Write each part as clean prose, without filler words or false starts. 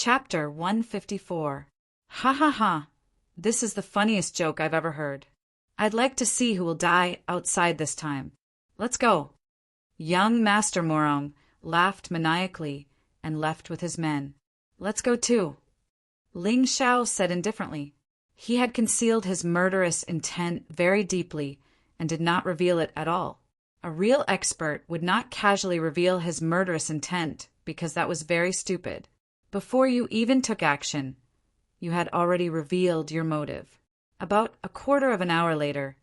Chapter 154. Ha ha ha. This is the funniest joke I've ever heard. I'd like to see who will die outside this time. Let's go. Young Master Morong laughed maniacally and left with his men. Let's go too. Ling Xiao said indifferently. He had concealed his murderous intent very deeply and did not reveal it at all. A real expert would not casually reveal his murderous intent because that was very stupid. Before you even took action, you had already revealed your motive. About a quarter of an hour later,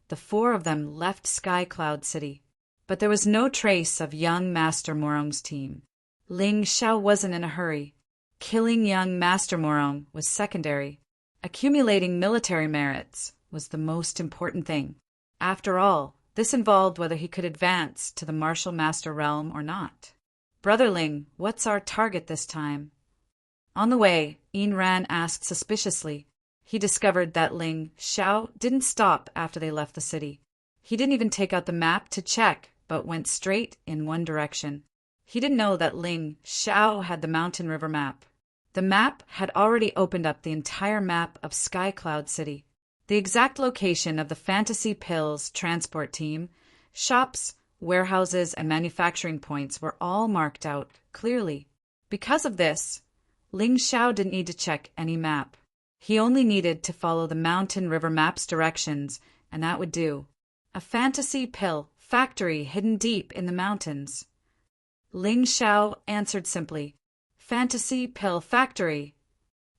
the four of them left Sky Cloud City, but there was no trace of young Master Morong's team. Ling Xiao wasn't in a hurry. Killing young Master Morong was secondary. Accumulating military merits was the most important thing. After all, this involved whether he could advance to the Martial Master realm or not. Brother Ling, what's our target this time? On the way, Yin Ran asked suspiciously. He discovered that Ling Xiao didn't stop after they left the city. He didn't even take out the map to check, but went straight in one direction. He didn't know that Ling Xiao had the Mountain River map. The map had already opened up the entire map of Sky Cloud City. The exact location of the Fantasy Pills transport team, shops, warehouses, and manufacturing points were all marked out clearly. Because of this, Ling Xiao didn't need to check any map. He only needed to follow the Mountain River map's directions, and that would do. A fantasy pill factory hidden deep in the mountains. Ling Xiao answered simply, Fantasy pill factory.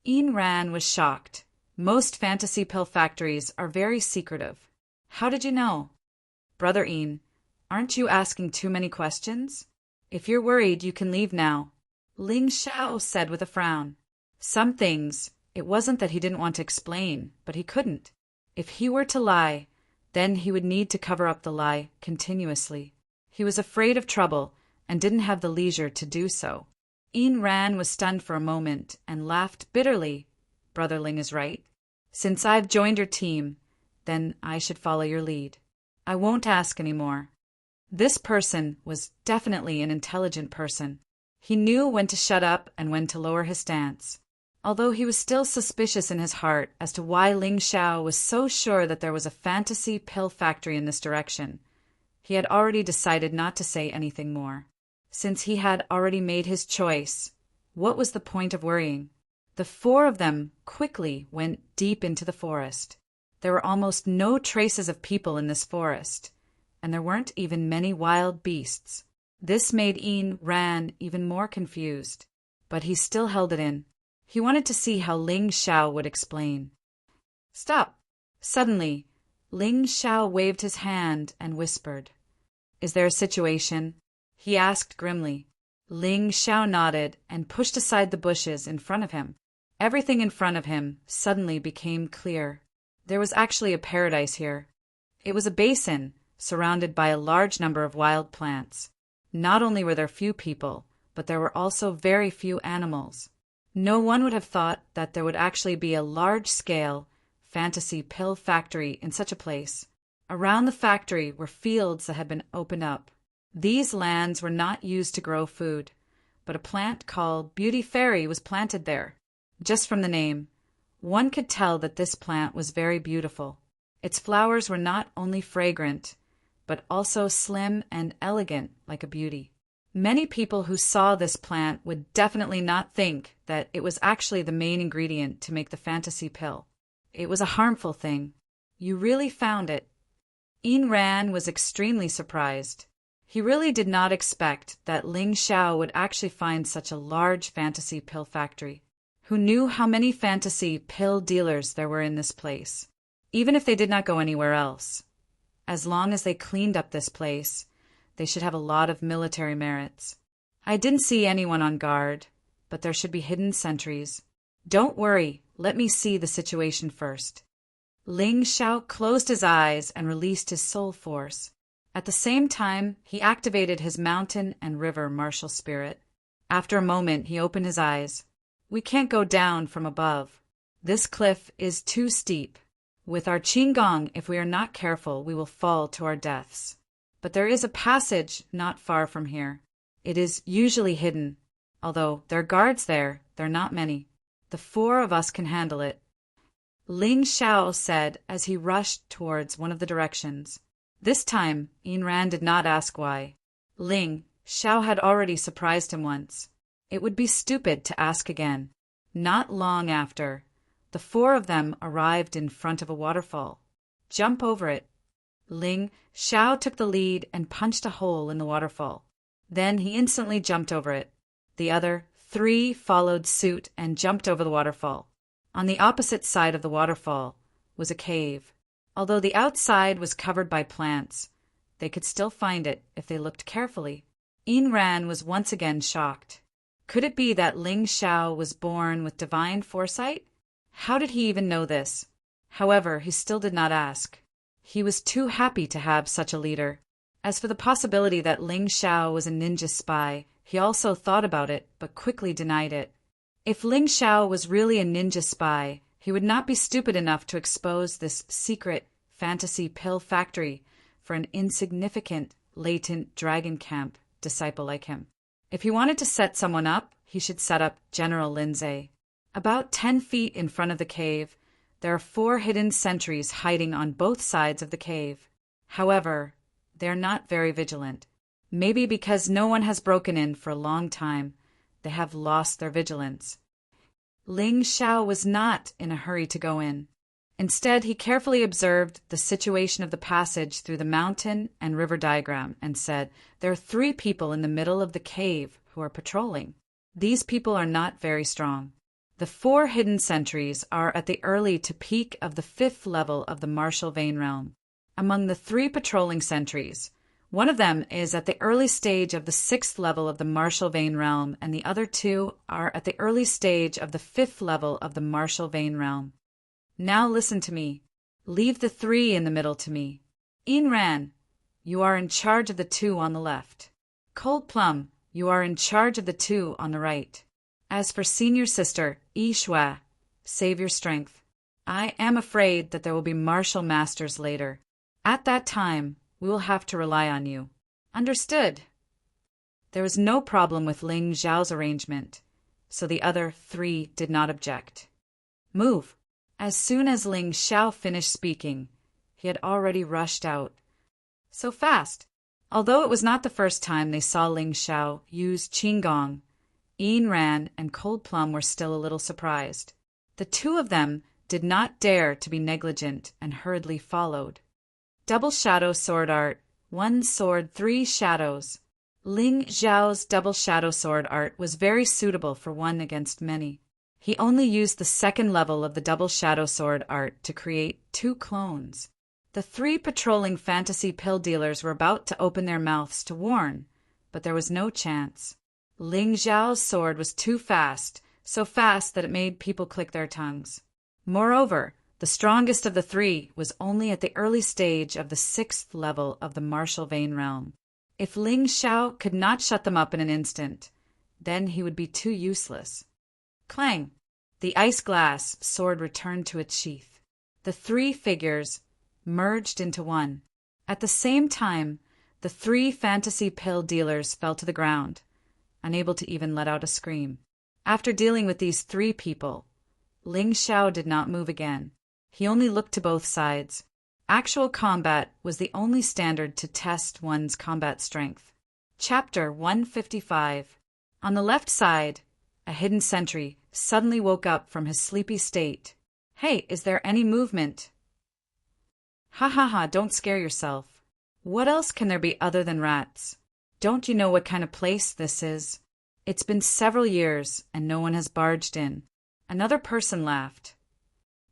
Yin Ran was shocked. Most fantasy pill factories are very secretive. How did you know? Brother Yin, aren't you asking too many questions? If you're worried, you can leave now. Ling Xiao said with a frown. Some things, it wasn't that he didn't want to explain, but he couldn't. If he were to lie, then he would need to cover up the lie continuously. He was afraid of trouble and didn't have the leisure to do so. Yin Ran was stunned for a moment and laughed bitterly. Brother Ling is right. Since I've joined your team, then I should follow your lead. I won't ask any more. This person was definitely an intelligent person. He knew when to shut up and when to lower his stance. Although he was still suspicious in his heart as to why Ling Xiao was so sure that there was a fantasy pill factory in this direction, he had already decided not to say anything more. Since he had already made his choice, what was the point of worrying? The four of them quickly went deep into the forest. There were almost no traces of people in this forest, and there weren't even many wild beasts. This made Yin Ran even more confused, but he still held it in. He wanted to see how Ling Xiao would explain. Stop! Suddenly, Ling Xiao waved his hand and whispered. Is there a situation? He asked grimly. Ling Xiao nodded and pushed aside the bushes in front of him. Everything in front of him suddenly became clear. There was actually a paradise here. It was a basin surrounded by a large number of wild plants. Not only were there few people, but there were also very few animals. No one would have thought that there would actually be a large-scale fantasy pill factory in such a place. Around the factory were fields that had been opened up. These lands were not used to grow food, but a plant called Beauty Fairy was planted there. Just from the name, one could tell that this plant was very beautiful. Its flowers were not only fragrant, but also slim and elegant like a beauty. Many people who saw this plant would definitely not think that it was actually the main ingredient to make the fantasy pill. It was a harmful thing. You really found it. Yin Ran was extremely surprised. He really did not expect that Ling Xiao would actually find such a large fantasy pill factory. Who knew how many fantasy pill dealers there were in this place? Even if they did not go anywhere else. As long as they cleaned up this place, they should have a lot of military merits. I didn't see anyone on guard, but there should be hidden sentries. Don't worry, let me see the situation first. Ling Xiao closed his eyes and released his soul force. At the same time, he activated his mountain and river martial spirit. After a moment, he opened his eyes. We can't go down from above. This cliff is too steep. With our Qinggong, if we are not careful, we will fall to our deaths. But there is a passage not far from here. It is usually hidden. Although there are guards there, they're not many. The four of us can handle it, Ling Xiao said as he rushed towards one of the directions. This time, Ayn Rand did not ask why. Ling Xiao had already surprised him once. It would be stupid to ask again. Not long after, the four of them arrived in front of a waterfall. Jump over it. Ling Xiao took the lead and punched a hole in the waterfall. Then he instantly jumped over it. The other three followed suit and jumped over the waterfall. On the opposite side of the waterfall was a cave. Although the outside was covered by plants, they could still find it if they looked carefully. Ayn Rand was once again shocked. Could it be that Ling Xiao was born with divine foresight? How did he even know this? However, he still did not ask. He was too happy to have such a leader. As for the possibility that Ling Xiao was a ninja spy, he also thought about it, but quickly denied it. If Ling Xiao was really a ninja spy, he would not be stupid enough to expose this secret fantasy pill factory for an insignificant, latent dragon camp disciple like him. If he wanted to set someone up, he should set up General Lindsay. About 10 feet in front of the cave, there are 4 hidden sentries hiding on both sides of the cave. However, they are not very vigilant. Maybe because no one has broken in for a long time, they have lost their vigilance. Ling Xiao was not in a hurry to go in. Instead, he carefully observed the situation of the passage through the mountain and river diagram and said, "There are 3 people in the middle of the cave who are patrolling. These people are not very strong. The 4 hidden sentries are at the early to peak of the 5th level of the martial vein realm. Among the 3 patrolling sentries, one of them is at the early stage of the 6th level of the martial vein realm, and the other 2 are at the early stage of the 5th level of the martial vein realm. Now listen to me. Leave the 3 in the middle to me. Ayn Rand, you are in charge of the 2 on the left. Cold Plum, you are in charge of the 2 on the right. As for senior sister, Yi Shua, save your strength. I am afraid that there will be martial masters later. At that time, we will have to rely on you. Understood." There was no problem with Ling Xiao's arrangement, so the other 3 did not object. Move. As soon as Ling Xiao finished speaking, he had already rushed out. So fast. Although it was not the first time they saw Ling Xiao use Qigong, Ayn Rand and Cold Plum were still a little surprised. The 2 of them did not dare to be negligent and hurriedly followed. Double shadow sword art, 1 sword, 3 shadows. Ling Xiao's double shadow sword art was very suitable for 1 against many. He only used the 2nd level of the double shadow sword art to create 2 clones. The 3 patrolling fantasy pill dealers were about to open their mouths to warn, but there was no chance. Ling Xiao's sword was too fast, so fast that it made people click their tongues. Moreover, the strongest of the 3 was only at the early stage of the 6th level of the martial vein realm. If Ling Xiao could not shut them up in an instant, then he would be too useless. Clang! The ice glass sword returned to its sheath. The 3 figures merged into one. At the same time, the 3 fantasy pill dealers fell to the ground, unable to even let out a scream. After dealing with these 3 people, Ling Xiao did not move again. He only looked to both sides. Actual combat was the only standard to test one's combat strength. Chapter 155. On the left side, a hidden sentry suddenly woke up from his sleepy state. "Hey, is there any movement?" "Ha ha ha, don't scare yourself. What else can there be other than rats? Don't you know what kind of place this is? It's been several years, and no one has barged in." Another person laughed.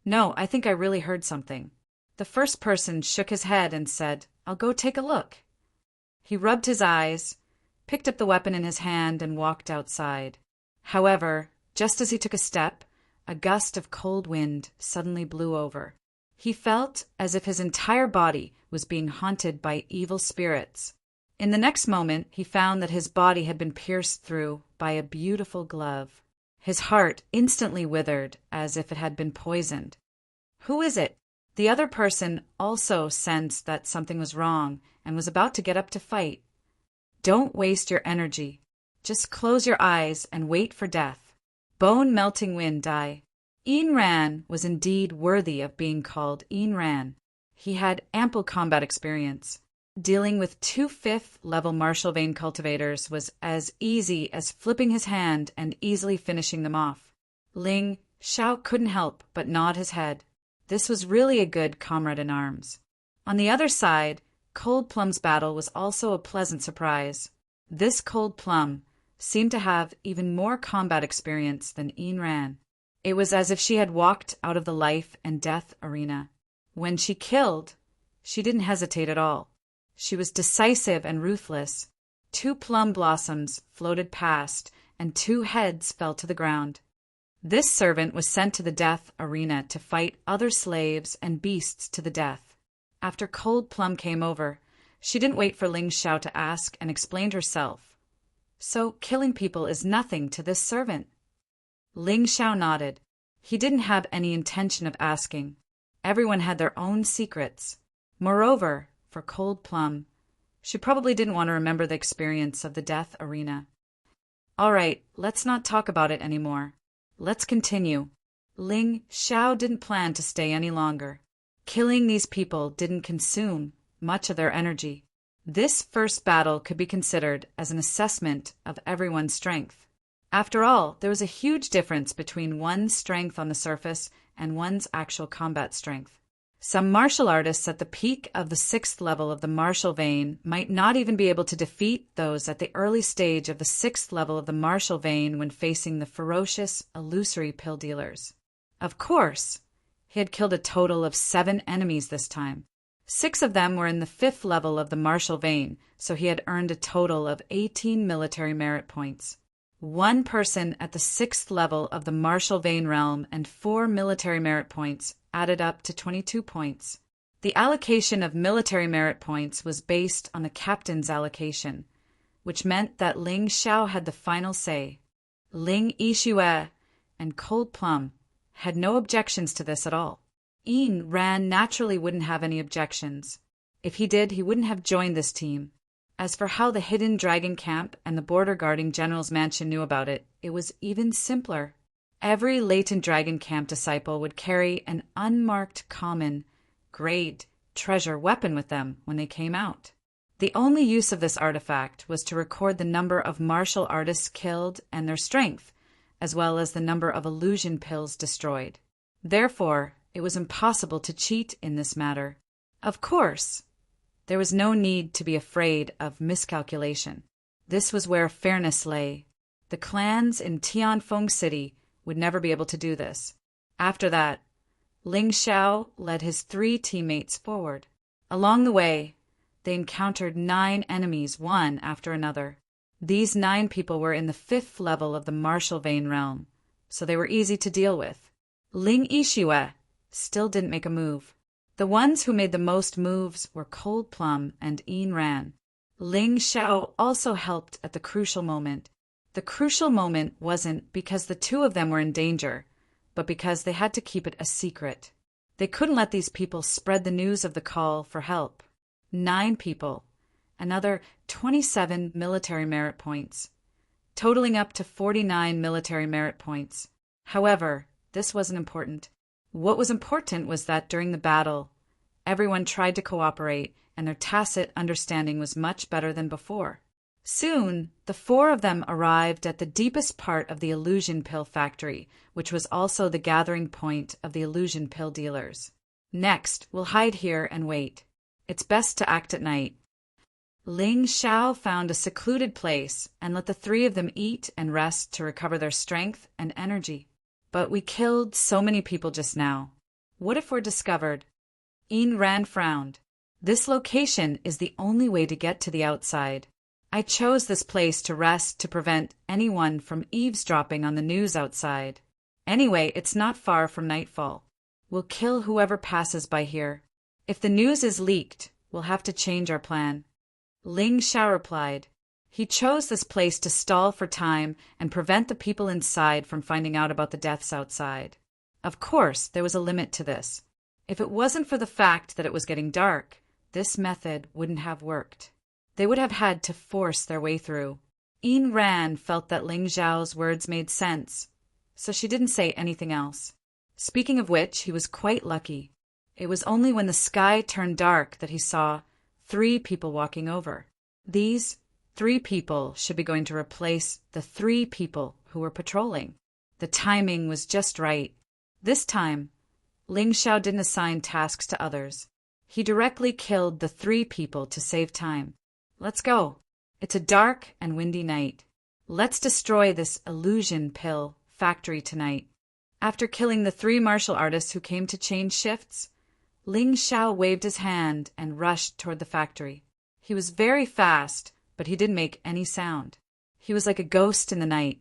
"No, I think I really heard something." The first person shook his head and said, "I'll go take a look." He rubbed his eyes, picked up the weapon in his hand, and walked outside. However, just as he took a step, a gust of cold wind suddenly blew over. He felt as if his entire body was being haunted by evil spirits. In the next moment, he found that his body had been pierced through by a beautiful glove. His heart instantly withered as if it had been poisoned. "Who is it?" The other person also sensed that something was wrong and was about to get up to fight. "Don't waste your energy. Just close your eyes and wait for death. Bone-melting wind die. Aen Rand was indeed worthy of being called Aen Rand. He had ample combat experience. Dealing with 2 5th-level Marshal Vein cultivators was as easy as flipping his hand and easily finishing them off. Ling Xiao couldn't help but nod his head. This was really a good comrade-in-arms. On the other side, Cold Plum's battle was also a pleasant surprise. This Cold Plum seemed to have even more combat experience than Aen Rand. It was as if she had walked out of the life and death arena. When she killed, she didn't hesitate at all. She was decisive and ruthless. 2 plum blossoms floated past, and 2 heads fell to the ground. This servant was sent to the death arena to fight other slaves and beasts to the death. After Cold Plum came over, she didn't wait for Ling Xiao to ask and explained herself. So killing people is nothing to this servant. Ling Xiao nodded. He didn't have any intention of asking. Everyone had their own secrets. Moreover, for Cold Plum, she probably didn't want to remember the experience of the death arena. All right, let's not talk about it anymore. Let's continue. Ling Xiao didn't plan to stay any longer. Killing these people didn't consume much of their energy. This first battle could be considered as an assessment of everyone's strength. After all, there was a huge difference between one's strength on the surface and one's actual combat strength. Some martial artists at the peak of the 6th level of the martial vein might not even be able to defeat those at the early stage of the 6th level of the martial vein when facing the ferocious, illusory pill dealers. Of course, he had killed a total of 7 enemies this time. 6 of them were in the 5th level of the martial vein, so he had earned a total of 18 military merit points. 1 person at the 6th level of the martial vein realm and 4 military merit points added up to 22 points. The allocation of military merit points was based on the captain's allocation, which meant that Ling Xiao had the final say. Ling Yixue and Cold Plum had no objections to this at all. Aen Rand naturally wouldn't have any objections. If he did, he wouldn't have joined this team. As for how the hidden dragon camp and the border guarding general's mansion knew about it, it was even simpler. Every latent dragon camp disciple would carry an unmarked common grade treasure weapon with them when they came out. The only use of this artifact was to record the number of martial artists killed and their strength, as well as the number of illusion pills destroyed. Therefore, it was impossible to cheat in this matter. Of course, there was no need to be afraid of miscalculation. This was where fairness lay. The clans in Tianfeng City would never be able to do this. After that, Ling Xiao led his 3 teammates forward. Along the way, they encountered 9 enemies, one after another. These 9 people were in the 5th level of the martial vein realm, so they were easy to deal with. Ling Yixue still didn't make a move. The ones who made the most moves were Cold Plum and Aen Rand. Ling Xiao also helped at the crucial moment. The crucial moment wasn't because the 2 of them were in danger, but because they had to keep it a secret. They couldn't let these people spread the news of the call for help. 9 people, another 27 military merit points, totaling up to 49 military merit points. However, this wasn't important. What was important was that during the battle, everyone tried to cooperate, and their tacit understanding was much better than before. Soon, the 4 of them arrived at the deepest part of the illusion pill factory, which was also the gathering point of the illusion pill dealers. Next, we'll hide here and wait. It's best to act at night. Ling Xiao found a secluded place and let the 3 of them eat and rest to recover their strength and energy. But we killed so many people just now. What if we're discovered? Aen Rand frowned. This location is the only way to get to the outside. I chose this place to rest to prevent anyone from eavesdropping on the news outside. Anyway, it's not far from nightfall. We'll kill whoever passes by here. If the news is leaked, we'll have to change our plan. Ling Xiao replied. He chose this place to stall for time and prevent the people inside from finding out about the deaths outside. Of course, there was a limit to this. If it wasn't for the fact that it was getting dark, this method wouldn't have worked. They would have had to force their way through. Ain Rand felt that Ling Xiao's words made sense, so she didn't say anything else. Speaking of which, he was quite lucky. It was only when the sky turned dark that he saw 3 people walking over. These 3 people should be going to replace the 3 people who were patrolling. The timing was just right. This time, Ling Xiao didn't assign tasks to others. He directly killed the 3 people to save time. Let's go. It's a dark and windy night. Let's destroy this illusion pill factory tonight. After killing the 3 martial artists who came to change shifts, Ling Xiao waved his hand and rushed toward the factory. He was very fast, but he didn't make any sound. He was like a ghost in the night.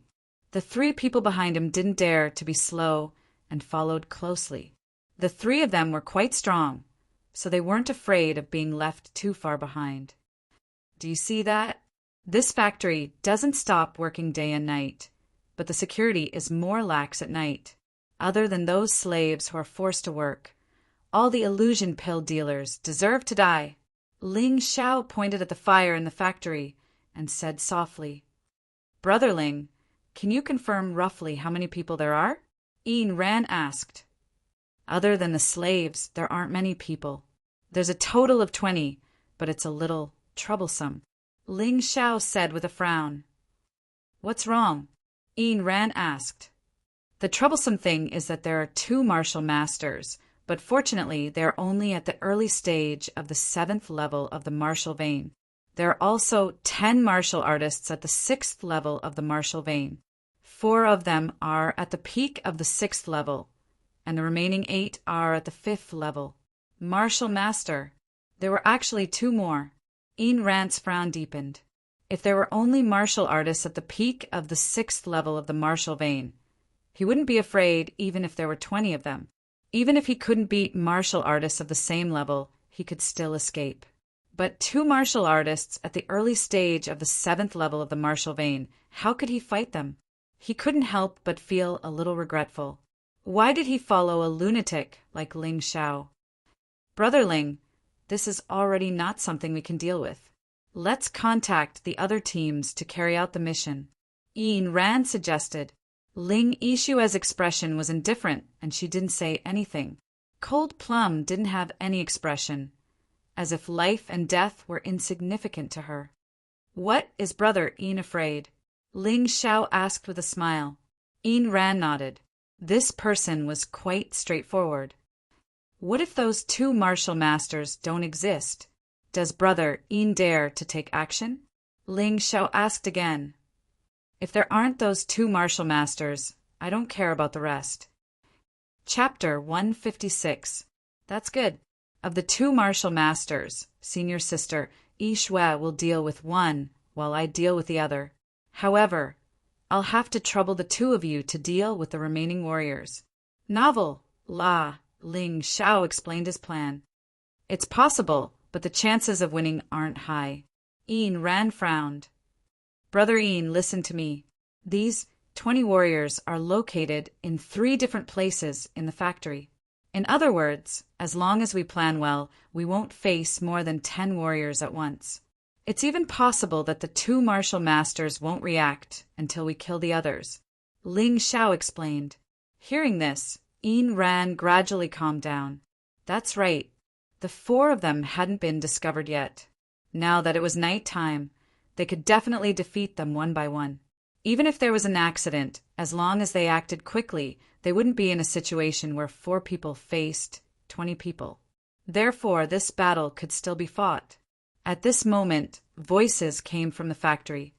The 3 people behind him didn't dare to be slow and followed closely. The 3 of them were quite strong, so they weren't afraid of being left too far behind. Do you see that? This factory doesn't stop working day and night, but the security is more lax at night. Other than those slaves who are forced to work, all the illusion pill dealers deserve to die. Ling Xiao pointed at the fire in the factory and said softly, "Brother Ling, can you confirm roughly how many people there are?" Ain Rand asked. "Other than the slaves, there aren't many people. There's a total of 20, but it's a little troublesome," Ling Xiao said with a frown. "What's wrong?" Ain Rand asked. "The troublesome thing is that there are 2 martial masters, but fortunately they are only at the early stage of the 7th level of the martial vein. There are also 10 martial artists at the 6th level of the martial vein. 4 of them are at the peak of the 6th level, and the remaining 8 are at the 5th level. Martial master. There were actually 2 more." Ain Rand's frown deepened. If there were only martial artists at the peak of the 6th level of the martial vein, he wouldn't be afraid even if there were 20 of them. Even if he couldn't beat martial artists of the same level, he could still escape. But 2 martial artists at the early stage of the 7th level of the martial vein, how could he fight them? He couldn't help but feel a little regretful. Why did he follow a lunatic like Ling Xiao? "Brother Ling, this is already not something we can deal with. Let's contact the other teams to carry out the mission," Ain Rand suggested. Ling Yishua's expression was indifferent, and she didn't say anything. Cold Plum didn't have any expression, as if life and death were insignificant to her. "What is Brother Ain afraid?" Ling Xiao asked with a smile. Ain Rand nodded. This person was quite straightforward. "What if those 2 martial masters don't exist? Does Brother Ain dare to take action?" Ling Xiao asked again. "If there aren't those 2 martial masters, I don't care about the rest." Chapter 156. That's good. Of the 2 martial masters, Senior Sister Yishua will deal with one, while I deal with the other. However, I'll have to trouble the 2 of you to deal with the remaining warriors. Novel, La, Ling Xiao explained his plan. "It's possible, but the chances of winning aren't high." Ain Rand frowned. "Brother Ain, listen to me. These 20 warriors are located in 3 different places in the factory. In other words, as long as we plan well, we won't face more than 10 warriors at once. It's even possible that the 2 martial masters won't react until we kill the others," Ling Xiao explained. Hearing this, Ain Rand gradually calmed down. That's right. The 4 of them hadn't been discovered yet. Now that it was night time, they could definitely defeat them one by one. Even if there was an accident, as long as they acted quickly, they wouldn't be in a situation where 4 people faced 20 people. Therefore, this battle could still be fought. At this moment, voices came from the factory.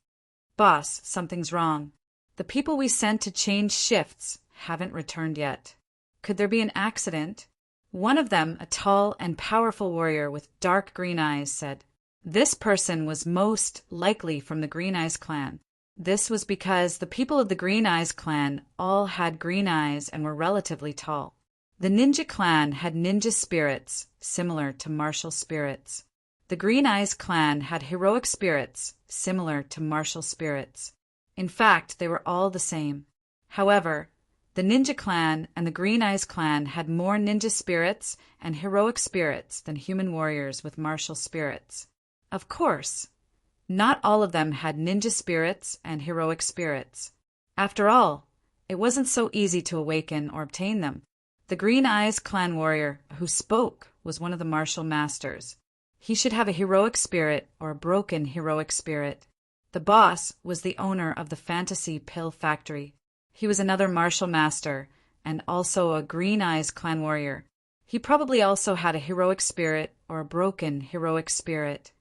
"Boss, something's wrong. The people we sent to change shifts haven't returned yet. Could there be an accident?" One of them, a tall and powerful warrior with dark green eyes, said. This person was most likely from the Green Eyes clan. This was because the people of the Green Eyes clan all had green eyes and were relatively tall. The Ninja clan had ninja spirits, similar to martial spirits. The Green Eyes clan had heroic spirits, similar to martial spirits. In fact, they were all the same. However, the Ninja clan and the Green Eyes clan had more ninja spirits and heroic spirits than human warriors with martial spirits. Of course, Not all of them had ninja spirits and heroic spirits. After all, it wasn't so easy to awaken or obtain them. The Green Eyes clan warrior who spoke was one of the martial masters. He should have a heroic spirit or a broken heroic spirit. The boss was the owner of the fantasy pill factory. He was another martial master and also a Green Eyes clan warrior. He probably also had a heroic spirit or a broken heroic spirit.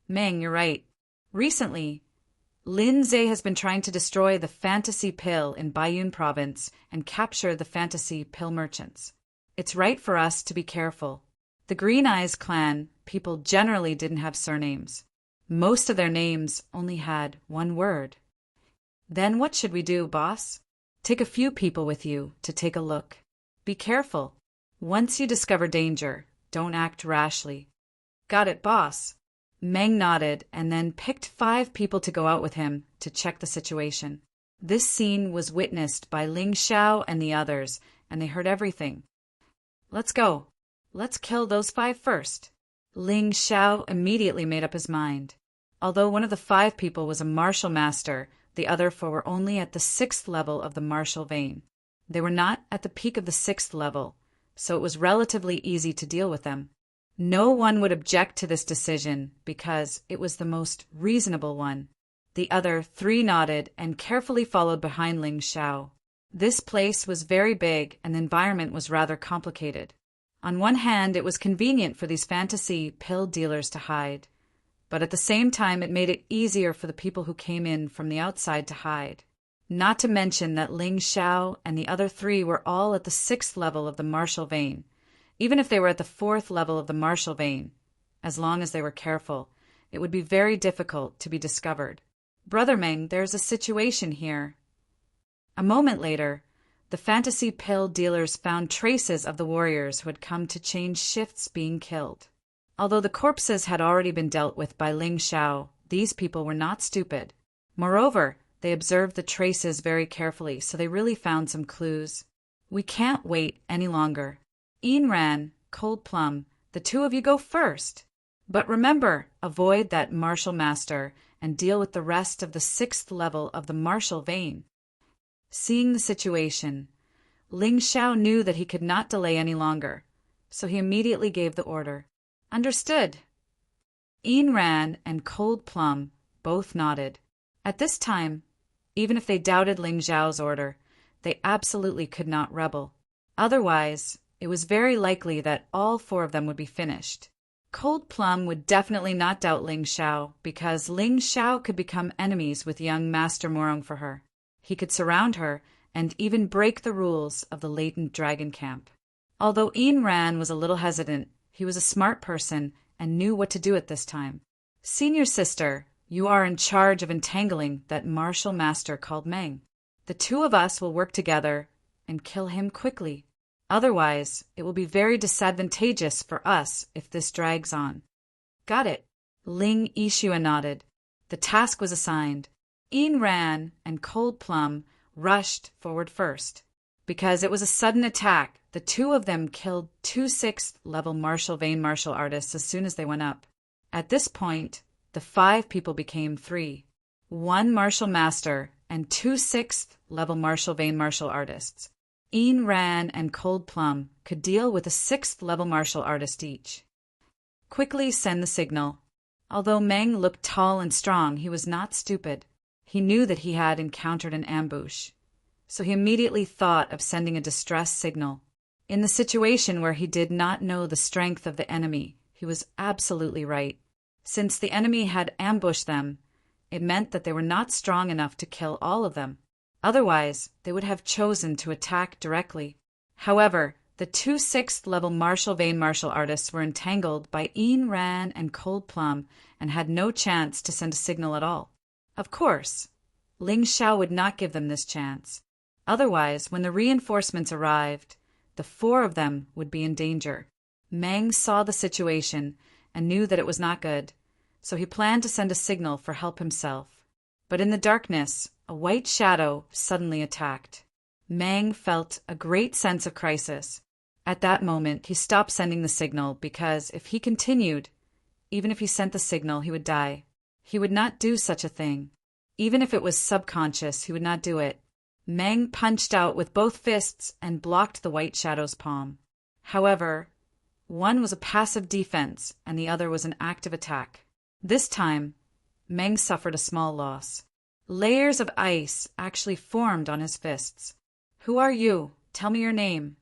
Meng, you're right. Recently, Lin Zhe has been trying to destroy the fantasy pill in Baiyun province and capture the fantasy pill merchants. It's right for us to be careful. The Green Eyes clan people generally didn't have surnames. Most of their names only had one word. Then what should we do, boss? Take a few people with you to take a look. Be careful. Once you discover danger, don't act rashly. Got it, boss. Meng nodded and then picked 5 people to go out with him to check the situation. This scene was witnessed by Ling Xiao and the others, and they heard everything. Let's go. Let's kill those 5 first. Ling Xiao immediately made up his mind. Although one of the 5 people was a martial master, the other 4 were only at the 6th level of the martial vein. They were not at the peak of the 6th level, so it was relatively easy to deal with them. No one would object to this decision because it was the most reasonable one. The other 3 nodded and carefully followed behind Ling Xiao. This place was very big and the environment was rather complicated. On one hand, it was convenient for these fantasy pill dealers to hide, but at the same time it made it easier for the people who came in from the outside to hide. Not to mention that Ling Xiao and the other 3 were all at the 6th level of the martial vein. Even if they were at the 4th level of the martial vein, as long as they were careful, it would be very difficult to be discovered. Brother Meng, there's a situation here. A moment later, the fantasy pill dealers found traces of the warriors who had come to change shifts being killed. Although the corpses had already been dealt with by Ling Xiao, these people were not stupid. Moreover, they observed the traces very carefully, so they really found some clues. We can't wait any longer. Ain Ran, Cold Plum, the 2 of you go first. But remember, avoid that martial master and deal with the rest of the 6th level of the martial vein. Seeing the situation, Ling Xiao knew that he could not delay any longer, so he immediately gave the order. Understood. Ain Ran and Cold Plum both nodded. At this time, even if they doubted Ling Xiao's order, they absolutely could not rebel. Otherwise, it was very likely that all 4 of them would be finished. Cold Plum would definitely not doubt Ling Xiao because Ling Xiao could become enemies with young Master Morong for her. He could surround her and even break the rules of the latent dragon camp. Although Ain Ran was a little hesitant, he was a smart person and knew what to do at this time. Senior sister, you are in charge of entangling that martial master called Meng. The 2 of us will work together and kill him quickly. Otherwise, it will be very disadvantageous for us if this drags on. Got it. Ling Yixue nodded. The task was assigned. Ain Ran and Cold Plum rushed forward first. Because it was a sudden attack, the 2 of them killed 2 6th level martial vein martial artists as soon as they went up. At this point, the 5 people became 3. 1 martial master and 2 6th level martial vein martial artists. Ain Ran and Cold Plum could deal with a 6th level martial artist each. Quickly send the signal. Although Meng looked tall and strong, he was not stupid. He knew that he had encountered an ambush, so he immediately thought of sending a distress signal. In the situation where he did not know the strength of the enemy, he was absolutely right. Since the enemy had ambushed them, it meant that they were not strong enough to kill all of them. Otherwise, they would have chosen to attack directly. However, the 2 6th level martial vein martial artists were entangled by Ain Ran and Cold Plum and had no chance to send a signal at all. Of course, Ling Xiao would not give them this chance. Otherwise, when the reinforcements arrived, the 4 of them would be in danger. Meng saw the situation and knew that it was not good, so he planned to send a signal for help himself. But in the darkness, a white shadow suddenly attacked. Meng felt a great sense of crisis. At that moment, he stopped sending the signal because if he continued, even if he sent the signal, he would die. He would not do such a thing. Even if it was subconscious, he would not do it. Meng punched out with both fists and blocked the white shadow's palm. However, one was a passive defense and the other was an active attack. This time, Meng suffered a small loss. Layers of ice actually formed on his fists. "Who are you? Tell me your name."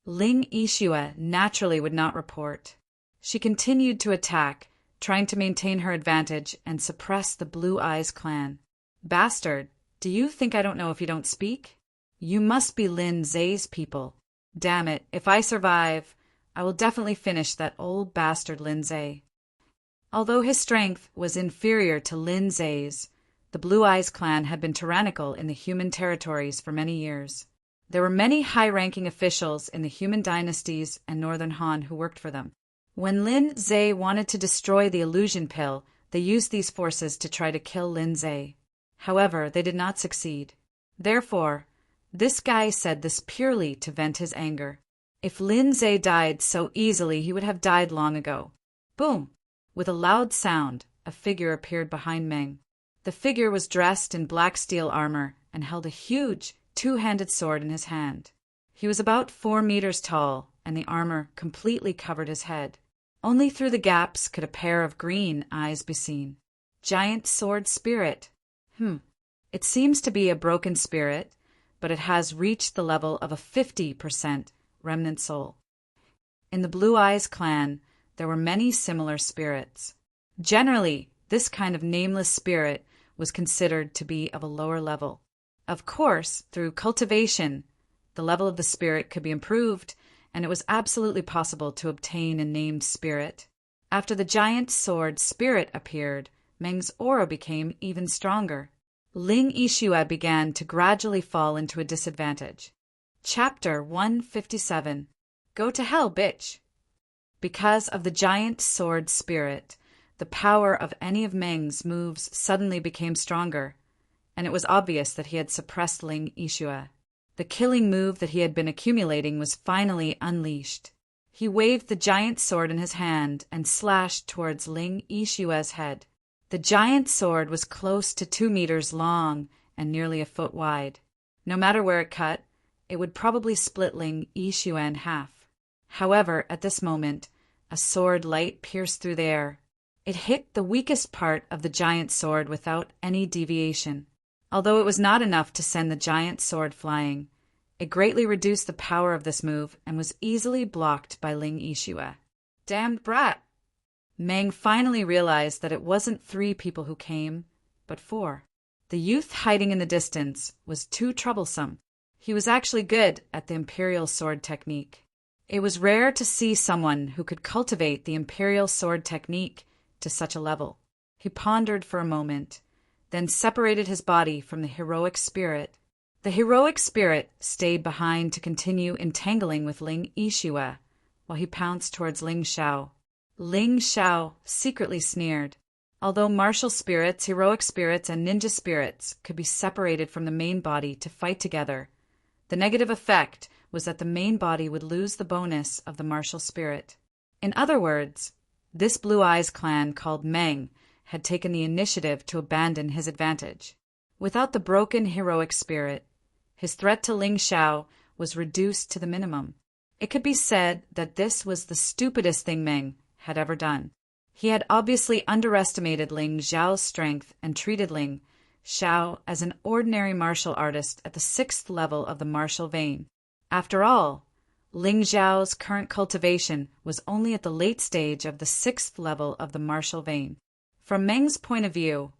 Ling Yixue naturally would not report. She continued to attack, trying to maintain her advantage and suppress the Blue Eyes clan. "Bastard, do you think I don't know if you don't speak? You must be Lin Zay's people. Damn it, if I survive, I will definitely finish that old bastard Lin Zay." Although his strength was inferior to Lin Zay's, the Blue Eyes clan had been tyrannical in the human territories for many years. There were many high-ranking officials in the human dynasties and Northern Han who worked for them. When Lin Zay wanted to destroy the illusion pill, they used these forces to try to kill Lin Zay. However, they did not succeed. Therefore, this guy said this purely to vent his anger. If Lin Zay died so easily, he would have died long ago. Boom! With a loud sound, a figure appeared behind Meng. The figure was dressed in black steel armor and held a huge, two-handed sword in his hand. He was about 4 meters tall, and the armor completely covered his head. Only through the gaps could a pair of green eyes be seen. Giant sword spirit. It seems to be a broken spirit, but it has reached the level of a 50% remnant soul. In the Blue Eyes clan, there were many similar spirits. Generally, this kind of nameless spirit was considered to be of a lower level. Of course, through cultivation, the level of the spirit could be improved, and it was absolutely possible to obtain a named spirit. After the giant sword spirit appeared, Meng's aura became even stronger. Ling Yixue began to gradually fall into a disadvantage. Chapter 157. Go to hell, bitch! Because of the giant sword spirit, the power of any of Meng's moves suddenly became stronger, and it was obvious that he had suppressed Ling Yixue. The killing move that he had been accumulating was finally unleashed. He waved the giant sword in his hand and slashed towards Ling Yixue's head. The giant sword was close to 2 meters long and nearly a foot wide. No matter where it cut, it would probably split Ling Yixue in half. However, at this moment, a sword light pierced through the air. It hit the weakest part of the giant sword without any deviation. Although it was not enough to send the giant sword flying, it greatly reduced the power of this move and was easily blocked by Ling Yixue. Damned brat! Meng finally realized that it wasn't 3 people who came, but 4. The youth hiding in the distance was too troublesome. He was actually good at the imperial sword technique. It was rare to see someone who could cultivate the imperial sword technique to such a level. He pondered for a moment, then separated his body from the heroic spirit. The heroic spirit stayed behind to continue entangling with Ling Yixue while he pounced towards Ling Xiao. Ling Xiao secretly sneered. Although martial spirits, heroic spirits, and ninja spirits could be separated from the main body to fight together, the negative effect was that the main body would lose the bonus of the martial spirit. In other words, this Blue Eyes clan called Meng had taken the initiative to abandon his advantage. Without the broken heroic spirit, his threat to Ling Xiao was reduced to the minimum. It could be said that this was the stupidest thing Meng had ever done. He had obviously underestimated Ling Xiao's strength and treated Ling Xiao as an ordinary martial artist at the 6th level of the martial vein. After all, Ling Xiao's current cultivation was only at the late stage of the 6th level of the martial vein. From Meng's point of view,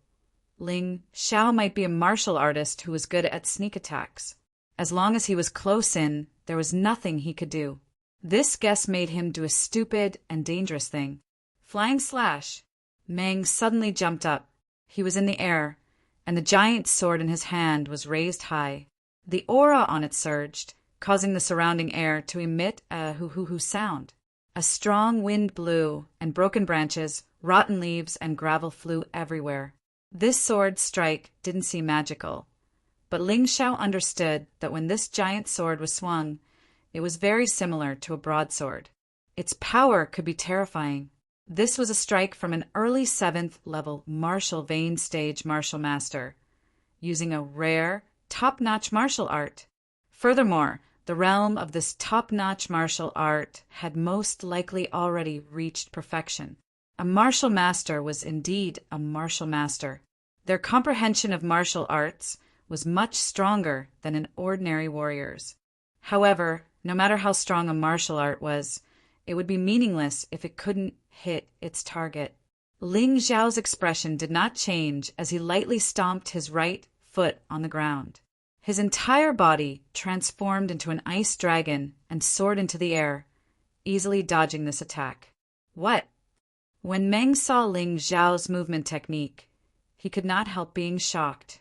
Ling Xiao might be a martial artist who was good at sneak attacks. As long as he was close in, there was nothing he could do. This guess made him do a stupid and dangerous thing. Flying slash! Meng suddenly jumped up. He was in the air, and the giant sword in his hand was raised high. The aura on it surged, causing the surrounding air to emit a hoo-hoo-hoo sound. A strong wind blew, and broken branches, rotten leaves, and gravel flew everywhere. This sword strike didn't seem magical, but Ling Xiao understood that when this giant sword was swung, it was very similar to a broadsword. Its power could be terrifying. This was a strike from an early 7th level martial vein stage martial master, using a rare, top-notch martial art. Furthermore, the realm of this top-notch martial art had most likely already reached perfection. A martial master was indeed a martial master. Their comprehension of martial arts was much stronger than an ordinary warrior's. However, no matter how strong a martial art was, it would be meaningless if it couldn't hit its target. Ling Xiao's expression did not change as he lightly stomped his right foot on the ground. His entire body transformed into an ice dragon and soared into the air, easily dodging this attack. What? When Meng saw Ling Xiao's movement technique, he could not help being shocked.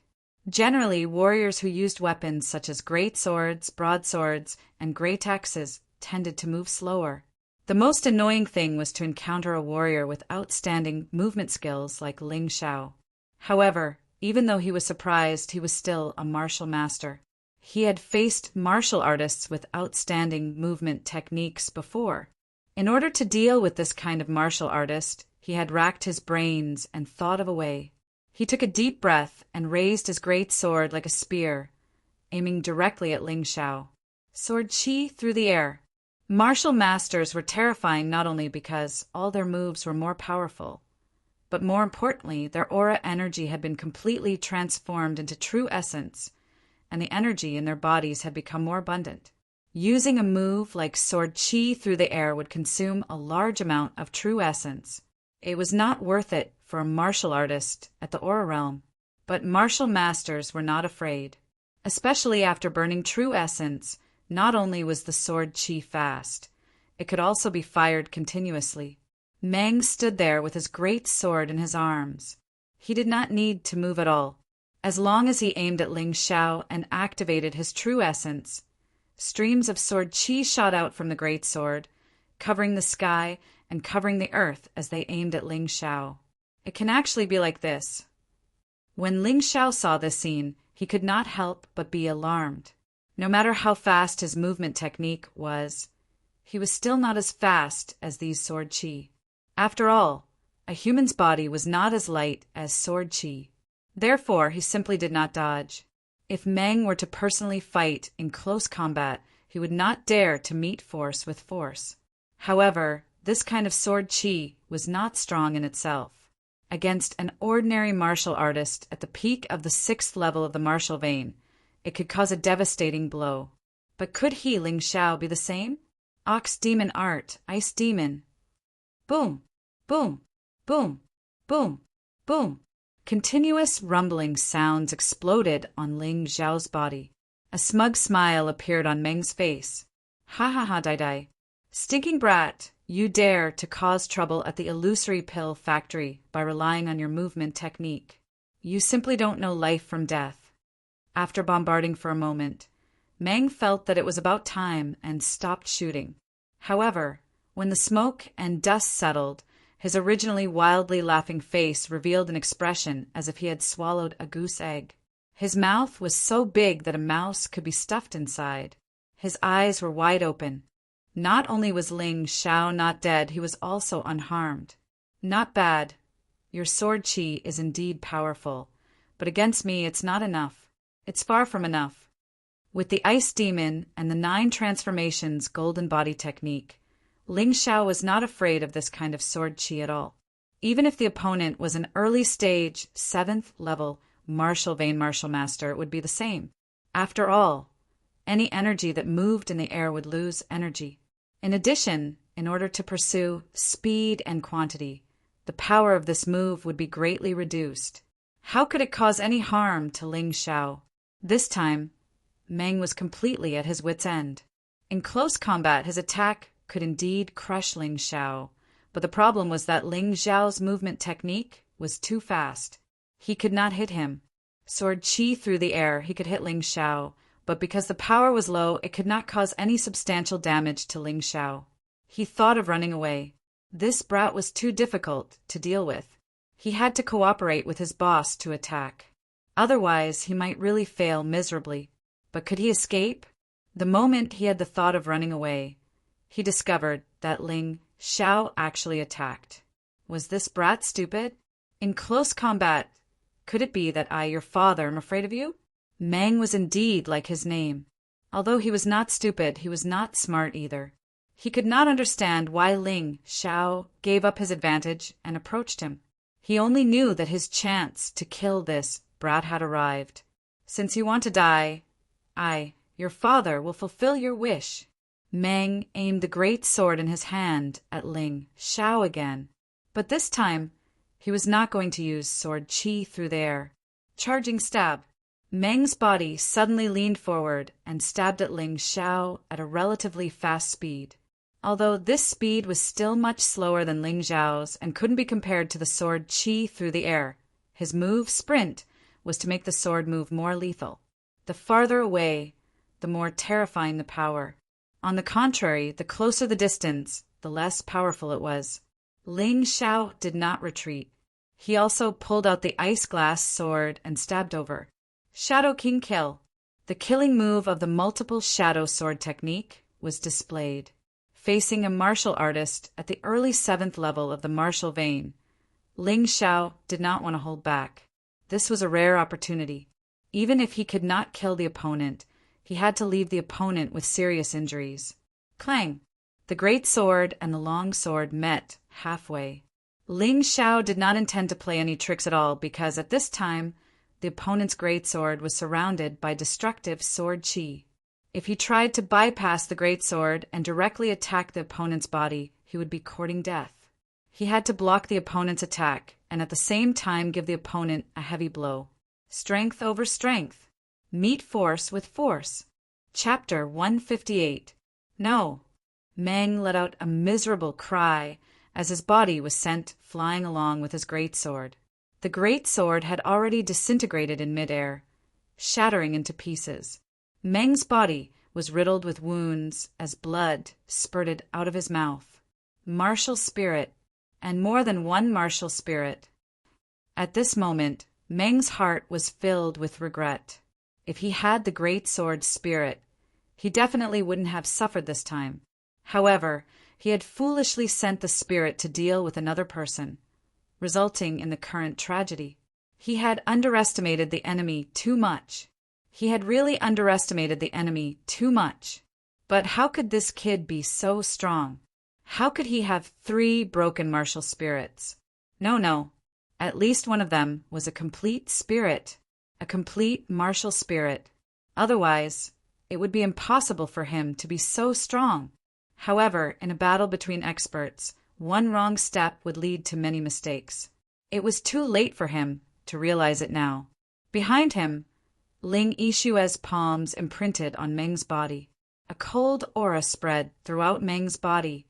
Generally, warriors who used weapons such as great swords, broadswords, and great axes tended to move slower. The most annoying thing was to encounter a warrior with outstanding movement skills like Ling Xiao. However, even though he was surprised, he was still a martial master. He had faced martial artists with outstanding movement techniques before. In order to deal with this kind of martial artist, he had racked his brains and thought of a way. He took a deep breath and raised his great sword like a spear, aiming directly at Ling Xiao. Sword chi through the air. Martial masters were terrifying not only because all their moves were more powerful, but more importantly, their aura energy had been completely transformed into true essence, and the energy in their bodies had become more abundant. Using a move like sword chi through the air would consume a large amount of true essence. It was not worth it for a martial artist at the aura realm, but martial masters were not afraid. Especially after burning true essence, not only was the sword chi fast, it could also be fired continuously. Meng stood there with his great sword in his arms. He did not need to move at all. As long as he aimed at Ling Xiao and activated his true essence, streams of sword chi shot out from the great sword, covering the sky and covering the earth as they aimed at Ling Xiao. It can actually be like this. When Ling Xiao saw this scene, he could not help but be alarmed. No matter how fast his movement technique was, he was still not as fast as these sword chi. After all, a human's body was not as light as sword chi. Therefore, he simply did not dodge. If Meng were to personally fight in close combat, he would not dare to meet force with force. However, this kind of sword chi was not strong in itself. Against an ordinary martial artist at the peak of the 6th level of the martial vein, it could cause a devastating blow. But could he, Ling Xiao, be the same? Ox demon art, ice demon. Boom, boom, boom, boom, boom. Continuous rumbling sounds exploded on Ling Xiao's body. A smug smile appeared on Meng's face. Ha ha ha, Dai. Stinking brat, you dare to cause trouble at the illusory pill factory by relying on your movement technique. You simply don't know life from death. After bombarding for a moment, Meng felt that it was about time and stopped shooting. However, when the smoke and dust settled, his originally wildly laughing face revealed an expression as if he had swallowed a goose egg. His mouth was so big that a mouse could be stuffed inside. His eyes were wide open. Not only was Ling Xiao not dead, he was also unharmed. Not bad. Your sword chi is indeed powerful, but against me it's not enough. It's far from enough. With the ice demon and the 9 transformations golden body technique, Ling Xiao was not afraid of this kind of sword chi at all. Even if the opponent was an early stage 7th level martial vein martial master, it would be the same. After all, any energy that moved in the air would lose energy. In addition, in order to pursue speed and quantity, the power of this move would be greatly reduced. How could it cause any harm to Ling Xiao? This time, Meng was completely at his wit's end. In close combat, his attack could indeed crush Ling Xiao, but the problem was that Ling Xiao's movement technique was too fast. He could not hit him. Sword chi through the air, he could hit Ling Xiao, but because the power was low, it could not cause any substantial damage to Ling Xiao. He thought of running away. This brat was too difficult to deal with. He had to cooperate with his boss to attack. Otherwise, he might really fail miserably. But could he escape? The moment he had the thought of running away, he discovered that Ling Xiao actually attacked. Was this brat stupid? In close combat, could it be that I, your father, am afraid of you? Meng was indeed like his name. Although he was not stupid, he was not smart either. He could not understand why Ling Xiao gave up his advantage and approached him. He only knew that his chance to kill this brat had arrived. Since you want to die, I, your father, will fulfill your wish. Meng aimed the great sword in his hand at Ling Xiao again, but this time he was not going to use sword qi through the air. Charging stab. Meng's body suddenly leaned forward and stabbed at Ling Xiao at a relatively fast speed. Although this speed was still much slower than Ling Xiao's and couldn't be compared to the sword qi through the air, his move, sprint, was to make the sword move more lethal. The farther away, the more terrifying the power. On the contrary, the closer the distance, the less powerful it was. Ling Xiao did not retreat. He also pulled out the ice glass sword and stabbed over. Shadow King Kill. The killing move of the multiple shadow sword technique was displayed. Facing a martial artist at the early 7th level of the martial vein, Ling Xiao did not want to hold back. This was a rare opportunity. Even if he could not kill the opponent, he had to leave the opponent with serious injuries. Clang! The great sword and the long sword met halfway. Ling Xiao did not intend to play any tricks at all because at this time, the opponent's great sword was surrounded by destructive sword qi. If he tried to bypass the great sword and directly attack the opponent's body, he would be courting death. He had to block the opponent's attack and at the same time give the opponent a heavy blow. Strength over strength. Meet force with force. Chapter 158. No. Meng let out a miserable cry as his body was sent flying along with his great sword. The great sword had already disintegrated in midair, shattering into pieces. Meng's body was riddled with wounds as blood spurted out of his mouth. Martial spirit, and more than one martial spirit. At this moment, Meng's heart was filled with regret. If he had the great sword's spirit, he definitely wouldn't have suffered this time. However, he had foolishly sent the spirit to deal with another person, resulting in the current tragedy. He had underestimated the enemy too much. He had really underestimated the enemy too much. But how could this kid be so strong? How could he have 3 broken martial spirits? No. At least one of them was a complete spirit, a complete martial spirit. Otherwise, it would be impossible for him to be so strong. However, in a battle between experts, one wrong step would lead to many mistakes. It was too late for him to realize it now. Behind him, Ling Yixue's palms imprinted on Meng's body. A cold aura spread throughout Meng's body,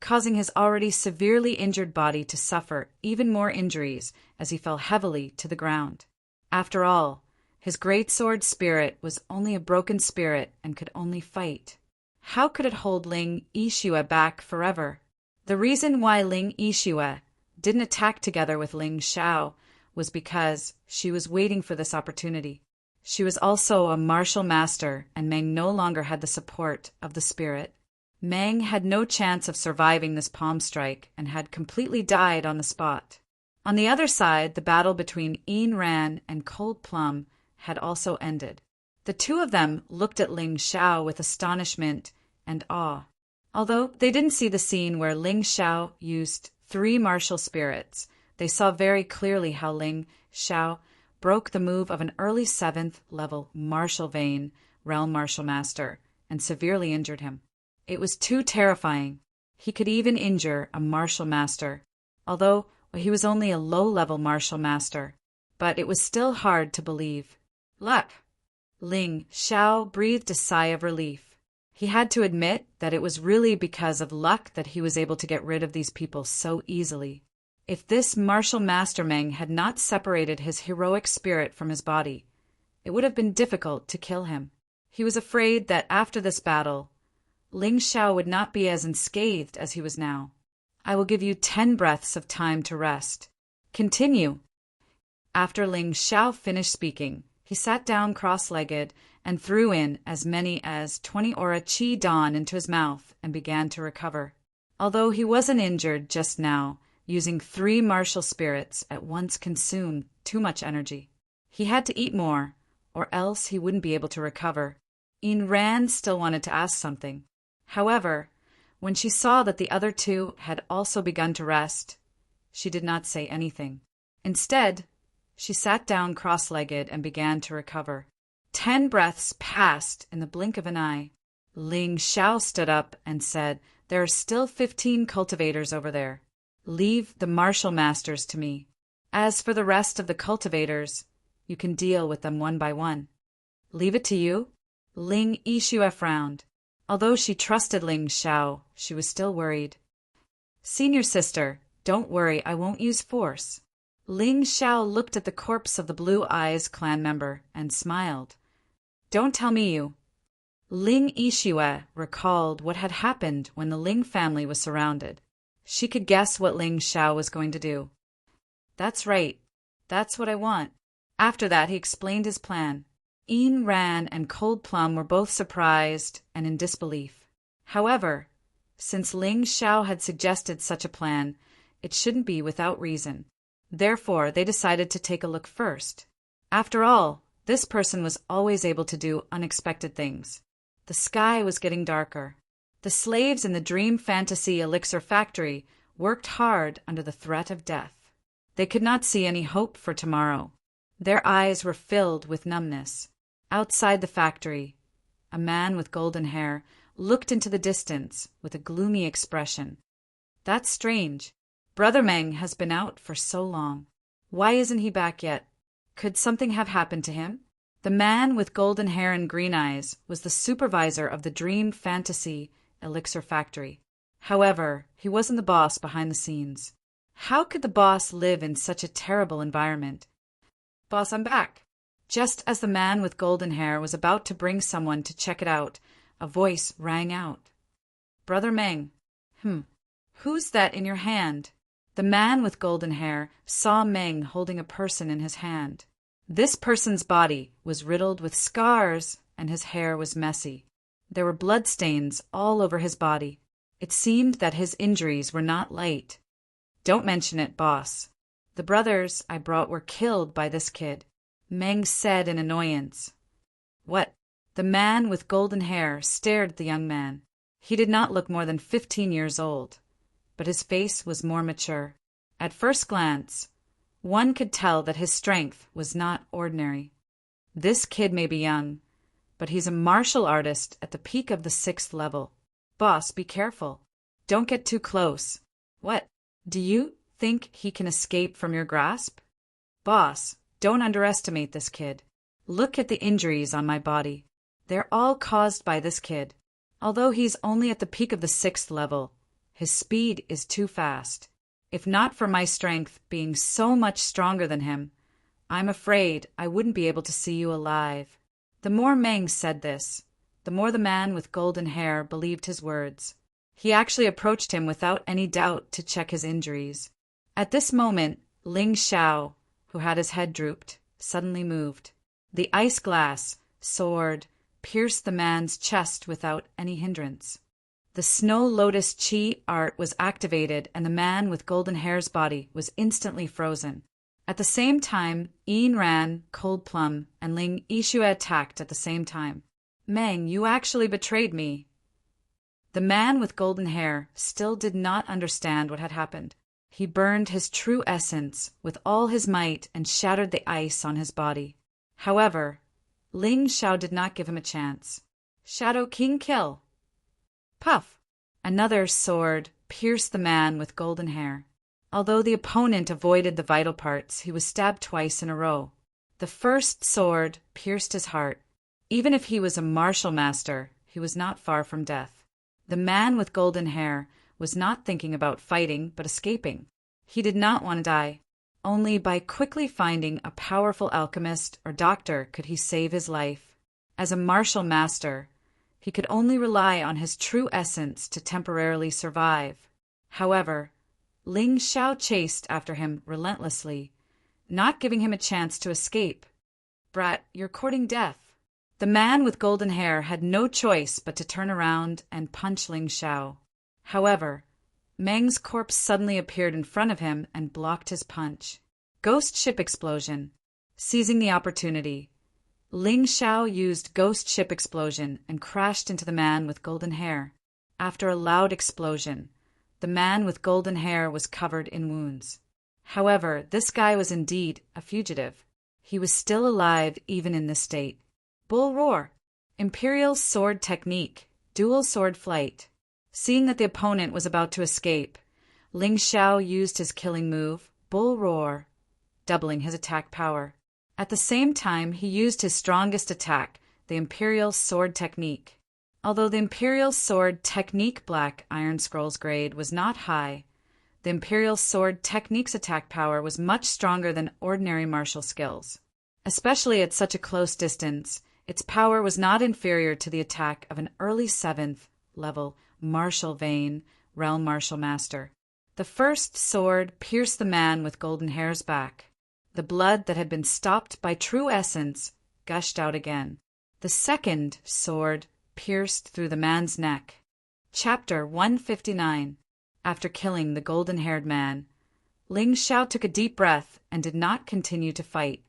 causing his already severely injured body to suffer even more injuries as he fell heavily to the ground. After all, his great sword spirit was only a broken spirit and could only fight. How could it hold Ling Yixue back forever? The reason why Ling Yixue didn't attack together with Ling Xiao was because she was waiting for this opportunity. She was also a martial master, and Meng no longer had the support of the spirit. Meng had no chance of surviving this palm strike and had completely died on the spot. On the other side, the battle between Yin Ran and Cold Plum had also ended. The two of them looked at Ling Xiao with astonishment and awe. Although they didn't see the scene where Ling Xiao used 3 martial spirits, they saw very clearly how Ling Xiao broke the move of an early 7th level martial vein realm martial master and severely injured him. It was too terrifying. He could even injure a martial master, although he was only a low-level martial master. But it was still hard to believe. Luck! Ling Xiao breathed a sigh of relief. He had to admit that it was really because of luck that he was able to get rid of these people so easily. If this martial master Meng had not separated his heroic spirit from his body, it would have been difficult to kill him. He was afraid that after this battle, Ling Xiao would not be as unscathed as he was now. I will give you 10 breaths of time to rest. Continue. After Ling Xiao finished speaking, he sat down cross-legged and threw in as many as 20 aura qi dawn into his mouth and began to recover. Although he wasn't injured just now, Using 3 martial spirits at once consumed too much energy. He had to eat more, or else he wouldn't be able to recover. Ain Rand still wanted to ask something. However, when she saw that the other 2 had also begun to rest, she did not say anything. Instead, she sat down cross-legged and began to recover. 10 breaths passed in the blink of an eye. Ling Xiao stood up and said, "There are still 15 cultivators over there. Leave the martial masters to me. As for the rest of the cultivators, you can deal with them one by one." "Leave it to you?" Ling Yixue frowned. Although she trusted Ling Xiao, she was still worried. "Senior sister, don't worry, I won't use force." Ling Xiao looked at the corpse of the Blue Eyes clan member and smiled. "Don't tell me you." Ling Yixue recalled what had happened when the Ling family was surrounded. She could guess what Ling Xiao was going to do. "That's right. That's what I want." After that, he explained his plan. Ain Rand and Cold Plum were both surprised and in disbelief. However, since Ling Xiao had suggested such a plan, it shouldn't be without reason. Therefore, they decided to take a look first. After all, this person was always able to do unexpected things. The sky was getting darker. The slaves in the Dream Fantasy Elixir Factory worked hard under the threat of death. They could not see any hope for tomorrow. Their eyes were filled with numbness. Outside the factory, a man with golden hair looked into the distance with a gloomy expression. "That's strange. Brother Meng has been out for so long. Why isn't he back yet? Could something have happened to him?" The man with golden hair and green eyes was the supervisor of the Dream Fantasy Elixir Factory. However, he wasn't the boss behind the scenes. How could the boss live in such a terrible environment? "Boss, I'm back." Just as the man with golden hair was about to bring someone to check it out, a voice rang out. "Brother Meng." Who's that in your hand?" The man with golden hair saw Meng holding a person in his hand. This person's body was riddled with scars and his hair was messy. There were bloodstains all over his body. It seemed that his injuries were not light. "Don't mention it, boss. The brothers I brought were killed by this kid," Meng said in annoyance. "What?" The man with golden hair stared at the young man. He did not look more than 15 years old, but his face was more mature. At first glance, one could tell that his strength was not ordinary. This kid may be young, but he's a martial artist at the peak of the 6th level. "Boss, be careful. Don't get too close." "What? Do you think he can escape from your grasp?" "Boss, don't underestimate this kid. Look at the injuries on my body. They're all caused by this kid. Although he's only at the peak of the 6th level, his speed is too fast. If not for my strength being so much stronger than him, I'm afraid I wouldn't be able to see you alive." The more Meng said this, the more the man with golden hair believed his words. He actually approached him without any doubt to check his injuries. At this moment, Ling Xiao, who had his head drooped, suddenly moved. The ice glass sword pierced the man's chest without any hindrance. The Snow Lotus Chi art was activated and the man with golden hair's body was instantly frozen. At the same time, Ain Rand, Cold Plum, and Ling Yixue attacked at the same time. "Meng, you actually betrayed me." The man with golden hair still did not understand what had happened. He burned his true essence with all his might and shattered the ice on his body. However, Ling Xiao did not give him a chance. "Shadow King kill." Puff! Another sword pierced the man with golden hair. Although the opponent avoided the vital parts, he was stabbed twice in a row. The first sword pierced his heart. Even if he was a martial master, he was not far from death. The man with golden hair was not thinking about fighting, but escaping. He did not want to die. Only by quickly finding a powerful alchemist or doctor could he save his life. As a martial master, he could only rely on his true essence to temporarily survive. However, Ling Xiao chased after him relentlessly, not giving him a chance to escape. "Brat, you're courting death." The man with golden hair had no choice but to turn around and punch Ling Xiao. However, Meng's corpse suddenly appeared in front of him and blocked his punch. Ghost ship explosion. Seizing the opportunity, Ling Xiao used ghost ship explosion and crashed into the man with golden hair. After a loud explosion, the man with golden hair was covered in wounds. However, this guy was indeed a fugitive. He was still alive even in this state. Bull roar. Imperial sword technique. Dual sword flight. Seeing that the opponent was about to escape, Ling Xiao used his killing move, Bull roar, doubling his attack power. At the same time, he used his strongest attack, the Imperial sword technique. Although the Imperial sword technique Black Iron Scrolls grade was not high, the Imperial sword technique's attack power was much stronger than ordinary martial skills. Especially at such a close distance, its power was not inferior to the attack of an early 7th level martial vein realm martial master. The first sword pierced the man with golden hair's back. The blood that had been stopped by true essence gushed out again. The second sword pierced through the man's neck. Chapter 159. After killing the golden-haired man, Ling Xiao took a deep breath and did not continue to fight.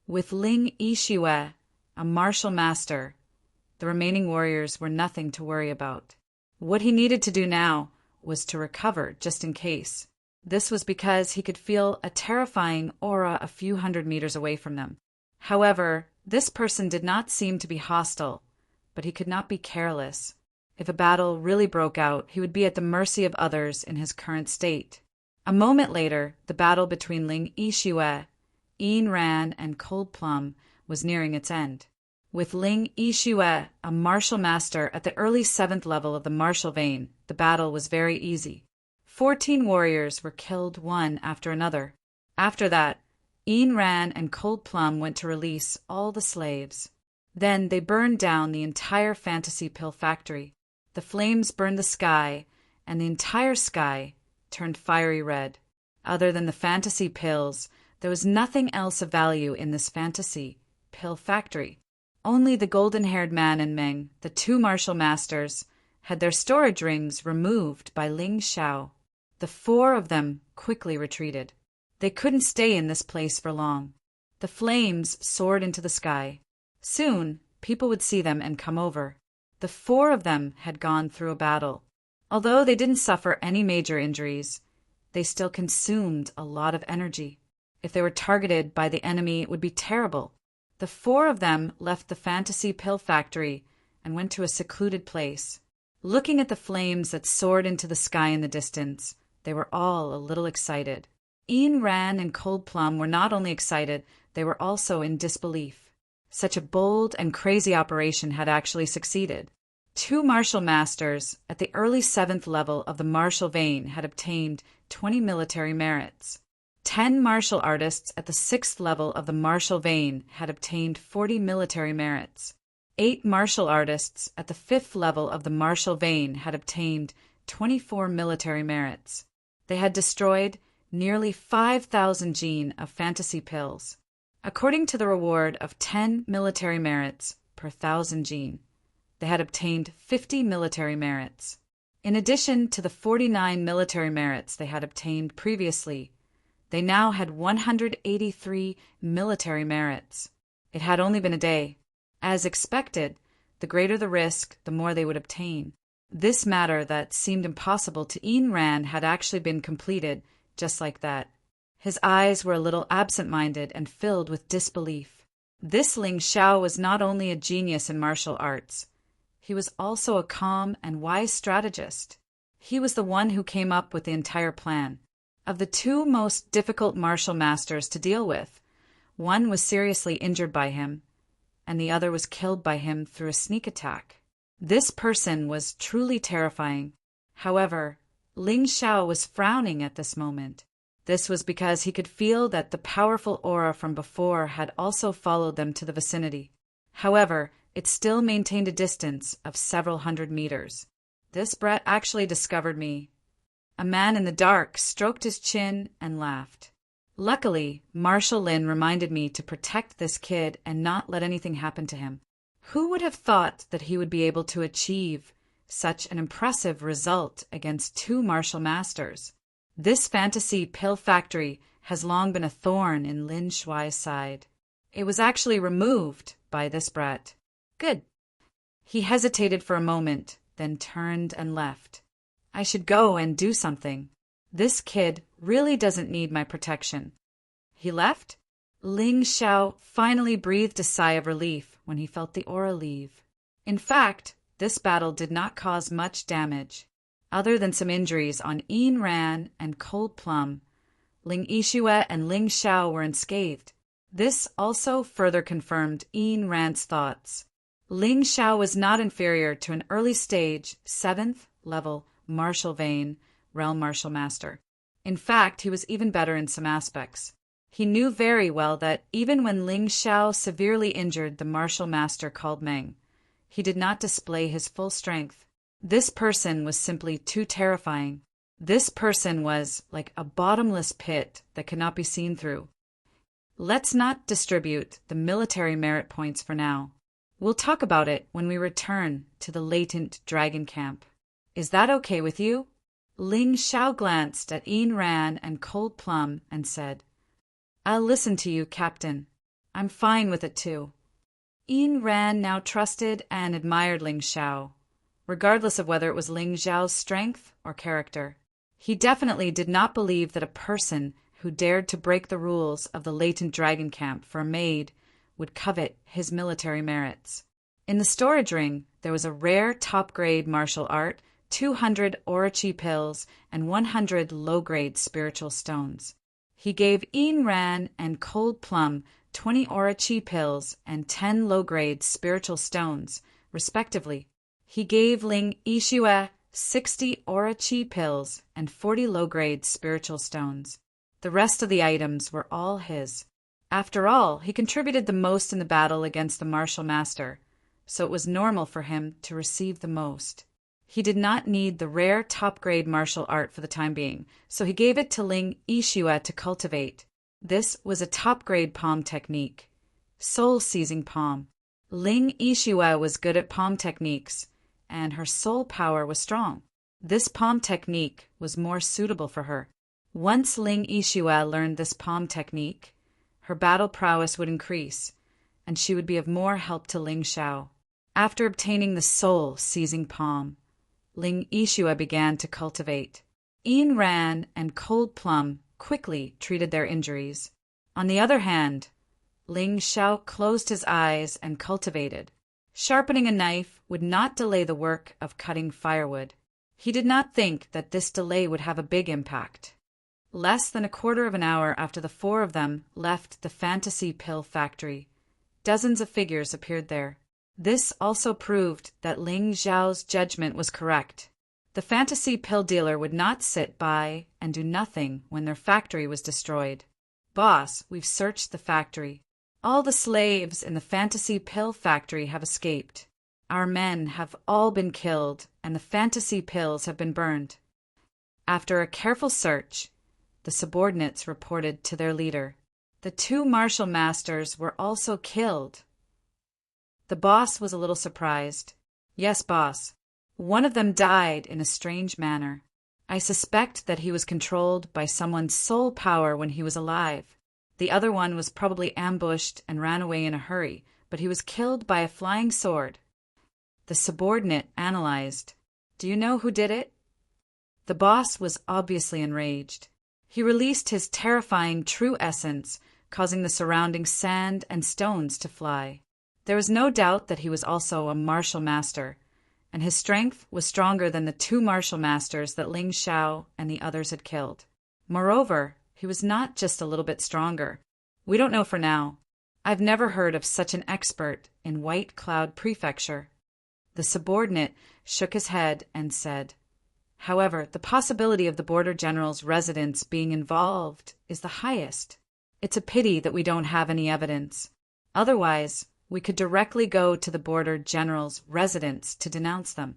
With Ling Yixue, a martial master, the remaining warriors were nothing to worry about. What he needed to do now was to recover just in case. This was because he could feel a terrifying aura a few hundred meters away from them. However, this person did not seem to be hostile, but he could not be careless. If a battle really broke out, he would be at the mercy of others in his current state. A moment later, the battle between Ling Yixue, Yin Ran, and Cold Plum was nearing its end. With Ling Yixue, a martial master at the early 7th level of the martial vein, the battle was very easy. 14 warriors were killed one after another. After that, Yin Ran and Cold Plum went to release all the slaves. Then they burned down the entire fantasy pill factory. The flames burned the sky, and the entire sky turned fiery red. Other than the fantasy pills, there was nothing else of value in this fantasy pill factory. Only the golden-haired man and Meng, the two martial masters, had their storage rings removed by Ling Xiao. The 4 of them quickly retreated. They couldn't stay in this place for long. The flames soared into the sky. Soon, people would see them and come over. The 4 of them had gone through a battle. Although they didn't suffer any major injuries, they still consumed a lot of energy. If they were targeted by the enemy, it would be terrible. The 4 of them left the fantasy pill factory and went to a secluded place. Looking at the flames that soared into the sky in the distance, they were all a little excited. Yin Ran and Cold Plum were not only excited, they were also in disbelief. Such a bold and crazy operation had actually succeeded. 2 martial masters at the early 7th level of the martial vein had obtained 20 military merits. 10 martial artists at the 6th level of the martial vein had obtained 40 military merits. 8 martial artists at the 5th level of the martial vein had obtained 24 military merits. They had destroyed nearly 5,000 gene of fantasy pills. According to the reward of 10 military merits per 1,000 gene, they had obtained 50 military merits. In addition to the 49 military merits they had obtained previously, they now had 183 military merits. It had only been a day. As expected, the greater the risk, the more they would obtain. This matter that seemed impossible to Yin Ran had actually been completed just like that. His eyes were a little absent-minded and filled with disbelief. This Ling Xiao was not only a genius in martial arts, he was also a calm and wise strategist. He was the one who came up with the entire plan. Of the 2 most difficult martial masters to deal with, one was seriously injured by him, and the other was killed by him through a sneak attack. This person was truly terrifying. However, Ling Xiao was frowning at this moment. This was because he could feel that the powerful aura from before had also followed them to the vicinity. However, it still maintained a distance of several hundred meters. This brat actually discovered me. A man in the dark stroked his chin and laughed. Luckily, Marshal Lin reminded me to protect this kid and not let anything happen to him. Who would have thought that he would be able to achieve such an impressive result against two martial masters. This fantasy pill factory has long been a thorn in Lin Shuai's side. It was actually removed by this brat. Good. He hesitated for a moment, then turned and left. I should go and do something. This kid really doesn't need my protection. He left. Ling Xiao finally breathed a sigh of relief when he felt the aura leave. In fact, this battle did not cause much damage. Other than some injuries on Yin Ran and Cold Plum, Ling Yixue and Ling Xiao were unscathed. This also further confirmed Yin Ran's thoughts. Ling Xiao was not inferior to an early-stage, 7th level martial vein realm martial master. In fact, he was even better in some aspects. He knew very well that even when Ling Xiao severely injured the martial master called Meng, he did not display his full strength. This person was simply too terrifying. This person was like a bottomless pit that could not be seen through. Let's not distribute the military merit points for now. We'll talk about it when we return to the latent dragon camp. Is that okay with you? Ling Xiao glanced at Yin Ran and Cold Plum and said, I'll listen to you, Captain. I'm fine with it too. Yin Ran now trusted and admired Ling Xiao, regardless of whether it was Ling Xiao's strength or character. He definitely did not believe that a person who dared to break the rules of the latent dragon camp for a maid would covet his military merits. In the storage ring, there was a rare top-grade martial art, 200 Orochi pills, and 100 low-grade spiritual stones. He gave Yin Ran and Cold Plum 20 Orochi pills and 10 low-grade spiritual stones, respectively. He gave Ling Yixue 60 Orochi pills and 40 low-grade spiritual stones. The rest of the items were all his. After all, he contributed the most in the battle against the martial master, so it was normal for him to receive the most. He did not need the rare top-grade martial art for the time being, so he gave it to Ling Yixue to cultivate. This was a top-grade palm technique. Soul-seizing palm. Ling Yixue was good at palm techniques, and her soul power was strong. This palm technique was more suitable for her. Once Ling Yixue learned this palm technique, her battle prowess would increase, and she would be of more help to Ling Xiao. After obtaining the soul-seizing palm, Ling Yixue began to cultivate. Yin Ran and Cold Plum quickly treated their injuries. On the other hand, Ling Xiao closed his eyes and cultivated. Sharpening a knife would not delay the work of cutting firewood. He did not think that this delay would have a big impact. Less than a quarter of an hour after the four of them left the fantasy pill factory, dozens of figures appeared there. This also proved that Ling Xiao's judgment was correct. The fantasy pill dealer would not sit by and do nothing when their factory was destroyed. Boss, we've searched the factory. All the slaves in the fantasy pill factory have escaped. Our men have all been killed, and the fantasy pills have been burned. After a careful search, the subordinates reported to their leader. The two martial masters were also killed. The boss was a little surprised. Yes, boss. One of them died in a strange manner. I suspect that he was controlled by someone's soul power when he was alive. The other one was probably ambushed and ran away in a hurry, but he was killed by a flying sword. The subordinate analyzed. Do you know who did it? The boss was obviously enraged. He released his terrifying true essence, causing the surrounding sand and stones to fly. There was no doubt that he was also a martial master, and his strength was stronger than the two martial masters that Ling Xiao and the others had killed. Moreover, he was not just a little bit stronger. We don't know for now. I've never heard of such an expert in White Cloud Prefecture. The subordinate shook his head and said, However, the possibility of the border general's residence being involved is the highest. It's a pity that we don't have any evidence. Otherwise, we could directly go to the border general's residence to denounce them.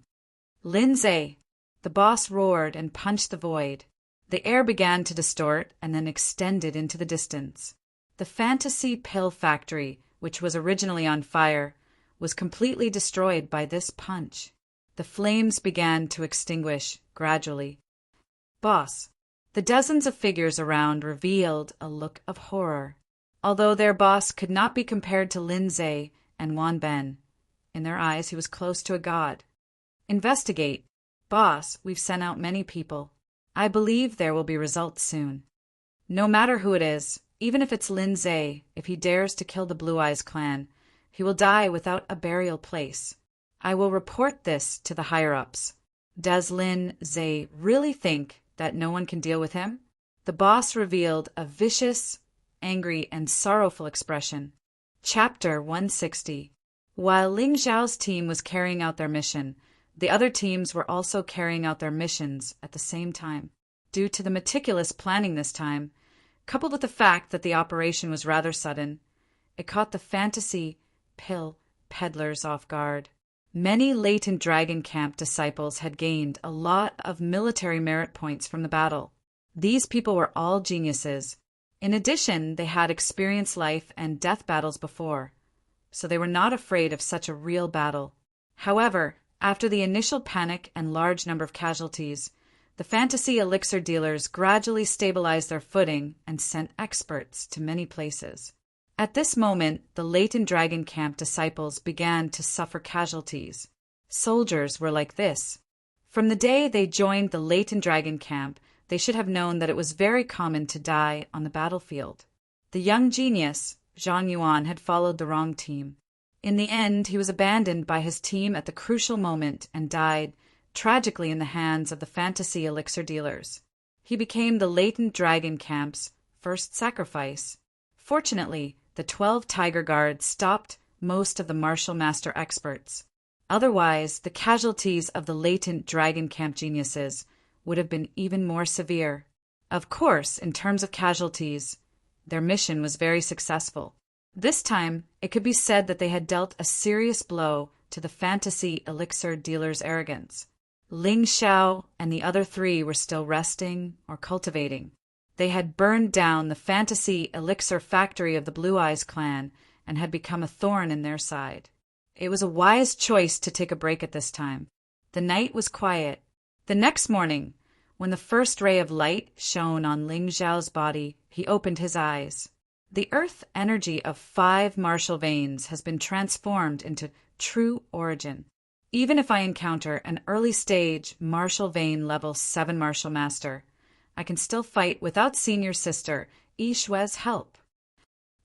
Lindsay! The boss roared and punched the void. The air began to distort and then extended into the distance. The fantasy pill factory, which was originally on fire, was completely destroyed by this punch. The flames began to extinguish gradually. Boss. The dozens of figures around revealed a look of horror. Although their boss could not be compared to Lin Zhe and Wan Ben, in their eyes he was close to a god. Investigate. Boss, we've sent out many people. I believe there will be results soon. No matter who it is, even if it's Lin Zhe, if he dares to kill the Blue Eyes clan, he will die without a burial place. I will report this to the higher-ups. Does Lin Zhe really think that no one can deal with him? The boss revealed a vicious, angry, and sorrowful expression. Chapter 160. While Ling Zhao's team was carrying out their mission, the other teams were also carrying out their missions at the same time. Due to the meticulous planning this time, coupled with the fact that the operation was rather sudden, it caught the fantasy pill peddlers off guard. Many latent Dragon Camp disciples had gained a lot of military merit points from the battle. These people were all geniuses. In addition, they had experienced life and death battles before, so they were not afraid of such a real battle. However, after the initial panic and large number of casualties, the fantasy elixir dealers gradually stabilized their footing and sent experts to many places. At this moment, the latent Dragon Camp disciples began to suffer casualties. Soldiers were like this. From the day they joined the latent Dragon Camp, they should have known that it was very common to die on the battlefield. The young genius, Zhang Yuan, had followed the wrong team. In the end, he was abandoned by his team at the crucial moment and died, tragically, in the hands of the fantasy elixir dealers. He became the latent Dragon Camp's first sacrifice. Fortunately, the 12 Tiger Guards stopped most of the martial master experts. Otherwise, the casualties of the latent Dragon Camp geniuses would have been even more severe. Of course, in terms of casualties, their mission was very successful. This time, it could be said that they had dealt a serious blow to the fantasy elixir dealers' arrogance. Ling Xiao and the other 3 were still resting or cultivating. They had burned down the fantasy elixir factory of the Blue Eyes clan and had become a thorn in their side. It was a wise choice to take a break at this time. The night was quiet. The next morning, when the first ray of light shone on Ling Zhao's body, he opened his eyes. The earth energy of 5 martial veins has been transformed into true origin. Even if I encounter an early stage martial vein level 7 martial master, I can still fight without senior sister Yi Shue's help.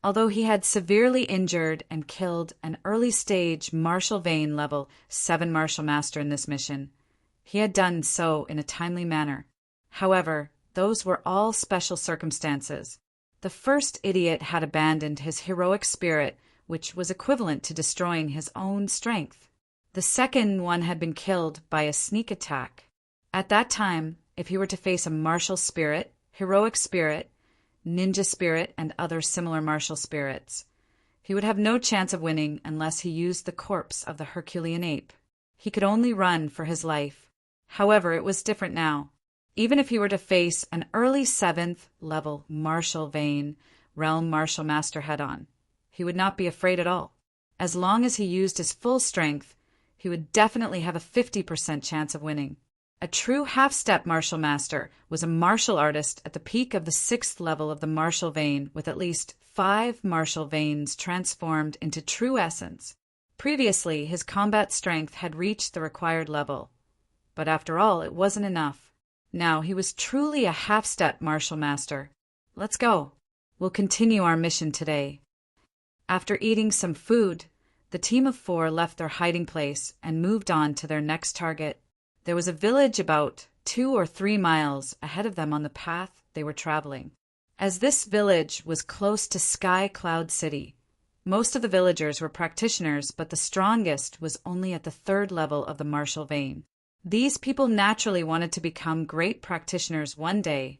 Although he had severely injured and killed an early stage martial vein level 7 martial master in this mission, he had done so in a timely manner. However, those were all special circumstances. The first idiot had abandoned his heroic spirit, which was equivalent to destroying his own strength. The second one had been killed by a sneak attack. At that time, if he were to face a martial spirit, heroic spirit, ninja spirit, and other similar martial spirits, he would have no chance of winning unless he used the corpse of the Herculean ape. He could only run for his life. However, it was different now. Even if he were to face an early 7th level martial vein realm martial master head-on, he would not be afraid at all. As long as he used his full strength, he would definitely have a 50% chance of winning. A true half-step martial master was a martial artist at the peak of the 6th level of the martial vein with at least 5 martial veins transformed into true essence. Previously, his combat strength had reached the required level. But after all, it wasn't enough. Now he was truly a half-step martial master. Let's go. We'll continue our mission today. After eating some food, the team of 4 left their hiding place and moved on to their next target. There was a village about 2 or 3 miles ahead of them on the path they were traveling. As this village was close to Sky Cloud City, most of the villagers were practitioners, but the strongest was only at the 3rd level of the martial vein. These people naturally wanted to become great practitioners one day,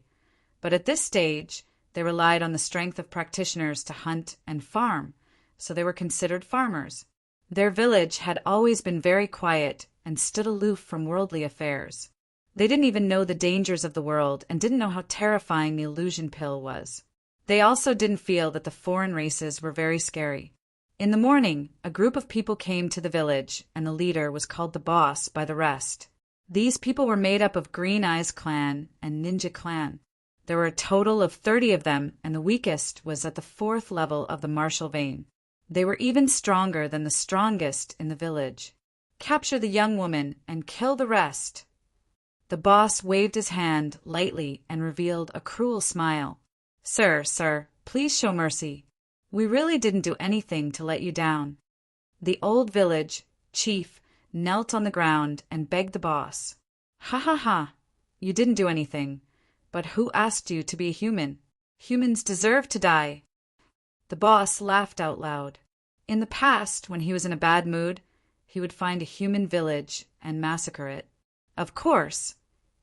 but at this stage, they relied on the strength of practitioners to hunt and farm, so they were considered farmers. Their village had always been very quiet and stood aloof from worldly affairs. They didn't even know the dangers of the world and didn't know how terrifying the illusion pill was. They also didn't feel that the foreign races were very scary. In the morning, a group of people came to the village, and the leader was called the boss by the rest. These people were made up of Green Eyes Clan and Ninja Clan. There were a total of 30 of them, and the weakest was at the 4th level of the martial vein. They were even stronger than the strongest in the village. Capture the young woman and kill the rest. The boss waved his hand lightly and revealed a cruel smile. Sir, please show mercy. We really didn't do anything to let you down. The old village chief knelt on the ground and begged the boss. Ha ha ha, you didn't do anything. But who asked you to be a human? Humans deserve to die. The boss laughed out loud. In the past, when he was in a bad mood, he would find a human village and massacre it. Of course,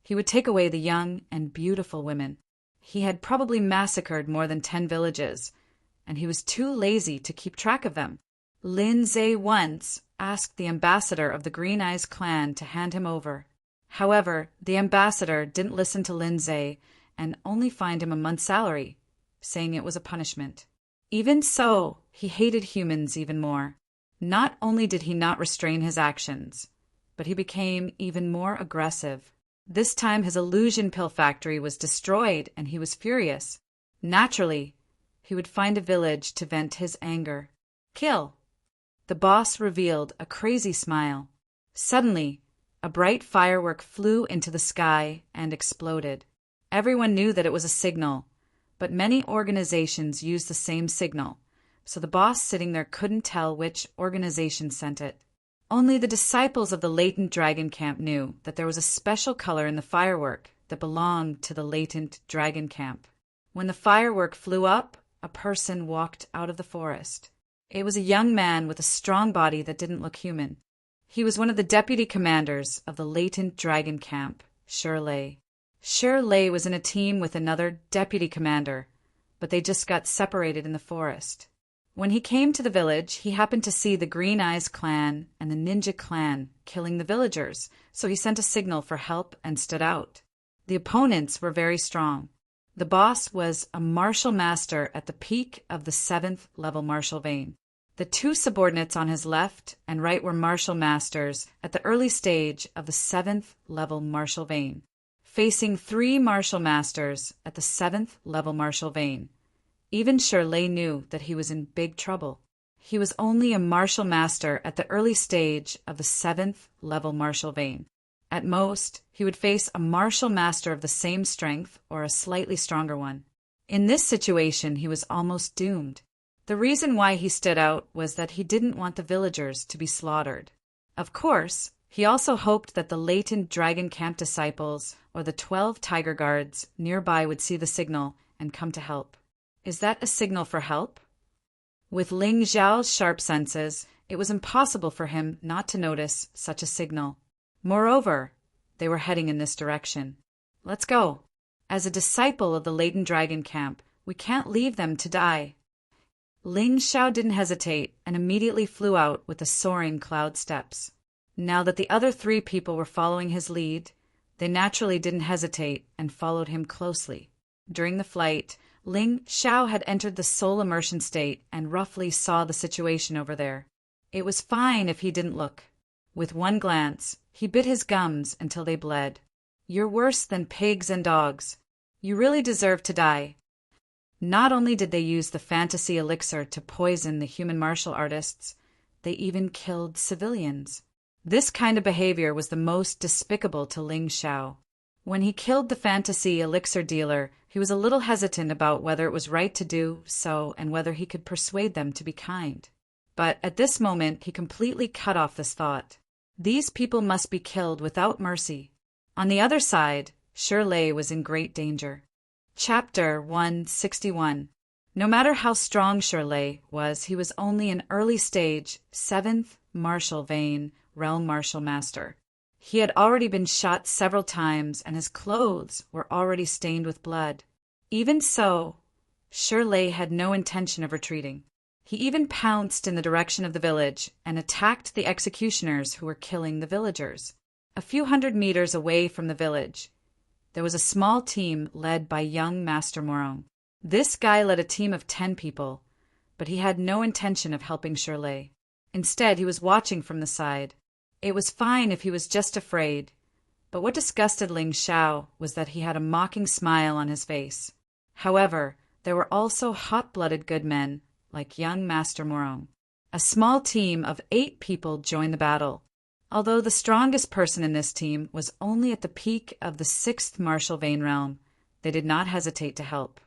he would take away the young and beautiful women. He had probably massacred more than 10 villages, and he was too lazy to keep track of them. Lindsay once asked the ambassador of the Green Eyes clan to hand him over. However, the ambassador didn't listen to Lindsay and only fined him a month's salary, saying it was a punishment. Even so, he hated humans even more. Not only did he not restrain his actions, but he became even more aggressive. This time his illusion pill factory was destroyed and he was furious. Naturally, he would find a village to vent his anger. Kill. The boss revealed a crazy smile. Suddenly, a bright firework flew into the sky and exploded. Everyone knew that it was a signal, but many organizations used the same signal, so the boss sitting there couldn't tell which organization sent it. Only the disciples of the Latent Dragon Camp knew that there was a special color in the firework that belonged to the Latent Dragon Camp. When the firework flew up, a person walked out of the forest. It was a young man with a strong body that didn't look human. He was one of the deputy commanders of the Latent Dragon Camp, Shirley. Shirley was in a team with another deputy commander, but they just got separated in the forest. When he came to the village, he happened to see the Green Eyes clan and the Ninja clan killing the villagers, so he sent a signal for help and stood out. The opponents were very strong. The boss was a martial master at the peak of the 7th level martial vein. The 2 subordinates on his left and right were martial masters at the early stage of the 7th level martial vein. Facing 3 martial masters at the 7th level martial vein, even Shirley knew that he was in big trouble. He was only a martial master at the early stage of the 7th level martial vein. At most, he would face a martial master of the same strength or a slightly stronger one. In this situation, he was almost doomed. The reason why he stood out was that he didn't want the villagers to be slaughtered. Of course, he also hoped that the Latent Dragon Camp disciples or the 12 Tiger Guards nearby would see the signal and come to help. Is that a signal for help? With Ling Xiao's sharp senses, it was impossible for him not to notice such a signal. Moreover, they were heading in this direction. Let's go. As a disciple of the Latent Dragon Camp, we can't leave them to die. Ling Xiao didn't hesitate and immediately flew out with the soaring cloud steps. Now that the other 3 people were following his lead, they naturally didn't hesitate and followed him closely. During the flight, Ling Xiao had entered the soul immersion state and roughly saw the situation over there. It was fine if he didn't look. With one glance, he bit his gums until they bled. You're worse than pigs and dogs. You really deserve to die. Not only did they use the fantasy elixir to poison the human martial artists, they even killed civilians. This kind of behavior was the most despicable to Ling Xiao. When he killed the fantasy elixir dealer, he was a little hesitant about whether it was right to do so and whether he could persuade them to be kind. But at this moment, he completely cut off this thought. These people must be killed without mercy. On the other side, Shirley was in great danger. Chapter 161. No matter how strong Shirley was, he was only an early stage, 7th martial vein realm martial master. He had already been shot several times and his clothes were already stained with blood. Even so, Shirley had no intention of retreating. He even pounced in the direction of the village and attacked the executioners who were killing the villagers. A few hundred meters away from the village, there was a small team led by young Master Morong. This guy led a team of 10 people, but he had no intention of helping Shirley. Instead, he was watching from the side. It was fine if he was just afraid, but what disgusted Ling Xiao was that he had a mocking smile on his face. However, there were also hot-blooded good men, like young Master Morong. A small team of 8 people joined the battle. Although the strongest person in this team was only at the peak of the 6th martial vein realm, they did not hesitate to help.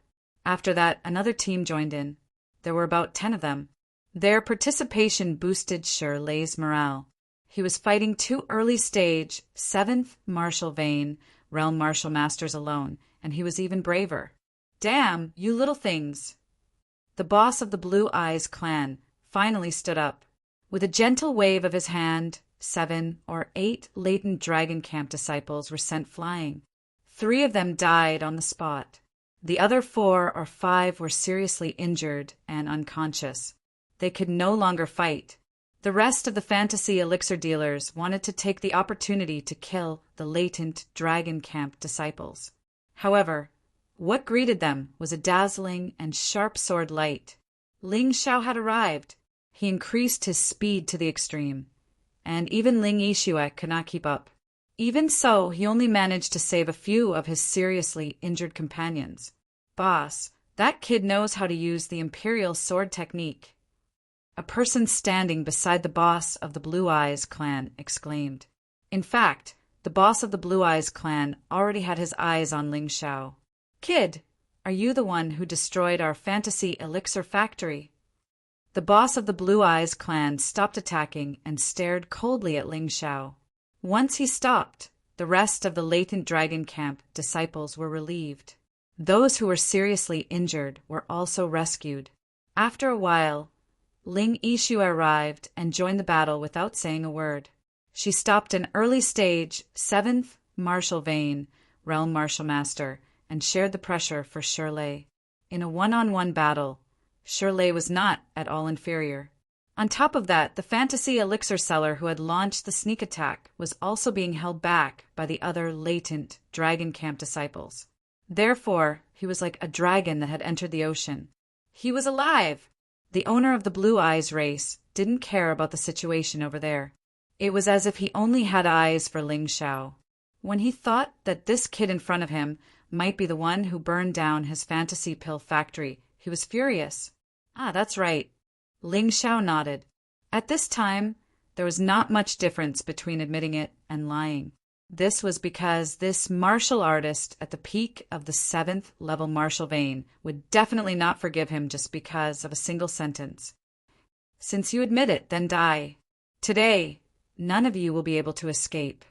After that, another team joined in. There were about 10 of them. Their participation boosted Shirley's morale. He was fighting 2 early-stage, 7th martial vein realm martial masters alone, and he was even braver. "Damn, you little things!" The boss of the Blue Eyes clan finally stood up. With a gentle wave of his hand, 7 or 8 latent Dragon Camp disciples were sent flying. 3 of them died on the spot. The other 4 or 5 were seriously injured and unconscious. They could no longer fight. The rest of the fantasy elixir dealers wanted to take the opportunity to kill the latent Dragon Camp disciples. However, what greeted them was a dazzling and sharp sword light. Ling Xiao had arrived. He increased his speed to the extreme, and even Ling Yixue could not keep up. Even so, he only managed to save a few of his seriously injured companions. "Boss, that kid knows how to use the Imperial sword technique," a person standing beside the boss of the Blue Eyes clan exclaimed. In fact, the boss of the Blue Eyes clan already had his eyes on Ling Xiao. "Kid, are you the one who destroyed our fantasy elixir factory?" The boss of the Blue Eyes clan stopped attacking and stared coldly at Ling Xiao. Once he stopped, the rest of the latent Dragon Camp disciples were relieved. Those who were seriously injured were also rescued. After a while, Ling Yixue arrived and joined the battle without saying a word. She stopped an early-stage 7th martial vein realm martial master and shared the pressure for Shirley. In a one-on-one battle, Shirley was not at all inferior. On top of that, the fantasy elixir seller who had launched the sneak attack was also being held back by the other latent Dragon Camp disciples. Therefore, he was like a dragon that had entered the ocean. He was alive! The owner of the Blue Eyes race didn't care about the situation over there. It was as if he only had eyes for Ling Xiao. When he thought that this kid in front of him might be the one who burned down his fantasy pill factory, he was furious. "Ah, that's right." Ling Xiao nodded. At this time, there was not much difference between admitting it and lying. This was because this martial artist at the peak of the 7th level martial vein would definitely not forgive him just because of a single sentence. "Since you admit it, then die. Today, none of you will be able to escape.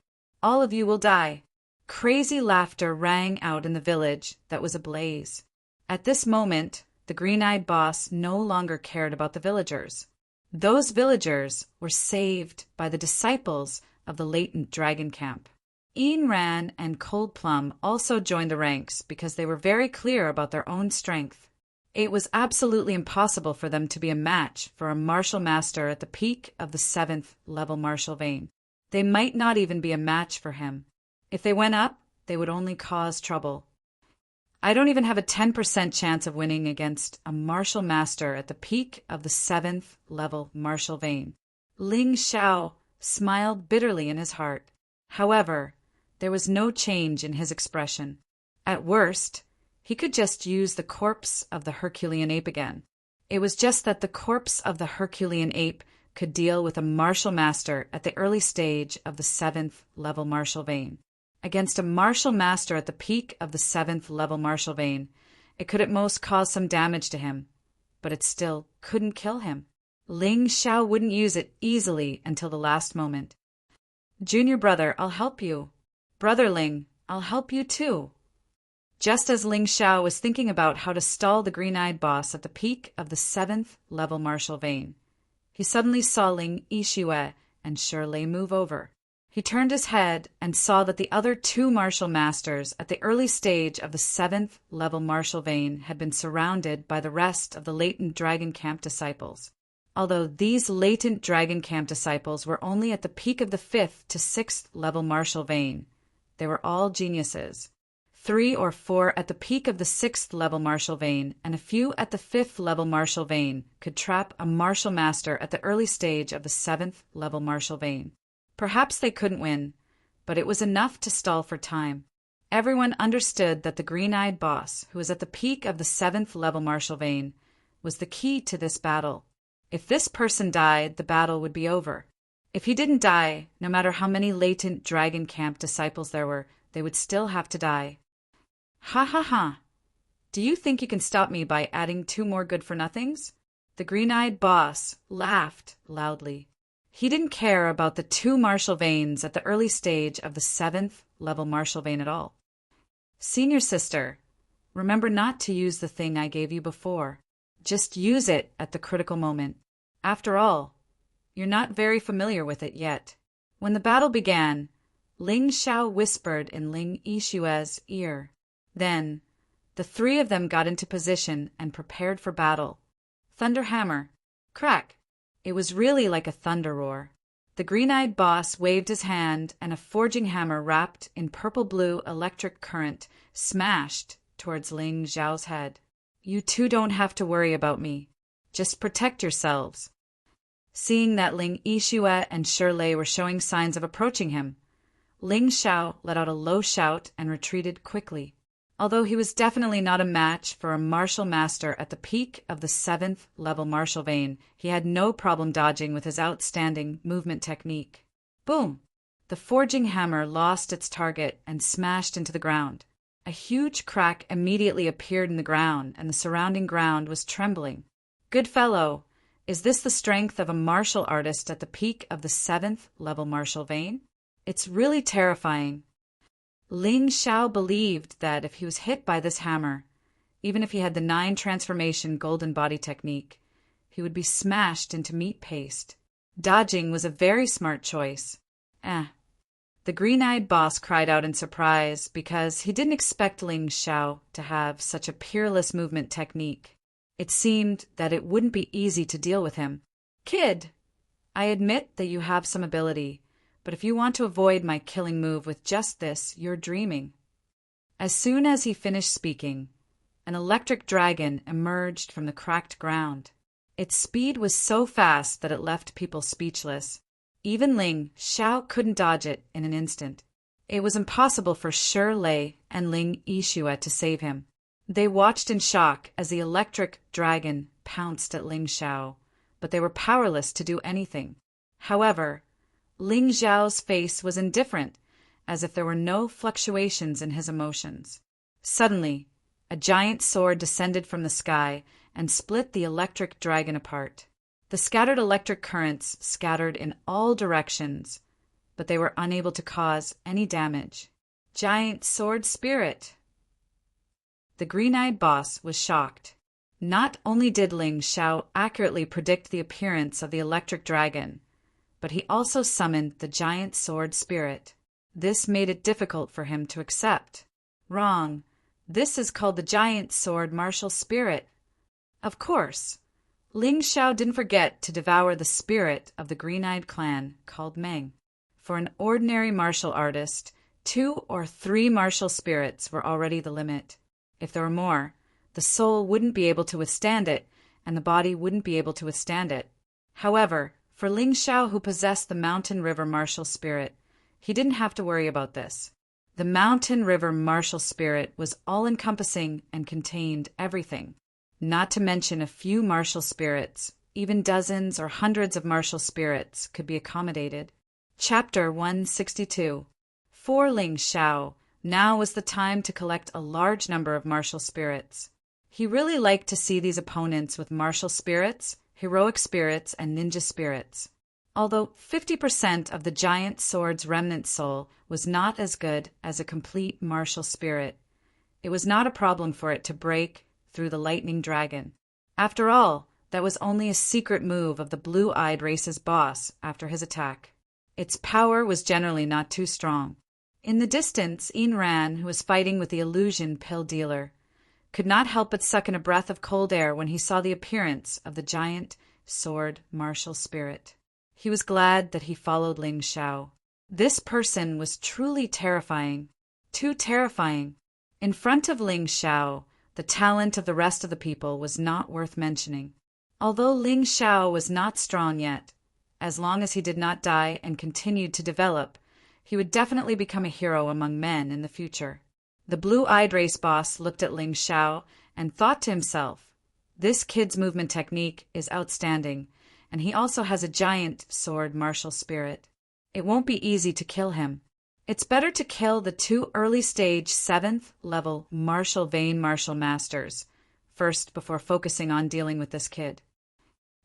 All of you will die." Crazy laughter rang out in the village that was ablaze. At this moment, the green-eyed boss no longer cared about the villagers. Those villagers were saved by the disciples of the latent Dragon Camp. Ian Ran and Cold Plum also joined the ranks because they were very clear about their own strength. It was absolutely impossible for them to be a match for a martial master at the peak of the 7th level martial vein. They might not even be a match for him. If they went up, they would only cause trouble. "I don't even have a 10% chance of winning against a martial master at the peak of the 7th level martial vein." Ling Xiao smiled bitterly in his heart. However, there was no change in his expression. At worst, he could just use the corpse of the Herculean ape again. It was just that the corpse of the Herculean ape could deal with a martial master at the early stage of the 7th level martial vein. Against a martial master at the peak of the 7th level martial vein, it could at most cause some damage to him, but it still couldn't kill him. Ling Xiao wouldn't use it easily until the last moment. "Junior brother, I'll help you. Brother Ling, I'll help you too." Just as Ling Xiao was thinking about how to stall the green-eyed boss at the peak of the 7th level martial vein, he suddenly saw Ling Yixue and Shirley move over. He turned his head and saw that the other 2 martial masters at the early stage of the 7th level martial vein had been surrounded by the rest of the latent Dragon Camp disciples. Although these latent Dragon Camp disciples were only at the peak of the 5th to 6th level martial vein, they were all geniuses. 3 or 4 at the peak of the 6th level martial vein, and a few at the 5th level martial vein could trap a martial master at the early stage of the 7th level martial vein. Perhaps they couldn't win, but it was enough to stall for time. Everyone understood that the green-eyed boss, who was at the peak of the 7th level martial vein, was the key to this battle. If this person died, the battle would be over. If he didn't die, no matter how many latent Dragon Camp disciples there were, they would still have to die. Ha ha ha! Do you think you can stop me by adding 2 more good-for-nothings? The green-eyed boss laughed loudly. He didn't care about the 2 martial veins at the early stage of the 7th level martial vein at all. Senior sister, remember not to use the thing I gave you before. Just use it at the critical moment. After all, you're not very familiar with it yet. When the battle began, Ling Xiao whispered in Ling Yixue's ear. Then, the 3 of them got into position and prepared for battle. Thunder hammer. Crack. It was really like a thunder roar. The green-eyed boss waved his hand, and a forging hammer wrapped in purple-blue electric current smashed towards Ling Xiao's head. You 2 don't have to worry about me. Just protect yourselves. Seeing that Ling Yixue and Shirlei were showing signs of approaching him, Ling Xiao let out a low shout and retreated quickly. Although he was definitely not a match for a martial master at the peak of the 7th level martial vein, he had no problem dodging with his outstanding movement technique. Boom! The forging hammer lost its target and smashed into the ground. A huge crack immediately appeared in the ground, and the surrounding ground was trembling. Good fellow, is this the strength of a martial artist at the peak of the 7th level martial vein? It's really terrifying. Ling Xiao believed that if he was hit by this hammer, even if he had the 9 transformation golden body technique, he would be smashed into meat paste. Dodging was a very smart choice. The green-eyed boss cried out in surprise because he didn't expect Ling Xiao to have such a peerless movement technique. It seemed that it wouldn't be easy to deal with him. Kid, I admit that you have some ability, but if you want to avoid my killing move with just this, you're dreaming. As soon as he finished speaking, an electric dragon emerged from the cracked ground. Its speed was so fast that it left people speechless. Even Ling Xiao couldn't dodge it in an instant. It was impossible for Shirlei and Ling Yixue to save him. They watched in shock as the electric dragon pounced at Ling Xiao, but they were powerless to do anything. However, Ling Xiao's face was indifferent, as if there were no fluctuations in his emotions. Suddenly, a giant sword descended from the sky and split the electric dragon apart. The scattered electric currents scattered in all directions, but they were unable to cause any damage. Giant sword spirit! The green-eyed boss was shocked. Not only did Ling Xiao accurately predict the appearance of the electric dragon, but he also summoned the giant sword spirit. This made it difficult for him to accept. Wrong. This is called the giant sword martial spirit. Of course, Ling Xiao didn't forget to devour the spirit of the green-eyed clan called Meng. For an ordinary martial artist, 2 or 3 martial spirits were already the limit. If there were more, the soul wouldn't be able to withstand it, and the body wouldn't be able to withstand it. However, for Ling Xiao, who possessed the Mountain River martial spirit, he didn't have to worry about this. The Mountain River martial spirit was all-encompassing and contained everything. Not to mention a few martial spirits, even dozens or hundreds of martial spirits could be accommodated. Chapter 162. For Ling Xiao, now was the time to collect a large number of martial spirits. He really liked to see these opponents with martial spirits, heroic spirits, and ninja spirits. Although 50% of the giant sword's remnant soul was not as good as a complete martial spirit, it was not a problem for it to break through the lightning dragon. After all, that was only a secret move of the blue-eyed race's boss after his attack. Its power was generally not too strong. In the distance, Ain Ran, who was fighting with the illusion pill dealer, could not help but suck in a breath of cold air when he saw the appearance of the giant sword martial spirit. He was glad that he followed Ling Xiao. This person was truly terrifying. Too terrifying. In front of Ling Xiao, the talent of the rest of the people was not worth mentioning. Although Ling Xiao was not strong yet, as long as he did not die and continued to develop, he would definitely become a hero among men in the future. The blue-eyed race boss looked at Ling Xiao and thought to himself, "This kid's movement technique is outstanding, and he also has a giant sword martial spirit. It won't be easy to kill him. It's better to kill the 2 early-stage 7th-level martial vein martial masters first before focusing on dealing with this kid."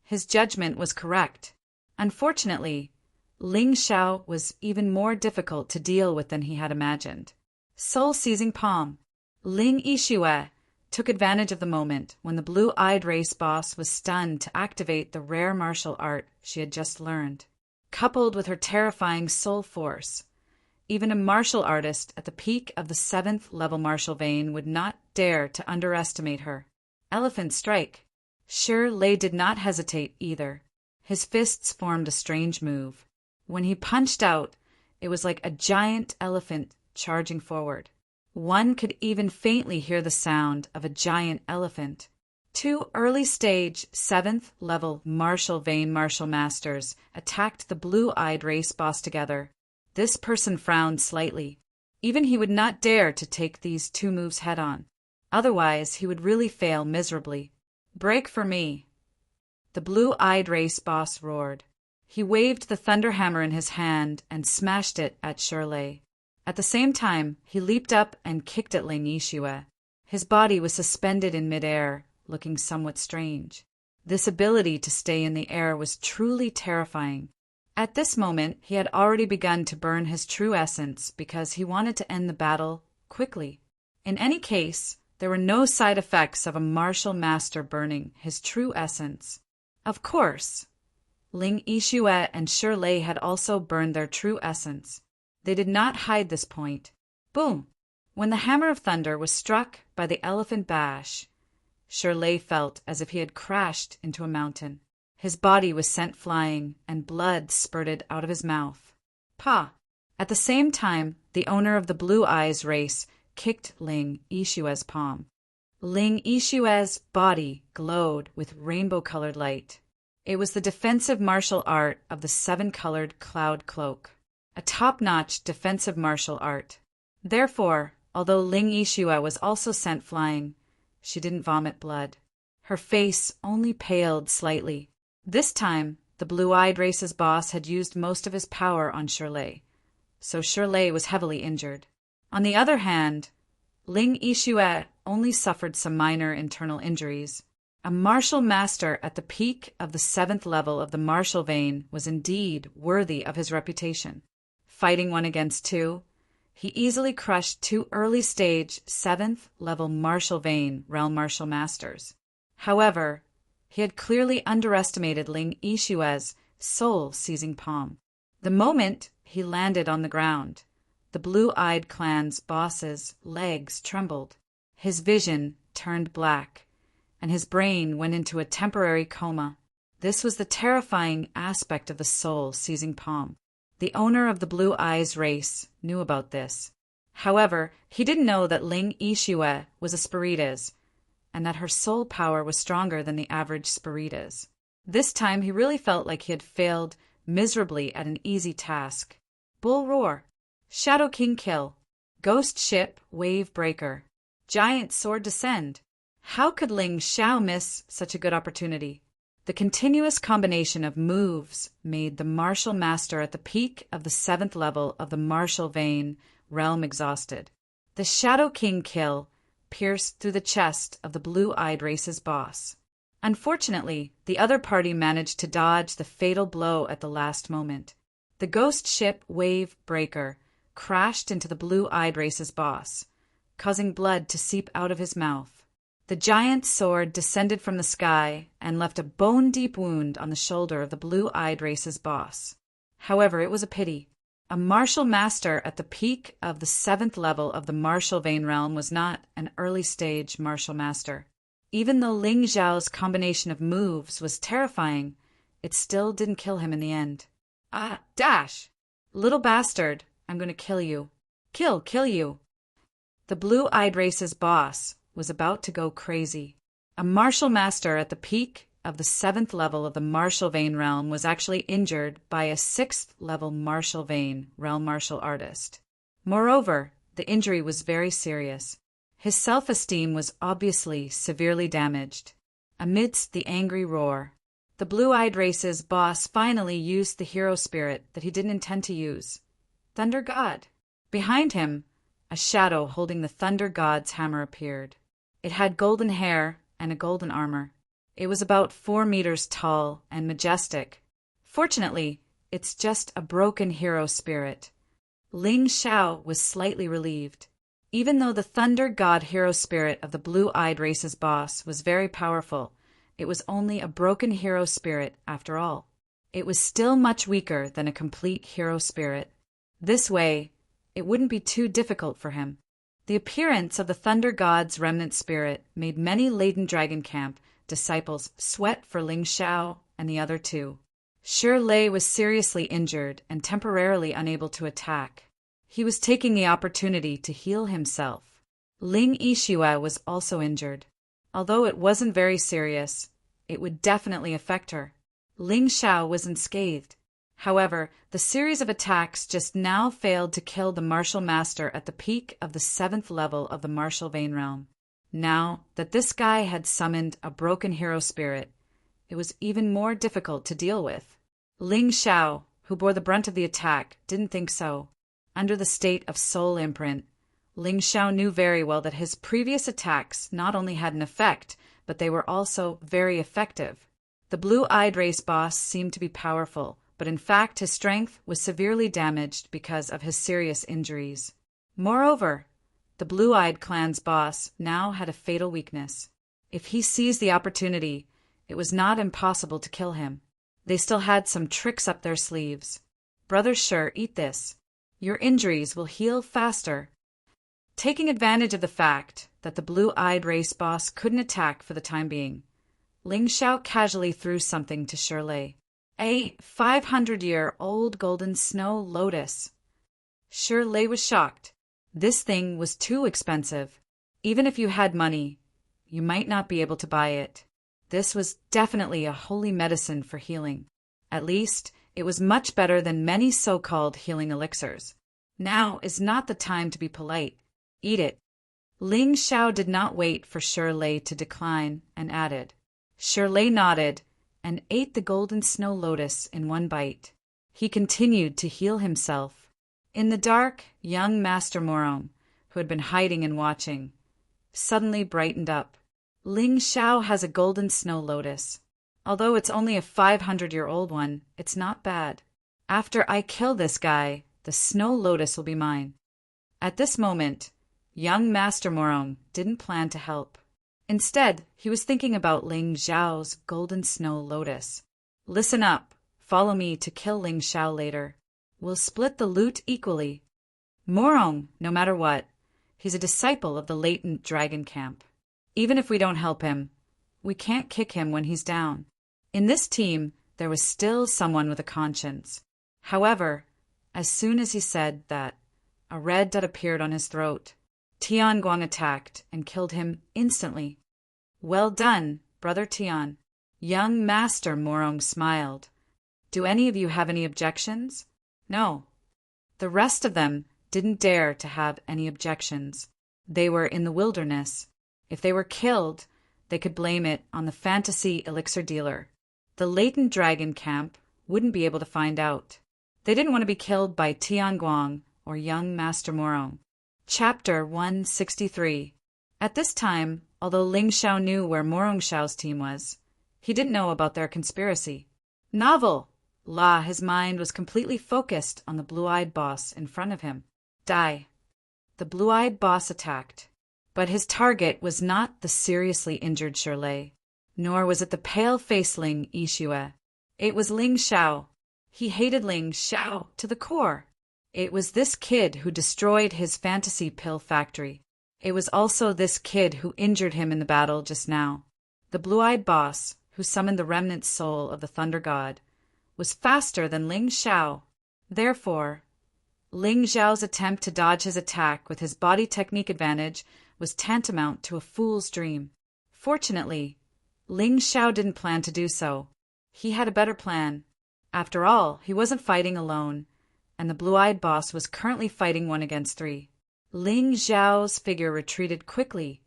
His judgment was correct. Unfortunately, Ling Xiao was even more difficult to deal with than he had imagined. Soul-seizing palm. Ling Yixue took advantage of the moment when the blue-eyed race boss was stunned to activate the rare martial art she had just learned. Coupled with her terrifying soul force, even a martial artist at the peak of the 7th-level martial vein would not dare to underestimate her. Elephant strike. Shi Lei did not hesitate either. His fists formed a strange move. When he punched out, it was like a giant elephant charging forward. One could even faintly hear the sound of a giant elephant. 2 early-stage 7th-level martial vein martial masters attacked the blue-eyed race boss together. This person frowned slightly. Even he would not dare to take these 2 moves head-on. Otherwise, he would really fail miserably. "Break for me!" The blue-eyed race boss roared. He waved the thunder hammer in his hand and smashed it at Shi Lei. At the same time, he leaped up and kicked at Ling Yixue. His body was suspended in midair, looking somewhat strange. This ability to stay in the air was truly terrifying. At this moment, he had already begun to burn his true essence because he wanted to end the battle quickly. In any case, there were no side effects of a martial master burning his true essence. Of course, Ling Yixue and Shi Lei had also burned their true essence. They did not hide this point. Boom! When the hammer of thunder was struck by the elephant bash, Shi Lei felt as if he had crashed into a mountain. His body was sent flying, and blood spurted out of his mouth. Pa! At the same time, the owner of the Blue Eyes race kicked Ling Yixue's palm. Ling Yixue's body glowed with rainbow-colored light. It was the defensive martial art of the 7-colored cloud cloak, a top-notch defensive martial art. Therefore, although Ling Yixue was also sent flying, she didn't vomit blood. Her face only paled slightly. This time, the blue-eyed race's boss had used most of his power on Shi Lei, so Shi Lei was heavily injured. On the other hand, Ling Yixue only suffered some minor internal injuries. A martial master at the peak of the 7th level of the martial vein was indeed worthy of his reputation. Fighting 1 against 2, he easily crushed 2 early-stage 7th-level martial vein realm martial masters. However, he had clearly underestimated Ling Yixue's soul-seizing palm. The moment he landed on the ground, the blue-eyed clan's boss's legs trembled. His vision turned black, and his brain went into a temporary coma. This was the terrifying aspect of the soul-seizing palm. The owner of the Blue Eyes race knew about this. However, he didn't know that Ling Yixue was a Spirites, and that her soul power was stronger than the average Spirites. This time he really felt like he had failed miserably at an easy task. Bull roar, Shadow King kill, Ghost ship wave breaker, Giant sword descend. How could Ling Xiao miss such a good opportunity? The continuous combination of moves made the martial master at the peak of the 7th level of the martial vein realm exhausted. The Shadow King kill pierced through the chest of the blue-eyed race's boss. Unfortunately, the other party managed to dodge the fatal blow at the last moment. The ghost ship wave breaker crashed into the blue-eyed race's boss, causing blood to seep out of his mouth. The giant sword descended from the sky and left a bone-deep wound on the shoulder of the blue-eyed race's boss. However, it was a pity. A martial master at the peak of the 7th level of the martial vein realm was not an early-stage martial master. Even though Ling Xiao's combination of moves was terrifying, it still didn't kill him in the end. Ah, dash! Little bastard, I'm going to kill you. Kill you. The blue-eyed race's boss was about to go crazy. A martial master at the peak of the 7th level of the martial vein realm was actually injured by a 6th level martial vein realm martial artist. Moreover, the injury was very serious. His self-esteem was obviously severely damaged. Amidst the angry roar, the blue-eyed race's boss finally used the hero spirit that he didn't intend to use. Thunder God. Behind him, a shadow holding the Thunder God's hammer appeared. It had golden hair and a golden armor. It was about 4 meters tall and majestic. Fortunately, it's just a broken hero spirit. Ling Xiao was slightly relieved. Even though the Thunder God hero spirit of the blue-eyed race's boss was very powerful, it was only a broken hero spirit after all. It was still much weaker than a complete hero spirit. This way, it wouldn't be too difficult for him. The appearance of the Thunder God's remnant spirit made many Laden Dragon Camp disciples sweat for Ling Xiao and the other two. Shirley was seriously injured and temporarily unable to attack. He was taking the opportunity to heal himself. Ling Yixue was also injured. Although it wasn't very serious, it would definitely affect her. Ling Xiao was unscathed. However, the series of attacks just now failed to kill the martial master at the peak of the 7th level of the martial vein realm. Now that this guy had summoned a broken hero spirit, it was even more difficult to deal with. Ling Xiao, who bore the brunt of the attack, didn't think so. Under the state of soul imprint, Ling Xiao knew very well that his previous attacks not only had an effect, but they were also very effective. The blue-eyed race boss seemed to be powerful, but in fact his strength was severely damaged because of his serious injuries. Moreover, the blue-eyed clan's boss now had a fatal weakness. If he seized the opportunity, it was not impossible to kill him. They still had some tricks up their sleeves. Brother Sure, eat this. Your injuries will heal faster. Taking advantage of the fact that the blue-eyed race boss couldn't attack for the time being, Ling Xiao casually threw something to Shirley. A 500-year-old golden snow lotus. Shirley was shocked. This thing was too expensive. Even if you had money, you might not be able to buy it. This was definitely a holy medicine for healing. At least, it was much better than many so-called healing elixirs. Now is not the time to be polite. Eat it. Ling Xiao did not wait for Shirley to decline and added. Shirley nodded and ate the golden snow lotus in one bite. He continued to heal himself. In the dark, young Master Morong, who had been hiding and watching, suddenly brightened up. Ling Xiao has a golden snow lotus. Although it's only a 500-year-old one, it's not bad. After I kill this guy, the snow lotus will be mine. At this moment, young Master Morong didn't plan to help. Instead, he was thinking about Ling Xiao's golden snow lotus. Listen up. Follow me to kill Ling Xiao later. We'll split the loot equally. Morong, no matter what, he's a disciple of the latent dragon camp. Even if we don't help him, we can't kick him when he's down. In this team, there was still someone with a conscience. However, as soon as he said that, a red dot appeared on his throat. Tian Guang attacked and killed him instantly. Well done, Brother Tian. Young Master Morong smiled. Do any of you have any objections? No. The rest of them didn't dare to have any objections. They were in the wilderness. If they were killed, they could blame it on the fantasy elixir dealer. The latent dragon camp wouldn't be able to find out. They didn't want to be killed by Tian Guang or young Master Morong. Chapter 163. At this time, although Ling Xiao knew where Morong Xiao's team was, he didn't know about their conspiracy. Novel! His mind was completely focused on the blue-eyed boss in front of him. Die. The blue-eyed boss attacked. But his target was not the seriously injured Shirley, nor was it the pale-faced Ling Yixue. It was Ling Xiao. He hated Ling Xiao to the core. It was this kid who destroyed his fantasy pill factory. It was also this kid who injured him in the battle just now. The blue-eyed boss, who summoned the remnant soul of the Thunder God, was faster than Ling Xiao. Therefore, Ling Xiao's attempt to dodge his attack with his body technique advantage was tantamount to a fool's dream. Fortunately, Ling Xiao didn't plan to do so. He had a better plan. After all, he wasn't fighting alone, and the blue-eyed boss was currently fighting 1 against 3. Ling Xiao's figure retreated quickly,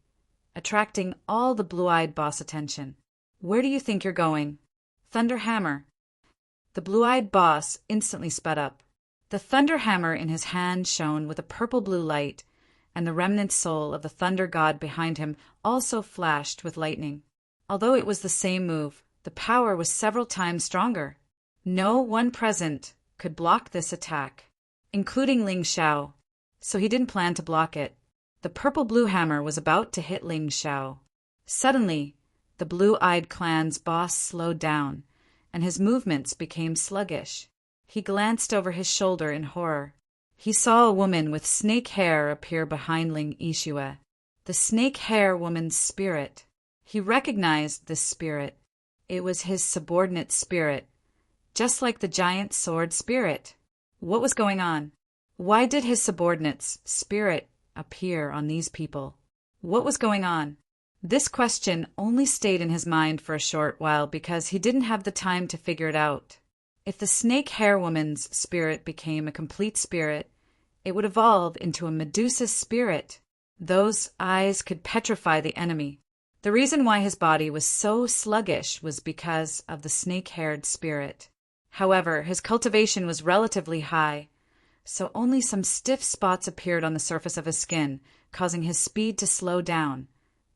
attracting all the blue-eyed boss attention. "Where do you think you're going?" "Thunder Hammer." The blue-eyed boss instantly sped up. The thunder hammer in his hand shone with a purple-blue light, and the remnant soul of the thunder god behind him also flashed with lightning. Although it was the same move, the power was several times stronger. No one present could block this attack, including Ling Xiao, so he didn't plan to block it. The purple-blue hammer was about to hit Ling Xiao. Suddenly, the blue-eyed clan's boss slowed down, and his movements became sluggish. He glanced over his shoulder in horror. He saw a woman with snake hair appear behind Ling Yixue. The snake hair woman's spirit. He recognized this spirit. It was his subordinate spirit, just like the giant sword spirit. What was going on? Why did his subordinate's spirit appear on these people? What was going on? This question only stayed in his mind for a short while because he didn't have the time to figure it out. If the snake hair woman's spirit became a complete spirit, it would evolve into a Medusa's spirit. Those eyes could petrify the enemy. The reason why his body was so sluggish was because of the snake-haired spirit. However, his cultivation was relatively high, so only some stiff spots appeared on the surface of his skin, causing his speed to slow down,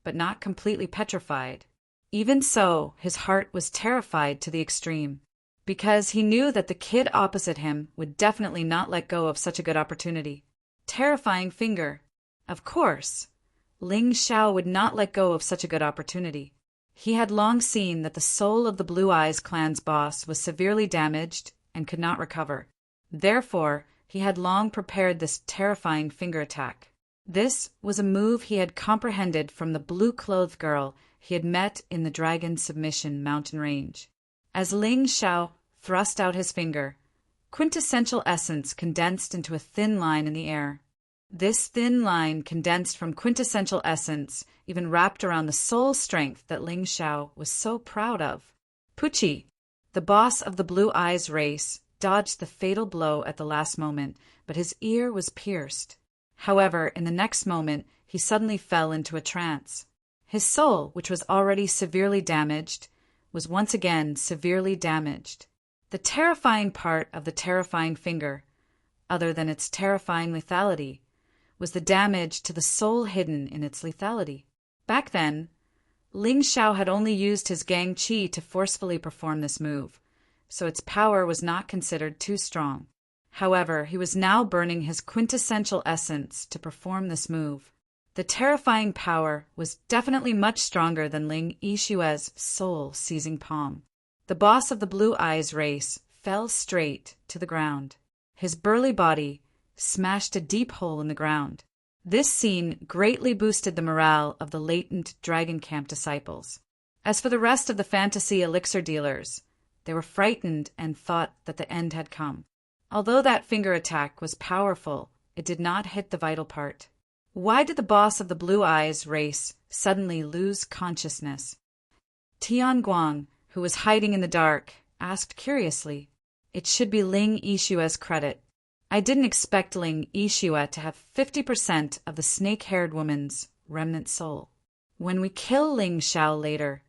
but not completely petrified. Even so, his heart was terrified to the extreme, because he knew that the kid opposite him would definitely not let go of such a good opportunity. Terrifying finger. Of course, Ling Xiao would not let go of such a good opportunity. He had long seen that the soul of the Blue Eyes clan's boss was severely damaged and could not recover. Therefore, he had long prepared this terrifying finger attack. This was a move he had comprehended from the blue-clothed girl he had met in the Dragon Submission mountain range. As Ling Xiao thrust out his finger, quintessential essence condensed into a thin line in the air. This thin line condensed from quintessential essence even wrapped around the soul strength that Ling Xiao was so proud of. Pucci, the boss of the Blue Eyes race, dodged the fatal blow at the last moment, but his ear was pierced. However, in the next moment, he suddenly fell into a trance. His soul, which was already severely damaged, was once again severely damaged. The terrifying part of the terrifying finger, other than its terrifying lethality, was the damage to the soul hidden in its lethality. Back then, Ling Xiao had only used his Gang Qi to forcefully perform this move, so its power was not considered too strong. However, he was now burning his quintessential essence to perform this move. The terrifying power was definitely much stronger than Ling Yixue's soul-seizing palm. The boss of the Blue Eyes race fell straight to the ground. His burly body smashed a deep hole in the ground. This scene greatly boosted the morale of the latent Dragon Camp disciples. As for the rest of the fantasy elixir dealers, they were frightened and thought that the end had come. Although that finger attack was powerful, it did not hit the vital part. Why did the boss of the Blue Eyes race suddenly lose consciousness? Tianguang, who was hiding in the dark, asked curiously. It should be Ling Yixue's credit. I didn't expect Ling Yixue to have 50% of the snake-haired woman's remnant soul. When we kill Ling Xiao later,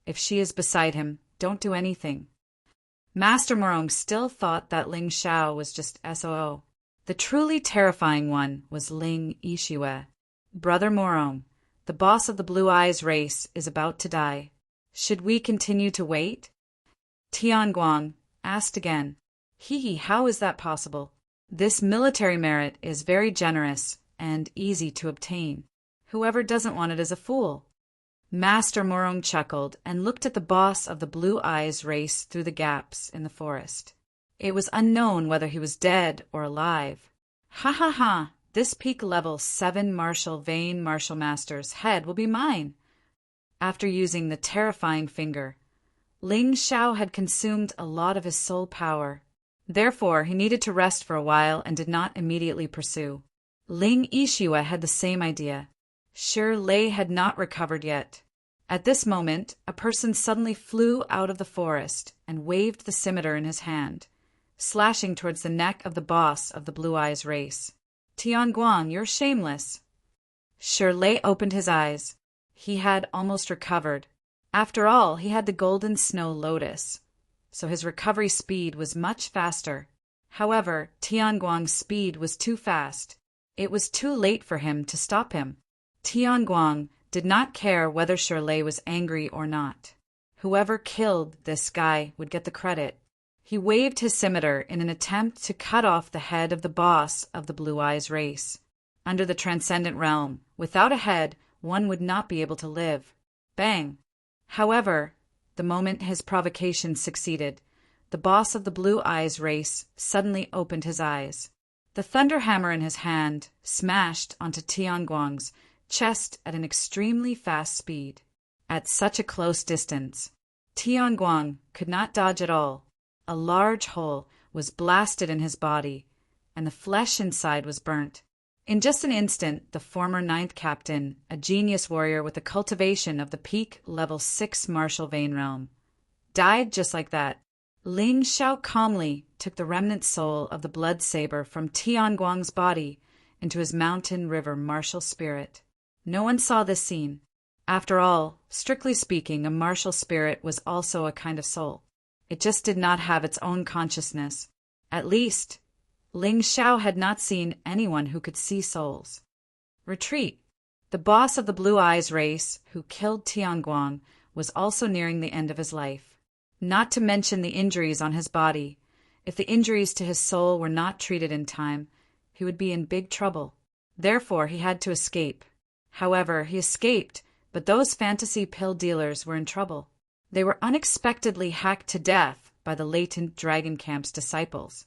if she is beside him, don't do anything. Master Morong still thought that Ling Xiao was just SOO. The truly terrifying one was Ling Yixue. Brother Morong, the boss of the Blue Eyes race, is about to die. Should we continue to wait? Tianguang asked again. How is that possible? This military merit is very generous and easy to obtain. Whoever doesn't want it is a fool. Master Morong chuckled and looked at the boss of the Blue Eyes race through the gaps in the forest. It was unknown whether he was dead or alive. Ha ha ha! This peak level 7 Martial Vane Martial Master's head will be mine. After using the terrifying finger, Ling Xiao had consumed a lot of his soul power. Therefore, he needed to rest for a while and did not immediately pursue. Ling Yixue had the same idea. Lei had not recovered yet. At this moment, a person suddenly flew out of the forest and waved the scimitar in his hand, slashing towards the neck of the boss of the Blue Eyes race. Tianguang, you're shameless. Lei opened his eyes. He had almost recovered. After all, he had the golden snow lotus, so his recovery speed was much faster. However, Tianguang's speed was too fast. It was too late for him to stop him. Tianguang did not care whether Lei was angry or not. Whoever killed this guy would get the credit. He waved his scimitar in an attempt to cut off the head of the boss of the Blue Eyes race. Under the transcendent realm, without a head, one would not be able to live. Bang! However, the moment his provocation succeeded, the boss of the Blue Eyes race suddenly opened his eyes. The thunder hammer in his hand smashed onto Tianguang's chest at an extremely fast speed. At such a close distance, Tianguang could not dodge at all. A large hole was blasted in his body, and the flesh inside was burnt. In just an instant, the former 9th captain, a genius warrior with the cultivation of the peak level 6 martial vein realm, died just like that. Ling Xiao calmly took the remnant soul of the blood saber from Tianguang's body into his mountain river martial spirit. No one saw this scene. After all, strictly speaking, a martial spirit was also a kind of soul. It just did not have its own consciousness. At least, Ling Xiao had not seen anyone who could see souls. Retreat. The boss of the Blue Eyes race, who killed Tianguang, was also nearing the end of his life. Not to mention the injuries on his body. If the injuries to his soul were not treated in time, he would be in big trouble. Therefore, he had to escape. However, he escaped, but those fantasy pill dealers were in trouble. They were unexpectedly hacked to death by the latent Dragon Camp's disciples.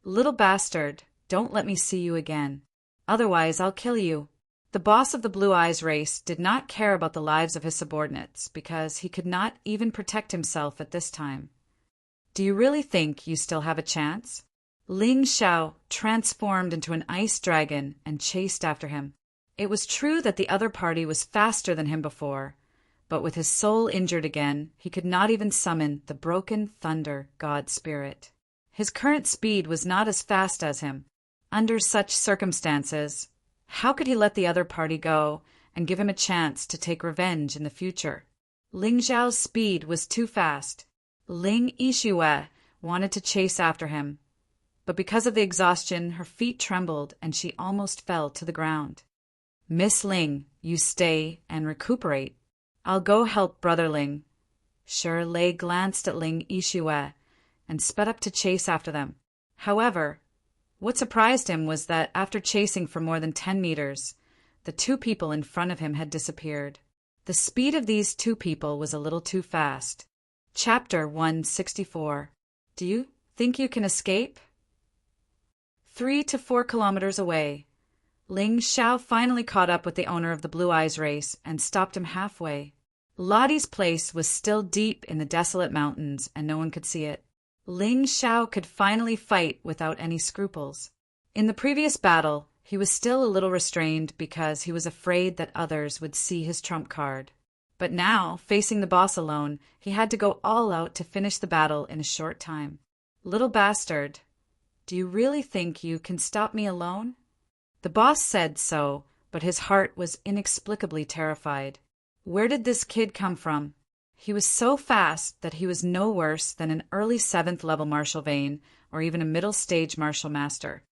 Little bastard, don't let me see you again. Otherwise, I'll kill you. The boss of the Blue Eyes race did not care about the lives of his subordinates because he could not even protect himself at this time. Do you really think you still have a chance? Ling Xiao transformed into an ice dragon and chased after him. It was true that the other party was faster than him before, but with his soul injured again, he could not even summon the broken thunder god spirit. His current speed was not as fast as him. Under such circumstances, how could he let the other party go and give him a chance to take revenge in the future? Ling Xiao's speed was too fast. Ling Yixue wanted to chase after him, but because of the exhaustion, her feet trembled and she almost fell to the ground. Miss Ling, you stay and recuperate. I'll go help Brother Ling. Lei glanced at Ling Yixue and sped up to chase after them. However, what surprised him was that after chasing for more than 10 meters, the two people in front of him had disappeared. The speed of these two people was a little too fast. Chapter 164. Do you think you can escape? 3 to 4 kilometers away, Ling Xiao finally caught up with the owner of the Blue Eyes race and stopped him halfway. Lottie's place was still deep in the desolate mountains and no one could see it. Ling Xiao could finally fight without any scruples. In the previous battle, he was still a little restrained because he was afraid that others would see his trump card. But now, facing the boss alone, he had to go all out to finish the battle in a short time. Little bastard, do you really think you can stop me alone? The boss said so, but his heart was inexplicably terrified. Where did this kid come from? He was so fast that he was no worse than an early 7th level martial vein or even a middle stage martial master.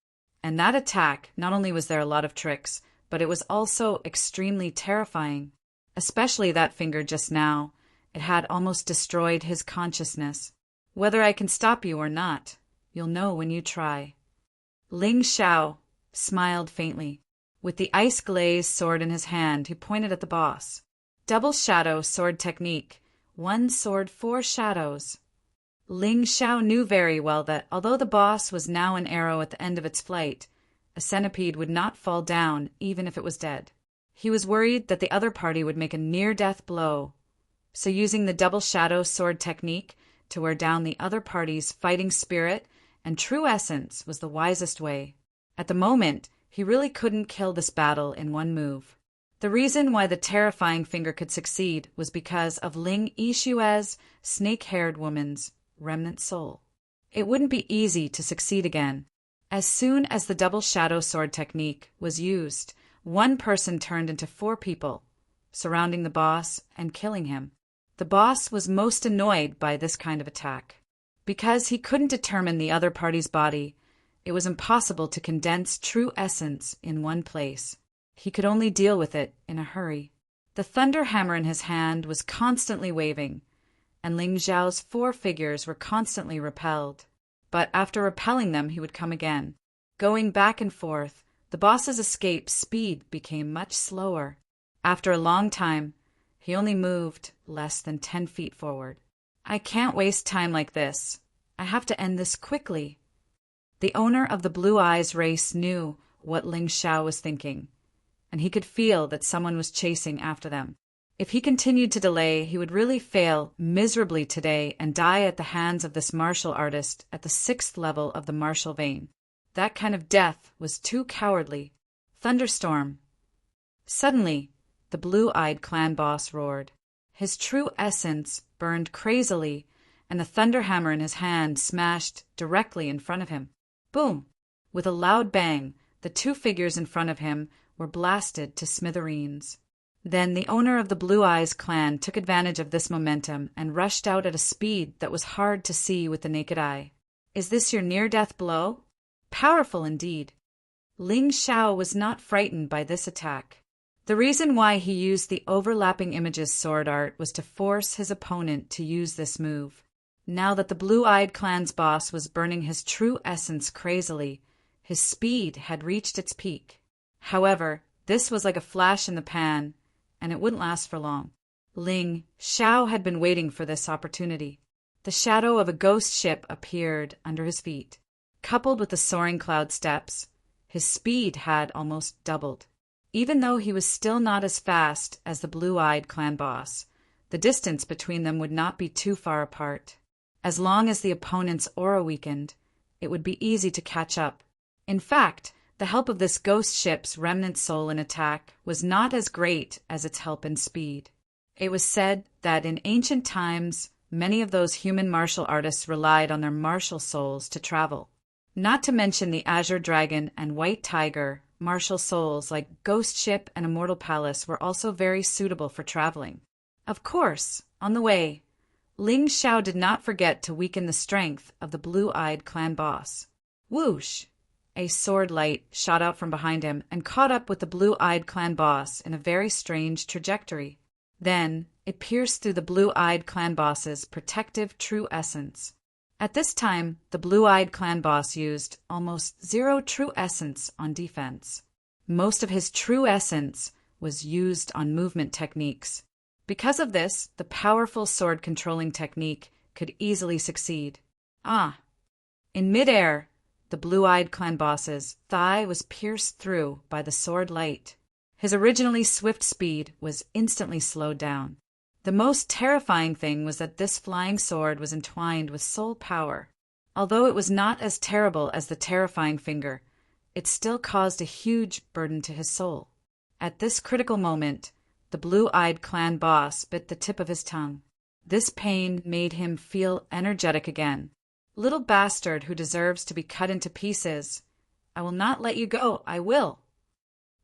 And that attack, not only was there a lot of tricks, but it was also extremely terrifying. Especially that finger just now. It had almost destroyed his consciousness. Whether I can stop you or not, you'll know when you try. Ling Xiao smiled faintly. With the ice-glazed sword in his hand, he pointed at the boss. Double shadow sword technique. 1 sword, 4 shadows. Ling Xiao knew very well that, although the boss was now an arrow at the end of its flight, a centipede would not fall down even if it was dead. He was worried that the other party would make a near-death blow, so using the double shadow sword technique to wear down the other party's fighting spirit and true essence was the wisest way. At the moment, he really couldn't kill this battle in one move. The reason why the terrifying finger could succeed was because of Ling Yishue's snake-haired woman's remnant soul. It wouldn't be easy to succeed again. As soon as the double shadow sword technique was used, one person turned into 4 people, surrounding the boss and killing him. The boss was most annoyed by this kind of attack. Because he couldn't determine the other party's body, it was impossible to condense true essence in one place. He could only deal with it in a hurry. The thunder hammer in his hand was constantly waving, and Ling Xiao's 4 figures were constantly repelled. But after repelling them, he would come again. Going back and forth, the boss's escape speed became much slower. After a long time, he only moved less than 10 feet forward. I can't waste time like this. I have to end this quickly. The owner of the Blue Eyes race knew what Ling Xiao was thinking, and he could feel that someone was chasing after them. If he continued to delay, he would really fail miserably today and die at the hands of this martial artist at the 6th level of the martial vein. That kind of death was too cowardly. Thunderstorm. Suddenly, the blue-eyed clan boss roared. His true essence burned crazily, and the thunder hammer in his hand smashed directly in front of him. Boom! With a loud bang, the 2 figures in front of him were blasted to smithereens. Then the owner of the Blue Eyes clan took advantage of this momentum and rushed out at a speed that was hard to see with the naked eye. Is this your near-death blow? Powerful indeed. Ling Xiao was not frightened by this attack. The reason why he used the overlapping images sword art was to force his opponent to use this move. Now that the Blue-Eyed clan's boss was burning his true essence crazily, his speed had reached its peak. However, this was like a flash in the pan, and it wouldn't last for long. Ling Xiao had been waiting for this opportunity. The shadow of a ghost ship appeared under his feet. Coupled with the soaring cloud steps, his speed had almost doubled. Even though he was still not as fast as the Blue-Eyed clan boss, the distance between them would not be too far apart. As long as the opponent's aura weakened, it would be easy to catch up. In fact, the help of this ghost ship's remnant soul in attack was not as great as its help in speed. It was said that in ancient times, many of those human martial artists relied on their martial souls to travel. Not to mention the Azure Dragon and White Tiger, martial souls like Ghost Ship and Immortal Palace were also very suitable for traveling. Of course, on the way, Ling Xiao did not forget to weaken the strength of the Blue-Eyed clan boss. Whoosh! A sword light shot out from behind him and caught up with the Blue-Eyed clan boss in a very strange trajectory. Then, it pierced through the Blue-Eyed clan boss's protective true essence. At this time, the Blue-Eyed clan boss used almost 0 true essence on defense. Most of his true essence was used on movement techniques. Because of this, the powerful sword-controlling technique could easily succeed. In midair, the Blue-Eyed clan boss's thigh was pierced through by the sword light. His originally swift speed was instantly slowed down. The most terrifying thing was that this flying sword was entwined with soul power. Although it was not as terrible as the terrifying finger, it still caused a huge burden to his soul. At this critical moment, the Blue-Eyed clan boss bit the tip of his tongue. This pain made him feel energetic again. Little bastard who deserves to be cut into pieces. I will not let you go, I will.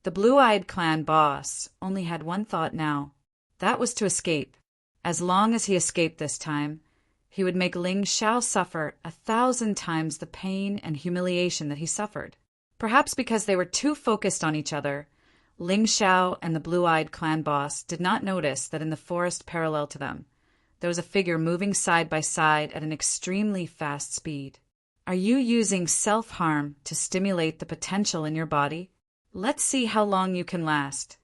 The Blue-Eyed clan boss only had one thought now. That was to escape. As long as he escaped this time, he would make Ling Xiao suffer 1,000 times the pain and humiliation that he suffered. Perhaps because they were too focused on each other, Ling Xiao and the Blue-Eyed clan boss did not notice that in the forest parallel to them, there was a figure moving side by side at an extremely fast speed. Are you using self-harm to stimulate the potential in your body? Let's see how long you can last.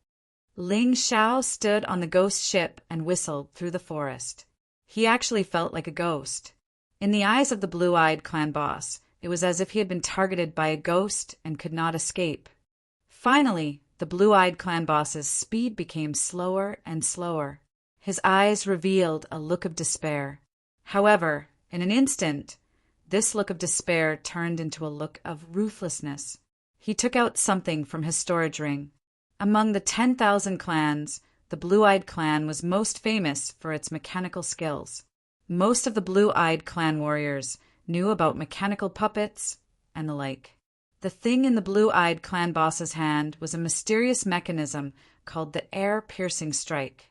Ling Xiao stood on the ghost ship and whistled through the forest. He actually felt like a ghost. In the eyes of the Blue-Eyed clan boss, it was as if he had been targeted by a ghost and could not escape. Finally, the Blue-Eyed clan boss's speed became slower and slower. His eyes revealed a look of despair. However, in an instant, This look of despair turned into a look of ruthlessness. He took out something from his storage ring. Among the 10,000 clans, the Blue-Eyed Clan was most famous for its mechanical skills. Most of the Blue-Eyed Clan warriors knew about mechanical puppets and the like. The thing in the Blue-Eyed Clan boss's hand was a mysterious mechanism called the air-piercing strike.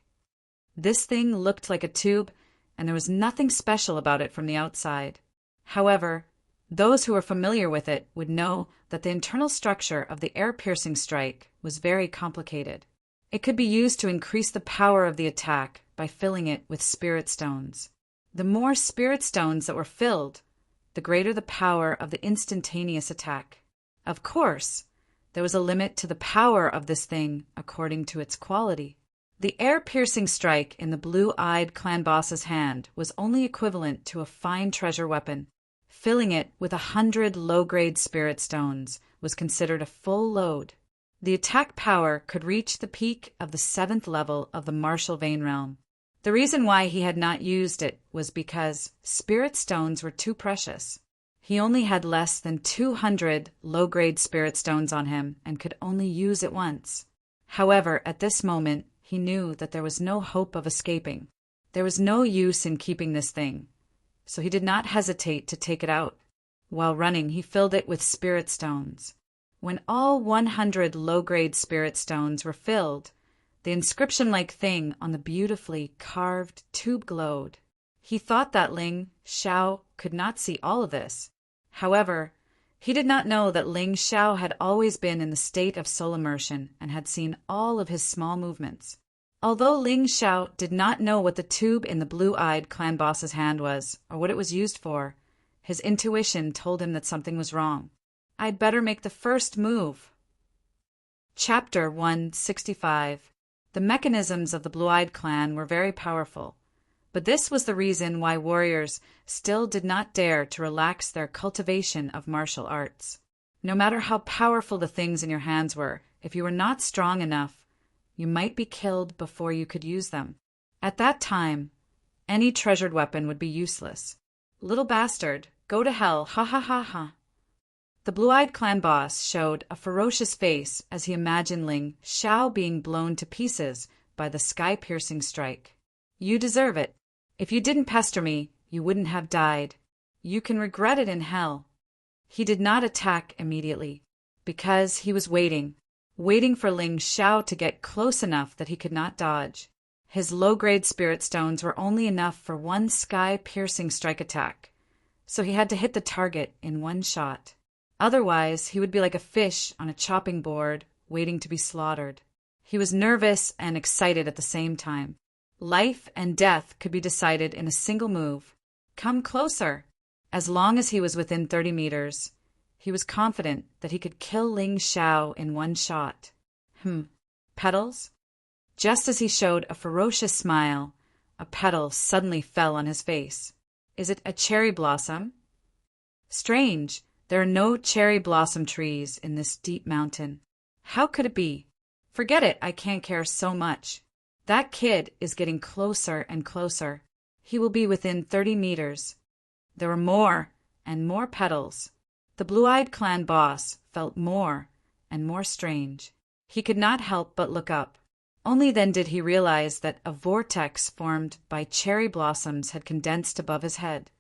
This thing looked like a tube, and there was nothing special about it from the outside. However, those who were familiar with it would know that the internal structure of the air-piercing strike was very complicated. It could be used to increase the power of the attack by filling it with spirit stones. The more spirit stones that were filled, the greater the power of the instantaneous attack. Of course, there was a limit to the power of this thing according to its quality. The air-piercing strike in the Blue-Eyed Clan boss's hand was only equivalent to a fine treasure weapon. Filling it with 100 low-grade spirit stones was considered a full load. The attack power could reach the peak of the 7th level of the martial vein realm. The reason why he had not used it was because spirit stones were too precious. He only had less than 200 low-grade spirit stones on him and could only use it once. However, at this moment, he knew that there was no hope of escaping. There was no use in keeping this thing, so he did not hesitate to take it out. While running, he filled it with spirit stones. When all 100 low-grade spirit stones were filled, the inscription-like thing on the beautifully carved tube glowed. He thought that Ling Xiao could not see all of this. However, he did not know that Ling Xiao had always been in the state of soul immersion and had seen all of his small movements. Although Ling Xiao did not know what the tube in the Blue-Eyed Clan boss's hand was or what it was used for, his intuition told him that something was wrong. I'd better make the first move. Chapter 165. The mechanisms of the Blue-Eyed Clan were very powerful, but this was the reason why warriors still did not dare to relax their cultivation of martial arts. No matter how powerful the things in your hands were, if you were not strong enough, you might be killed before you could use them. At that time, any treasured weapon would be useless. Little bastard, go to hell, ha ha ha ha. The Blue-Eyed Clan boss showed a ferocious face as he imagined Ling Xiao being blown to pieces by the sky-piercing strike. You deserve it. If you didn't pester me, you wouldn't have died. You can regret it in hell. He did not attack immediately, because he was waiting for Ling Xiao to get close enough that he could not dodge. His low-grade spirit stones were only enough for one sky-piercing strike attack, so he had to hit the target in one shot. Otherwise, he would be like a fish on a chopping board, waiting to be slaughtered. He was nervous and excited at the same time. Life and death could be decided in a single move. Come closer. As long as he was within 30 meters, he was confident that he could kill Ling Xiao in one shot. Petals? Just as he showed a ferocious smile, a petal suddenly fell on his face. Is it a cherry blossom? Strange. There are no cherry blossom trees in this deep mountain. How could it be? Forget it, I can't care so much. That kid is getting closer and closer. He will be within 30 meters. There were more and more petals. The Blue-Eyed Clan boss felt more and more strange. He could not help but look up. Only then did he realize that a vortex formed by cherry blossoms had condensed above his head.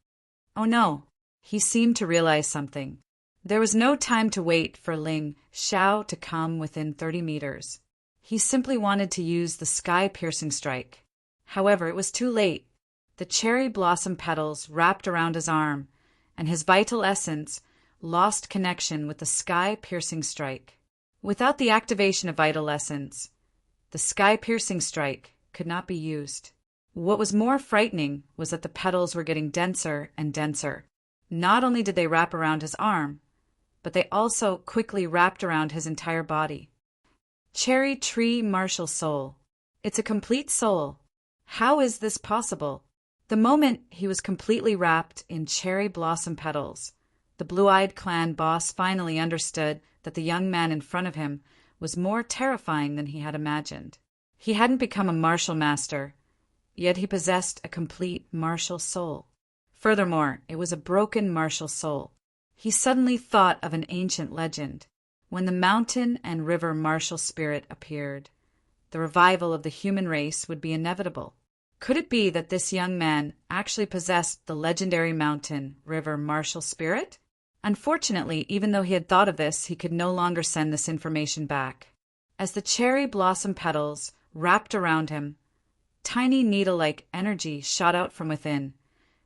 Oh no! He seemed to realize something. There was no time to wait for Ling Xiao to come within 30 meters. He simply wanted to use the sky-piercing strike. However, it was too late. The cherry blossom petals wrapped around his arm, and his vital essence lost connection with the sky-piercing strike. Without the activation of vital essence, the sky-piercing strike could not be used. What was more frightening was that the petals were getting denser and denser. Not only did they wrap around his arm, but they also quickly wrapped around his entire body. Cherry Tree Martial Soul. It's a complete soul. How is this possible? The moment he was completely wrapped in cherry blossom petals, the Blue-Eyed Clan boss finally understood that the young man in front of him was more terrifying than he had imagined. He hadn't become a martial master, yet he possessed a complete martial soul. Furthermore, it was a broken martial soul. He suddenly thought of an ancient legend. When the mountain and river martial spirit appeared, the revival of the human race would be inevitable. Could it be that this young man actually possessed the legendary mountain river martial spirit? Unfortunately, even though he had thought of this, he could no longer send this information back. As the cherry blossom petals wrapped around him, tiny needle-like energy shot out from within,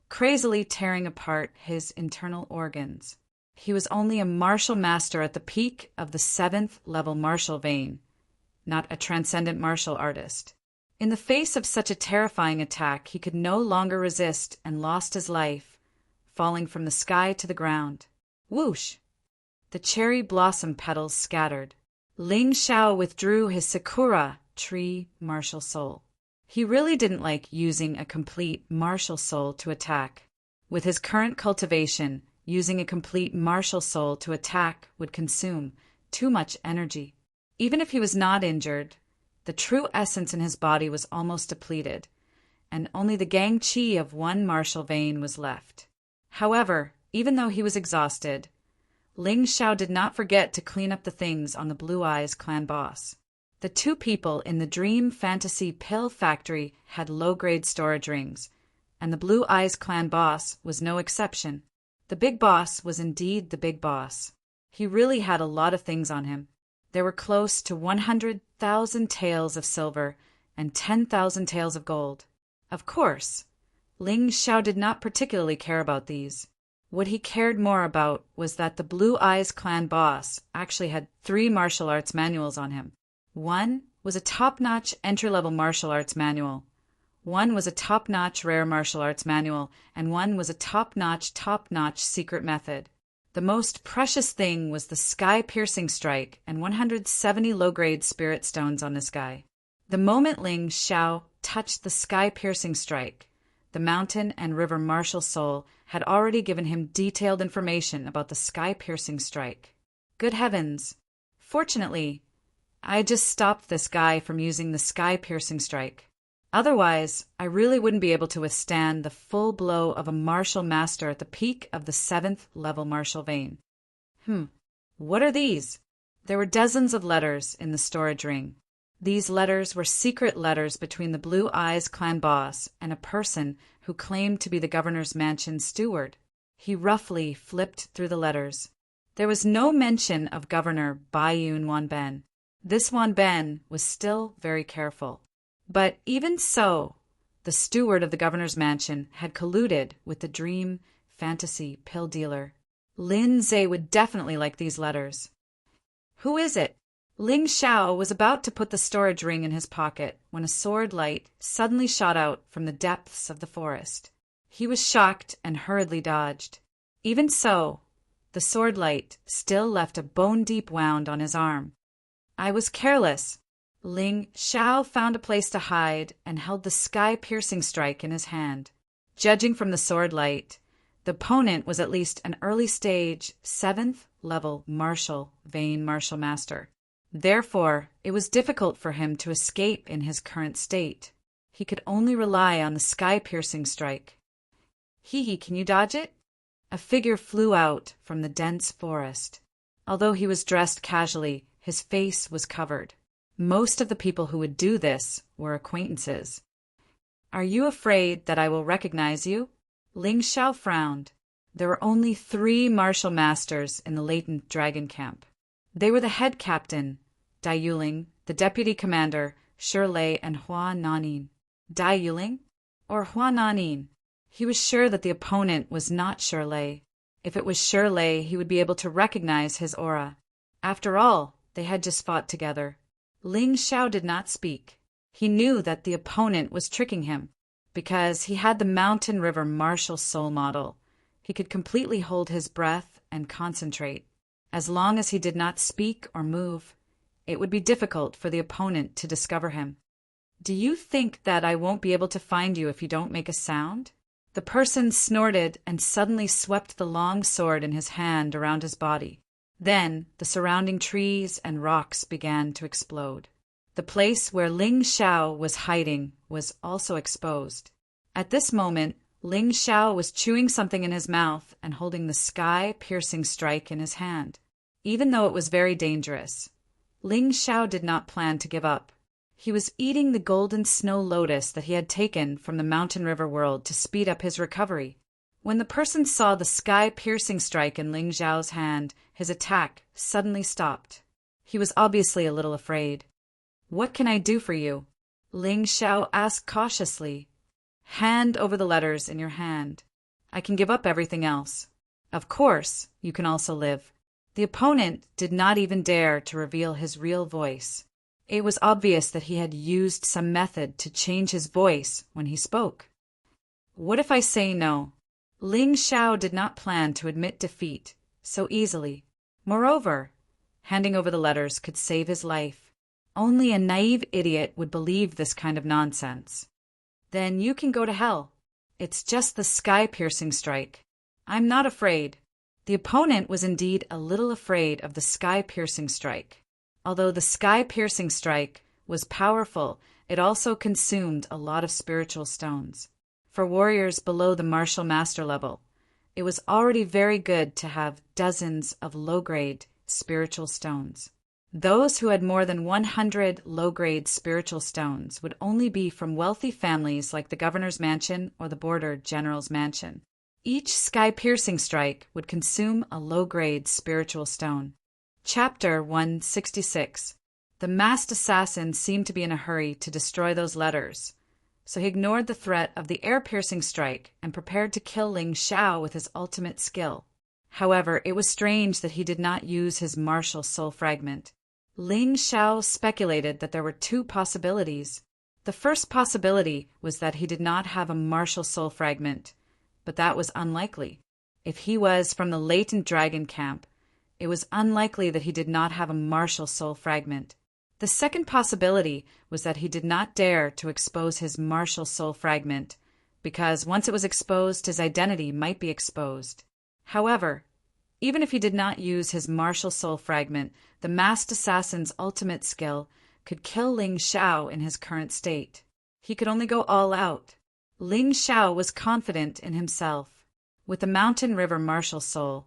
crazily tearing apart his internal organs. He was only a martial master at the peak of the 7th level martial vein, not a transcendent martial artist. In the face of such a terrifying attack, he could no longer resist and lost his life, falling from the sky to the ground. Whoosh! The cherry blossom petals scattered. Ling Xiao withdrew his Sakura tree martial soul. He really didn't like using a complete martial soul to attack. With his current cultivation, using a complete martial soul to attack would consume too much energy. Even if he was not injured, the true essence in his body was almost depleted, and only the gang qi of one martial vein was left. However, even though he was exhausted, Ling Xiao did not forget to clean up the things on the Blue Eyes clan boss. The two people in the Dream Fantasy Pill Factory had low-grade storage rings, and the Blue Eyes clan boss was no exception. The big boss was indeed the big boss. He really had a lot of things on him. There were close to 100,000 taels of silver and 10,000 taels of gold. Of course, Ling Xiao did not particularly care about these. What he cared more about was that the Blue Eyes clan boss actually had 3 martial arts manuals on him. One was a top-notch entry-level martial arts manual. One was a top-notch rare martial arts manual, and one was a top-notch secret method. The most precious thing was the sky-piercing strike and 170 low-grade spirit stones on this guy. The moment Ling Xiao touched the sky-piercing strike, the mountain and river martial soul had already given him detailed information about the sky-piercing strike. Good heavens! Fortunately, I just stopped this guy from using the sky-piercing strike. Otherwise, I really wouldn't be able to withstand the full blow of a martial master at the peak of the 7th level martial vein. What are these? There were dozens of letters in the storage ring. These letters were secret letters between the Blue Eyes clan boss and a person who claimed to be the governor's mansion steward. He roughly flipped through the letters. There was no mention of Governor Baiyun Wanben. This Wanben was still very careful. But even so, the steward of the governor's mansion had colluded with the Dream Fantasy Pill dealer. Lin Zhe would definitely like these letters. Who is it? Ling Xiao was about to put the storage ring in his pocket when a sword light suddenly shot out from the depths of the forest. He was shocked and hurriedly dodged. Even so, the sword light still left a bone-deep wound on his arm. I was careless. Ling Xiao found a place to hide and held the sky-piercing strike in his hand. Judging from the sword light, the opponent was at least an early-stage 7th level martial vein martial master. Therefore, it was difficult for him to escape in his current state. He could only rely on the sky-piercing strike. Hee, can you dodge it? A figure flew out from the dense forest. Although he was dressed casually, his face was covered. Most of the people who would do this were acquaintances. Are you afraid that I will recognize you? Ling Xiao frowned. There were only 3 martial masters in the latent dragon camp. They were the head captain, Dai Yuling, the deputy commander, Shi Lei, and Hua Nanin. Dai Yuling? Or Hua Nanin? He was sure that the opponent was not Shi Lei. If it was Shi Lei, he would be able to recognize his aura. After all, they had just fought together. Ling Xiao did not speak. He knew that the opponent was tricking him. Because he had the mountain river martial soul model, he could completely hold his breath and concentrate. As long as he did not speak or move, it would be difficult for the opponent to discover him. Do you think that I won't be able to find you if you don't make a sound? The person snorted and suddenly swept the long sword in his hand around his body. Then the surrounding trees and rocks began to explode. The place where Ling Xiao was hiding was also exposed. At this moment, Ling Xiao was chewing something in his mouth and holding the sky-piercing strike in his hand. Even though it was very dangerous, Ling Xiao did not plan to give up. He was eating the golden snow lotus that he had taken from the mountain river world to speed up his recovery. When the person saw the sky-piercing strike in Ling Xiao's hand, his attack suddenly stopped. He was obviously a little afraid. "What can I do for you?" Ling Xiao asked cautiously. "Hand over the letters in your hand. I can give up everything else. Of course, you can also live." The opponent did not even dare to reveal his real voice. It was obvious that he had used some method to change his voice when he spoke. "What if I say no?" Ling Xiao did not plan to admit defeat so easily. Moreover, handing over the letters could save his life. Only a naive idiot would believe this kind of nonsense. "Then you can go to hell. It's just the sky-piercing strike. I'm not afraid." The opponent was indeed a little afraid of the sky-piercing strike. Although the sky-piercing strike was powerful, it also consumed a lot of spiritual stones. For warriors below the martial master level, it was already very good to have dozens of low-grade spiritual stones. Those who had more than 100 low-grade spiritual stones would only be from wealthy families like the governor's mansion or the border general's mansion. Each sky-piercing strike would consume a low-grade spiritual stone. Chapter 166. The masked assassin seemed to be in a hurry to destroy those letters, so he ignored the threat of the air-piercing strike and prepared to kill Ling Xiao with his ultimate skill. However, it was strange that he did not use his martial soul fragment. Ling Xiao speculated that there were two possibilities. The first possibility was that he did not have a martial soul fragment, but that was unlikely. If he was from the latent dragon camp, it was unlikely that he did not have a martial soul fragment. The second possibility was that he did not dare to expose his martial soul fragment, because once it was exposed, his identity might be exposed. However, even if he did not use his martial soul fragment, the masked assassin's ultimate skill could kill Ling Xiao in his current state. He could only go all out. Ling Xiao was confident in himself. With the mountain river martial soul,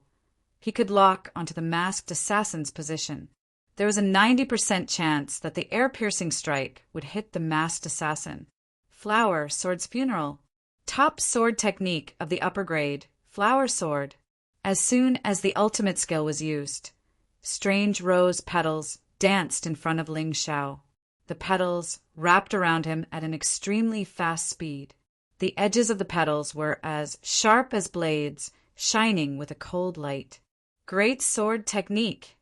he could lock onto the masked assassin's position. There was a 90% chance that the air-piercing strike would hit the masked assassin. Flower Sword's funeral. Top sword technique of the upper grade, Flower Sword. As soon as the ultimate skill was used, strange rose petals danced in front of Ling Xiao. The petals wrapped around him at an extremely fast speed. The edges of the petals were as sharp as blades, shining with a cold light. Great sword technique.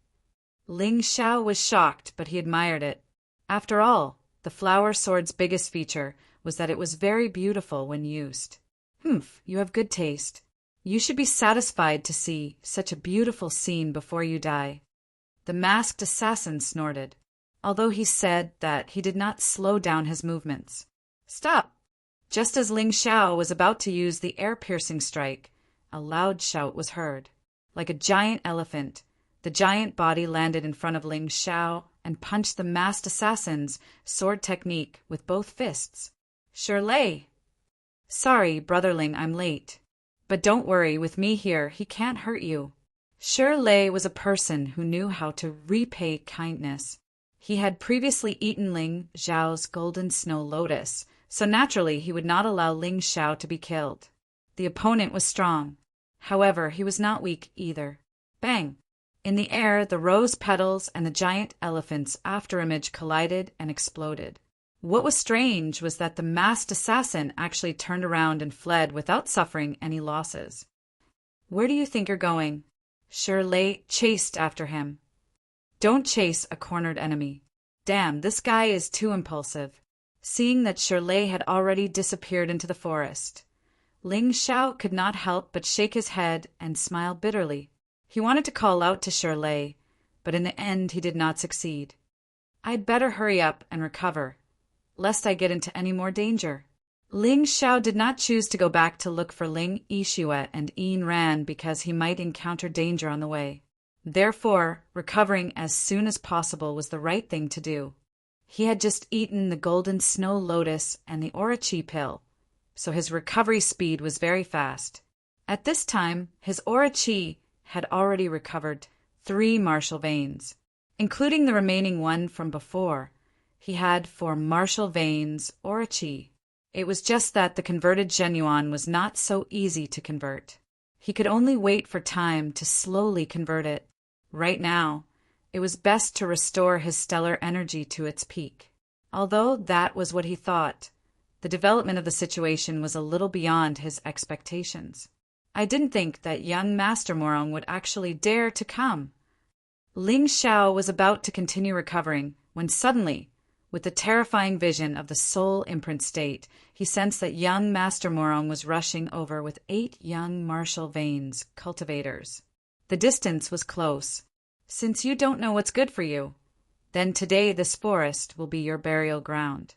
Ling Xiao was shocked, but he admired it. After all, the flower sword's biggest feature was that it was very beautiful when used. You have good taste. You should be satisfied to see such a beautiful scene before you die. The masked assassin snorted, although he said that he did not slow down his movements. "Stop!" Just as Ling Xiao was about to use the air-piercing strike, a loud shout was heard. Like a giant elephant, the giant body landed in front of Ling Xiao and punched the masked assassin's sword technique with both fists. "Shirley!" "Sorry, Brother Ling, I'm late. But don't worry, with me here, he can't hurt you." Shirley was a person who knew how to repay kindness. He had previously eaten Ling Xiao's golden snow lotus, so naturally he would not allow Ling Xiao to be killed. The opponent was strong. However, he was not weak either. Bang! In the air, the rose petals and the giant elephant's afterimage collided and exploded. What was strange was that the masked assassin actually turned around and fled without suffering any losses. "Where do you think you're going?" Shirley chased after him. Don't chase a cornered enemy. Damn, this guy is too impulsive. Seeing that Shirley had already disappeared into the forest, Ling Xiao could not help but shake his head and smile bitterly. He wanted to call out to Shirley, but in the end he did not succeed. "I'd better hurry up and recover, lest I get into any more danger." Ling Xiao did not choose to go back to look for Ling Yixue and Yin Ran because he might encounter danger on the way. Therefore, recovering as soon as possible was the right thing to do. He had just eaten the golden snow lotus and the Orochi pill, so his recovery speed was very fast. At this time, his aura chi had already recovered 3 martial veins, including the remaining one from before. He had 4 martial veins aura chi. It was just that the converted Genuine was not so easy to convert. He could only wait for time to slowly convert it. Right now, it was best to restore his stellar energy to its peak. Although that was what he thought, the development of the situation was a little beyond his expectations. I didn't think that young Master Morong would actually dare to come. Ling Xiao was about to continue recovering when suddenly, with the terrifying vision of the soul imprint state, he sensed that young Master Morong was rushing over with 8 young martial veins, cultivators. The distance was close. Since you don't know what's good for you, then today this forest will be your burial ground.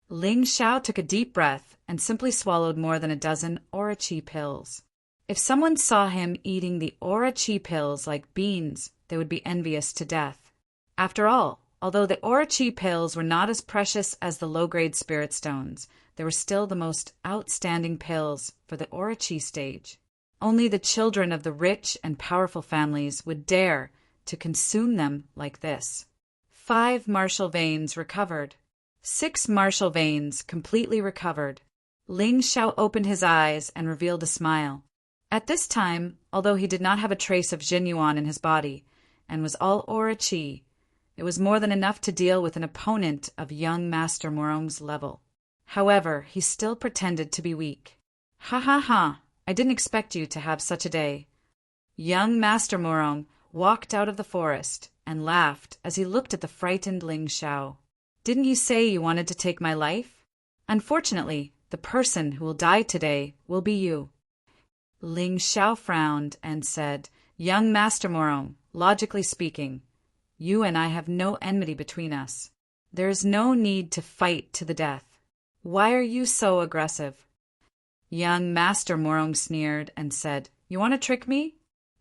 Ling Xiao took a deep breath and simply swallowed more than a dozen aura chi pills. If someone saw him eating the aura chi pills like beans, they would be envious to death. After all, although the aura chi pills were not as precious as the low-grade spirit stones, they were still the most outstanding pills for the aura chi stage. Only the children of the rich and powerful families would dare to consume them like this. 5 martial veins recovered. 6 martial veins completely recovered. Ling Xiao opened his eyes and revealed a smile. At this time, although he did not have a trace of Genuine in his body and was all aura chi, it was more than enough to deal with an opponent of young Master Morong's level. However, he still pretended to be weak. Ha ha ha, I didn't expect you to have such a day. Young Master Morong walked out of the forest and laughed as he looked at the frightened Ling Xiao. Didn't you say you wanted to take my life? Unfortunately, the person who will die today will be you. Ling Xiao frowned and said, Young Master Morong, logically speaking, you and I have no enmity between us. There is no need to fight to the death. Why are you so aggressive? Young Master Morong sneered and said, You want to trick me?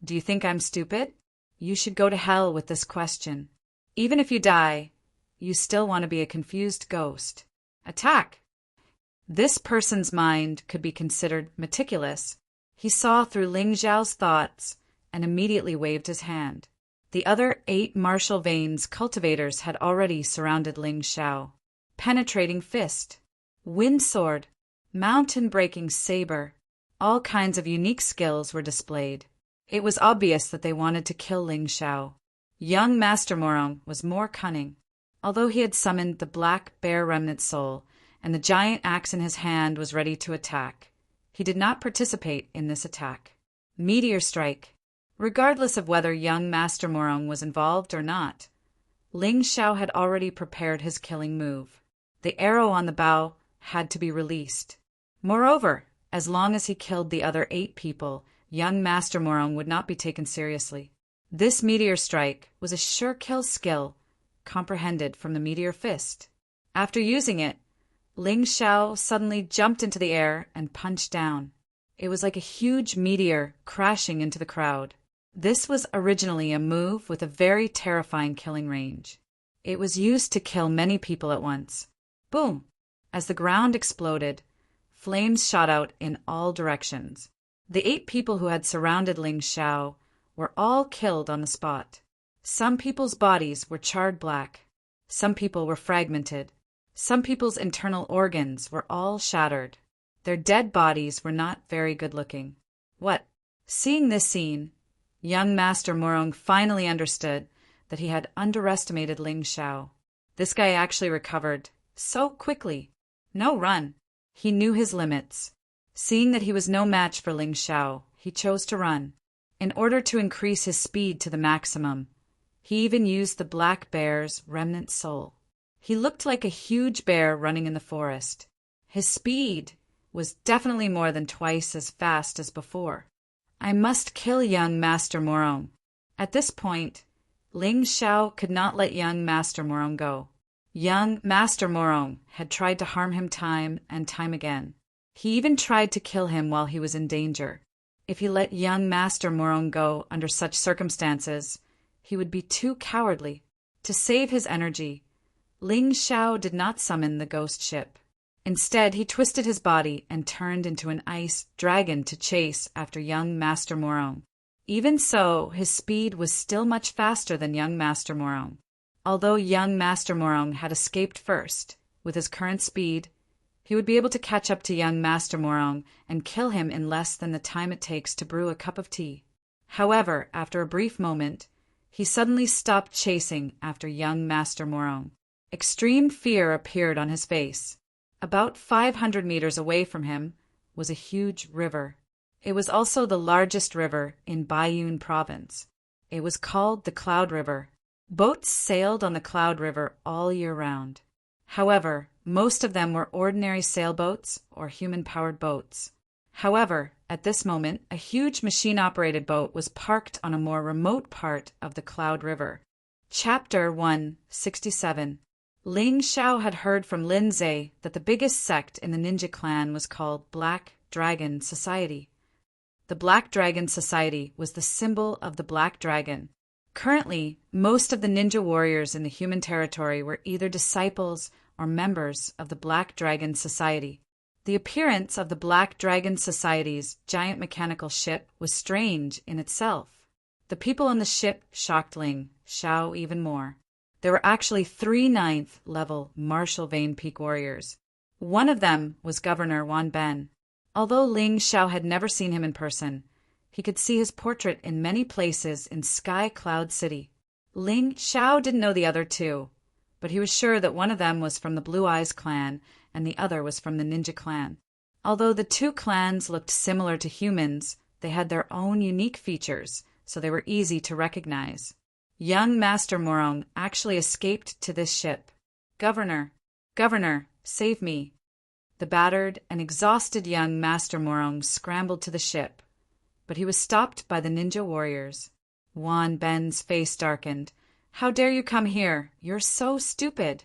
Do you think I'm stupid? You should go to hell with this question. Even if you die, you still want to be a confused ghost. Attack! This person's mind could be considered meticulous. He saw through Ling Xiao's thoughts and immediately waved his hand. The other 8 martial veins cultivators had already surrounded Ling Xiao. Penetrating fist, wind sword, mountain-breaking saber, all kinds of unique skills were displayed. It was obvious that they wanted to kill Ling Xiao. Young Master Morong was more cunning. Although he had summoned the black bear remnant soul and the giant axe in his hand was ready to attack, he did not participate in this attack. Meteor strike. Regardless of whether young Master Morong was involved or not, Ling Xiao had already prepared his killing move. The arrow on the bow had to be released. Moreover, as long as he killed the other 8 people, young Master Morong would not be taken seriously. This meteor strike was a sure kill skill, comprehended from the meteor fist. After using it, Ling Xiao suddenly jumped into the air and punched down. It was like a huge meteor crashing into the crowd. This was originally a move with a very terrifying killing range. It was used to kill many people at once. Boom! As the ground exploded, flames shot out in all directions. The 8 people who had surrounded Ling Xiao were all killed on the spot. Some people's bodies were charred black. Some people were fragmented. Some people's internal organs were all shattered. Their dead bodies were not very good-looking. What? Seeing this scene, young Master Morong finally understood that he had underestimated Ling Xiao. This guy actually recovered so quickly. No run. He knew his limits. Seeing that he was no match for Ling Xiao, he chose to run. In order to increase his speed to the maximum, he even used the black bear's remnant soul. He looked like a huge bear running in the forest. His speed was definitely more than twice as fast as before. I must kill young Master Morong. At this point, Ling Xiao could not let young Master Morong go. Young Master Morong had tried to harm him time and time again. He even tried to kill him while he was in danger. If he let young Master Morong go under such circumstances, he would be too cowardly. To save his energy, Ling Xiao did not summon the ghost ship. Instead, he twisted his body and turned into an ice dragon to chase after young Master Morong. Even so, his speed was still much faster than young Master Morong. Although young Master Morong had escaped first, with his current speed, he would be able to catch up to young Master Morong and kill him in less than the time it takes to brew a cup of tea. However, after a brief moment, he suddenly stopped chasing after young Master Morong. Extreme fear appeared on his face. About 500 meters away from him was a huge river. It was also the largest river in Baiyun province. It was called the Cloud River. Boats sailed on the Cloud River all year round. However, most of them were ordinary sailboats or human-powered boats. However, at this moment, a huge machine-operated boat was parked on a more remote part of the Cloud River. Chapter 167. Ling Xiao had heard from Lin Zhe that the biggest sect in the ninja clan was called Black Dragon Society. The Black Dragon Society was the symbol of the Black Dragon. Currently, most of the ninja warriors in the human territory were either disciples or members of the Black Dragon Society. The appearance of the Black Dragon Society's giant mechanical ship was strange in itself. The people on the ship shocked Ling Xiao even more. There were actually 3 9th-level Martial Vein Peak warriors. One of them was Governor Wan Ben. Although Ling Xiao had never seen him in person, he could see his portrait in many places in Sky Cloud City. Ling Xiao didn't know the other two, but he was sure that one of them was from the Blue Eyes clan and the other was from the Ninja clan. Although the two clans looked similar to humans, they had their own unique features, so they were easy to recognize. Young Master Morong actually escaped to this ship. Governor, save me. The battered and exhausted young Master Morong scrambled to the ship, but he was stopped by the ninja warriors. Wan Ben's face darkened. How dare you come here? You're so stupid.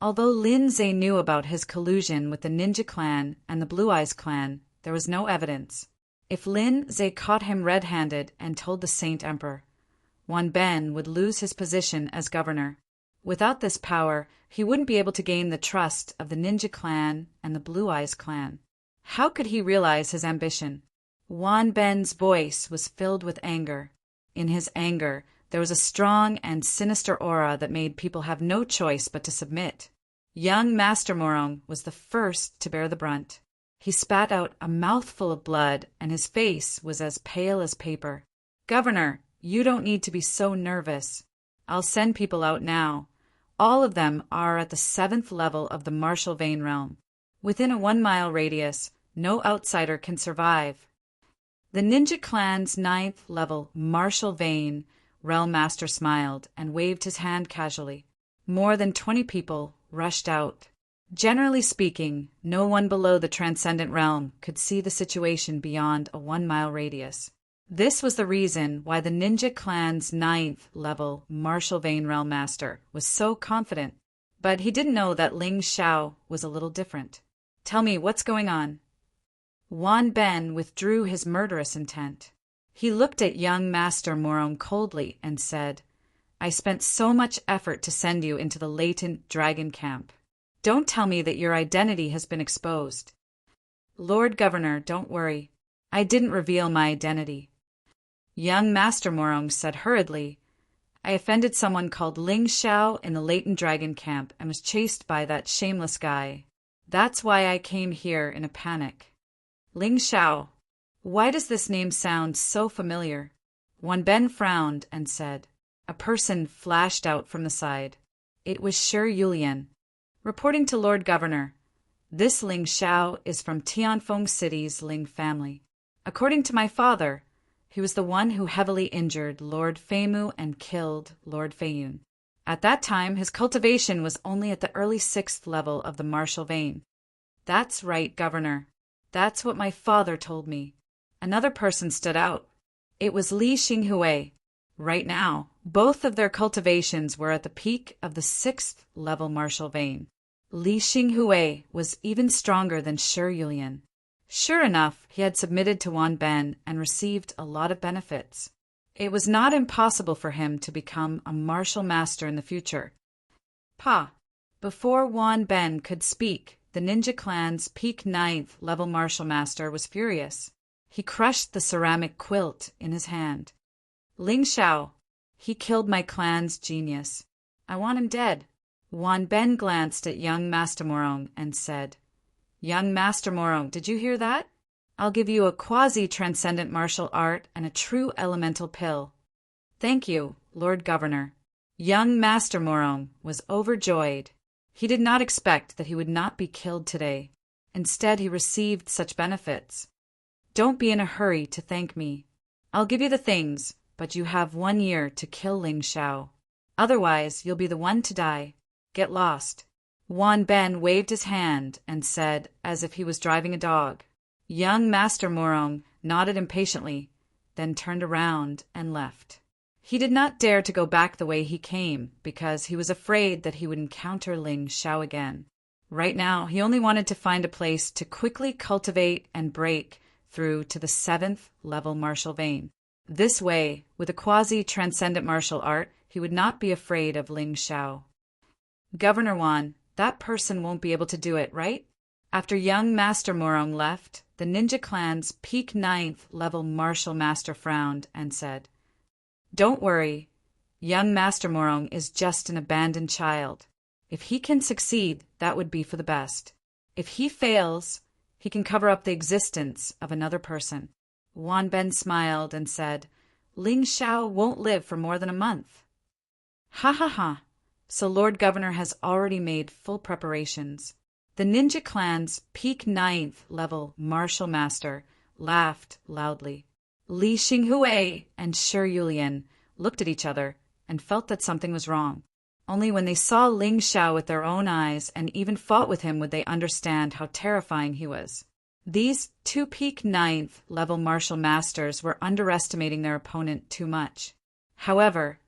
Although Lin Zhe knew about his collusion with the Ninja clan and the Blue Eyes clan, there was no evidence. If Lin Zhe caught him red-handed and told the Saint Emperor, Wan Ben would lose his position as governor. Without this power, he wouldn't be able to gain the trust of the Ninja clan and the Blue Eyes clan. How could he realize his ambition? Wan Ben's voice was filled with anger. In his anger, there was a strong and sinister aura that made people have no choice but to submit. Young Master Morong was the first to bear the brunt. He spat out a mouthful of blood, and his face was as pale as paper. Governor, you don't need to be so nervous. I'll send people out now. All of them are at the 7th level of the Martial Vein realm. Within a 1-mile radius, no outsider can survive. The Ninja clan's 9th level Martial Vein realm master smiled and waved his hand casually. More than 20 people rushed out. Generally speaking, no one below the Transcendent Realm could see the situation beyond a 1-mile radius. This was the reason why the Ninja clan's 9th level Martial Vein realm master was so confident. But he didn't know that Ling Xiao was a little different. Tell me, what's going on? Wan Ben withdrew his murderous intent. He looked at young Master Morong coldly and said, I spent so much effort to send you into the latent dragon camp. Don't tell me that your identity has been exposed. Lord Governor, don't worry. I didn't reveal my identity. Young Master Morong said hurriedly, I offended someone called Ling Xiao in the latent dragon camp and was chased by that shameless guy. That's why I came here in a panic. Ling Xiao. Why does this name sound so familiar? Wan Ben frowned and said. A person flashed out from the side. It was Shi Yulian. Reporting to Lord Governor, this Ling Xiao is from Tianfeng City's Ling family. According to my father, he was the one who heavily injured Lord Feimu and killed Lord Feiyun. At that time, his cultivation was only at the early 6th level of the Martial Vein. That's right, Governor. That's what my father told me. Another person stood out. It was Li Xinghui. Right now, both of their cultivations were at the peak of the 6th level Martial Vein. Li Xinghui was even stronger than Shi Yulian. Sure enough, he had submitted to Wan Ben and received a lot of benefits. It was not impossible for him to become a martial master in the future. Before Wan Ben could speak, the ninja clan's peak 9th level martial master was furious. He crushed the ceramic quilt in his hand. Ling Xiao, he killed my clan's genius. I want him dead. Wan Ben glanced at young Master Morong and said, Young Master Morong, did you hear that? I'll give you a quasi-transcendent martial art and a true elemental pill. Thank you, Lord Governor. Young Master Morong was overjoyed. He did not expect that he would not be killed today. Instead, he received such benefits. Don't be in a hurry to thank me. I'll give you the things, but you have 1 year to kill Ling Xiao. Otherwise, you'll be the one to die. Get lost. Wan Ben waved his hand and said, as if he was driving a dog. Young Master Morong nodded impatiently, then turned around and left. He did not dare to go back the way he came because he was afraid that he would encounter Ling Xiao again. Right now, he only wanted to find a place to quickly cultivate and break through to the 7th level martial vein. This way, with a quasi-transcendent martial art, he would not be afraid of Ling Xiao. Governor Wan, that person won't be able to do it, right? After young Master Morong left, the ninja clan's peak 9th level martial master frowned and said, Don't worry, young Master Morong is just an abandoned child. If he can succeed, that would be for the best. If he fails, he can cover up the existence of another person. Wan Ben smiled and said, Ling Xiao won't live for more than a month. Ha ha ha. So Lord Governor has already made full preparations. The ninja clan's peak 9th level martial master laughed loudly. Li Xinghui and Shi Yulian looked at each other and felt that something was wrong. Only when they saw Ling Xiao with their own eyes and even fought with him would they understand how terrifying he was. These 2 peak 9th level martial masters were underestimating their opponent too much. However,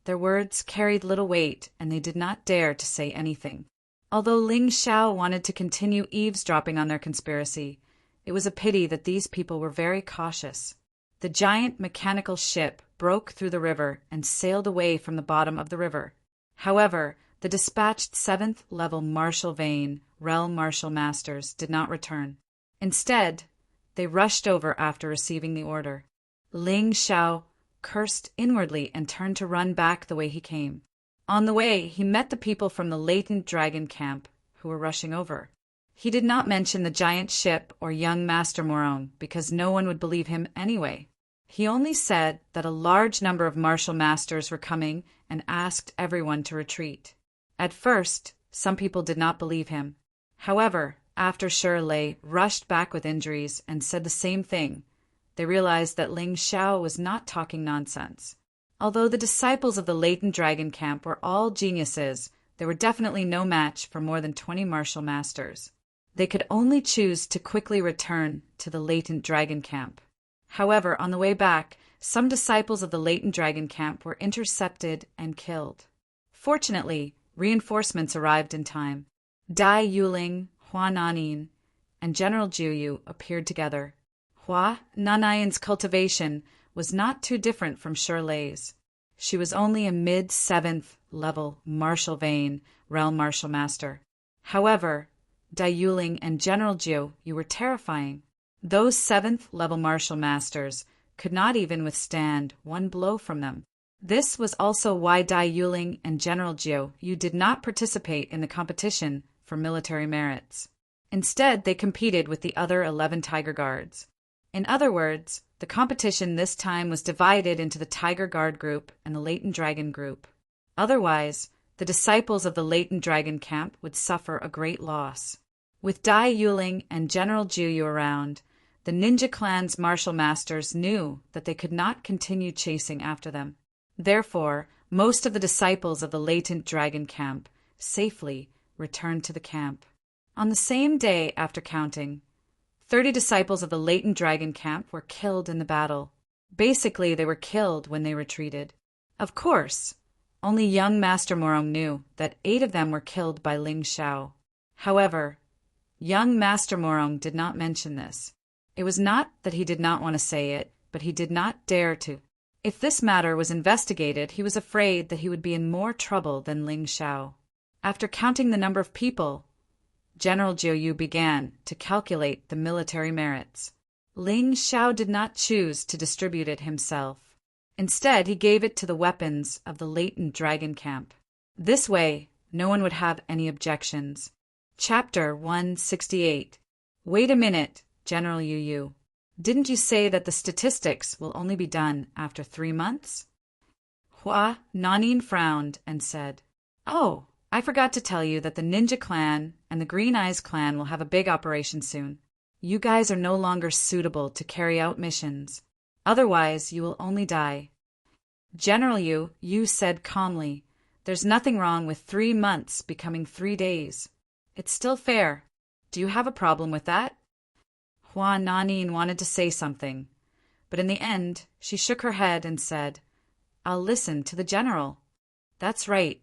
their words carried little weight and they did not dare to say anything. Although Ling Xiao wanted to continue eavesdropping on their conspiracy, it was a pity that these people were very cautious. The giant mechanical ship broke through the river and sailed away from the bottom of the river. However, the dispatched 7th level martial vein realm martial masters did not return. Instead, they rushed over after receiving the order. Ling Xiao cursed inwardly and turned to run back the way he came. On the way, he met the people from the latent dragon camp who were rushing over. He did not mention the giant ship or young Master Morong because no one would believe him anyway. He only said that a large number of martial masters were coming and asked everyone to retreat. At first, some people did not believe him. However, after Shirley rushed back with injuries and said the same thing, they realized that Ling Xiao was not talking nonsense. Although the disciples of the latent dragon camp were all geniuses, they were definitely no match for more than 20 martial masters. They could only choose to quickly return to the latent dragon camp. However, on the way back, some disciples of the latent dragon camp were intercepted and killed. Fortunately, reinforcements arrived in time. Dai Yuling, Hua Nanin, and General Juyu appeared together. Hua Nanayan's cultivation was not too different from Shirley's. She was only a mid-7th level martial vein realm martial master. However, Dai Yuling and General Jiu were terrifying. Those 7th level martial masters could not even withstand one blow from them. This was also why Dai Yuling and General Jiu did not participate in the competition for military merits. Instead, they competed with the other 11 Tiger Guards. In other words, the competition this time was divided into the Tiger Guard group and the Latent Dragon group. Otherwise, the disciples of the Latent Dragon camp would suffer a great loss. With Dai Yuling and General Juyu around, the ninja clan's martial masters knew that they could not continue chasing after them. Therefore, most of the disciples of the Latent Dragon camp safely returned to the camp. On the same day after counting, 30 disciples of the Latent Dragon camp were killed in the battle. Basically, they were killed when they retreated. Of course, only young Master Morong knew that 8 of them were killed by Ling Xiao. However, young Master Morong did not mention this. It was not that he did not want to say it, but he did not dare to. If this matter was investigated, he was afraid that he would be in more trouble than Ling Xiao. After counting the number of people, General Jiu Yu began to calculate the military merits. Ling Xiao did not choose to distribute it himself. Instead, he gave it to the weapons of the latent dragon camp. This way, no one would have any objections. Chapter 168. Wait a minute, General Yu Yu. Didn't you say that the statistics will only be done after 3 months? Hua Nanin frowned and said, Oh, I forgot to tell you that the Ninja Clan and the Green Eyes Clan will have a big operation soon. You guys are no longer suitable to carry out missions. Otherwise, you will only die. General Yu said calmly, There's nothing wrong with 3 months becoming 3 days. It's still fair. Do you have a problem with that? Hua Nanin wanted to say something, but in the end, she shook her head and said, I'll listen to the general. That's right.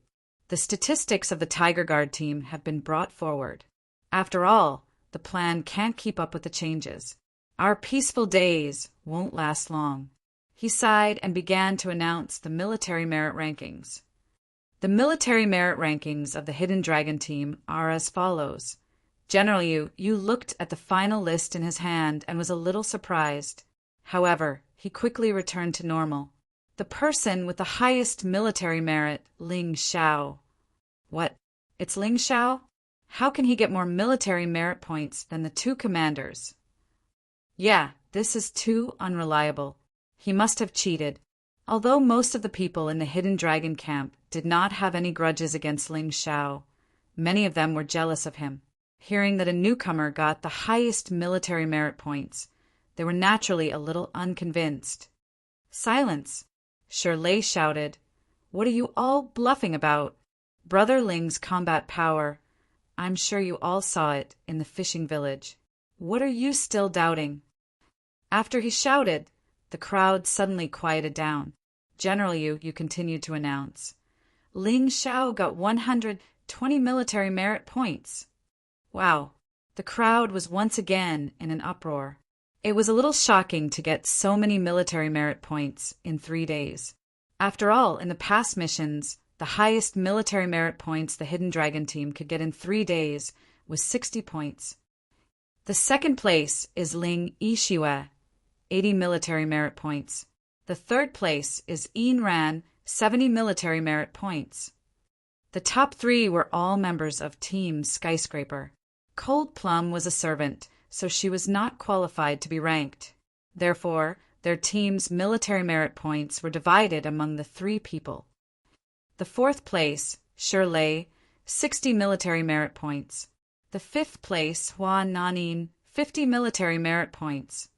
The statistics of the Tiger Guard team have been brought forward. After all, the plan can't keep up with the changes. Our peaceful days won't last long. He sighed and began to announce the military merit rankings. The military merit rankings of the Hidden Dragon team are as follows. General Yu looked at the final list in his hand and was a little surprised. However, he quickly returned to normal. The person with the highest military merit, Ling Xiao. What? It's Ling Xiao? How can he get more military merit points than the 2 commanders? Yeah, this is too unreliable. He must have cheated. Although most of the people in the Hidden Dragon camp did not have any grudges against Ling Xiao, many of them were jealous of him. Hearing that a newcomer got the highest military merit points, they were naturally a little unconvinced. Silence! Shirley shouted. What are you all bluffing about? Brother Ling's combat power. I'm sure you all saw it in the fishing village. What are you still doubting? After he shouted, the crowd suddenly quieted down. General Yu continued to announce. Ling Xiao got 120 military merit points. Wow, the crowd was once again in an uproar. It was a little shocking to get so many military merit points in 3 days. After all, in the past missions, the highest military merit points the Hidden Dragon team could get in 3 days was 60 points. The second place is Ling Yixue, 80 military merit points. The third place is Yin Ran, 70 military merit points. The top 3 were all members of Team Skyscraper. Cold Plum was a servant, so she was not qualified to be ranked. Therefore, their team's military merit points were divided among the 3 people. The fourth place, Shirley, 60 military merit points. The fifth place, Hua Nanin, 50 military merit points.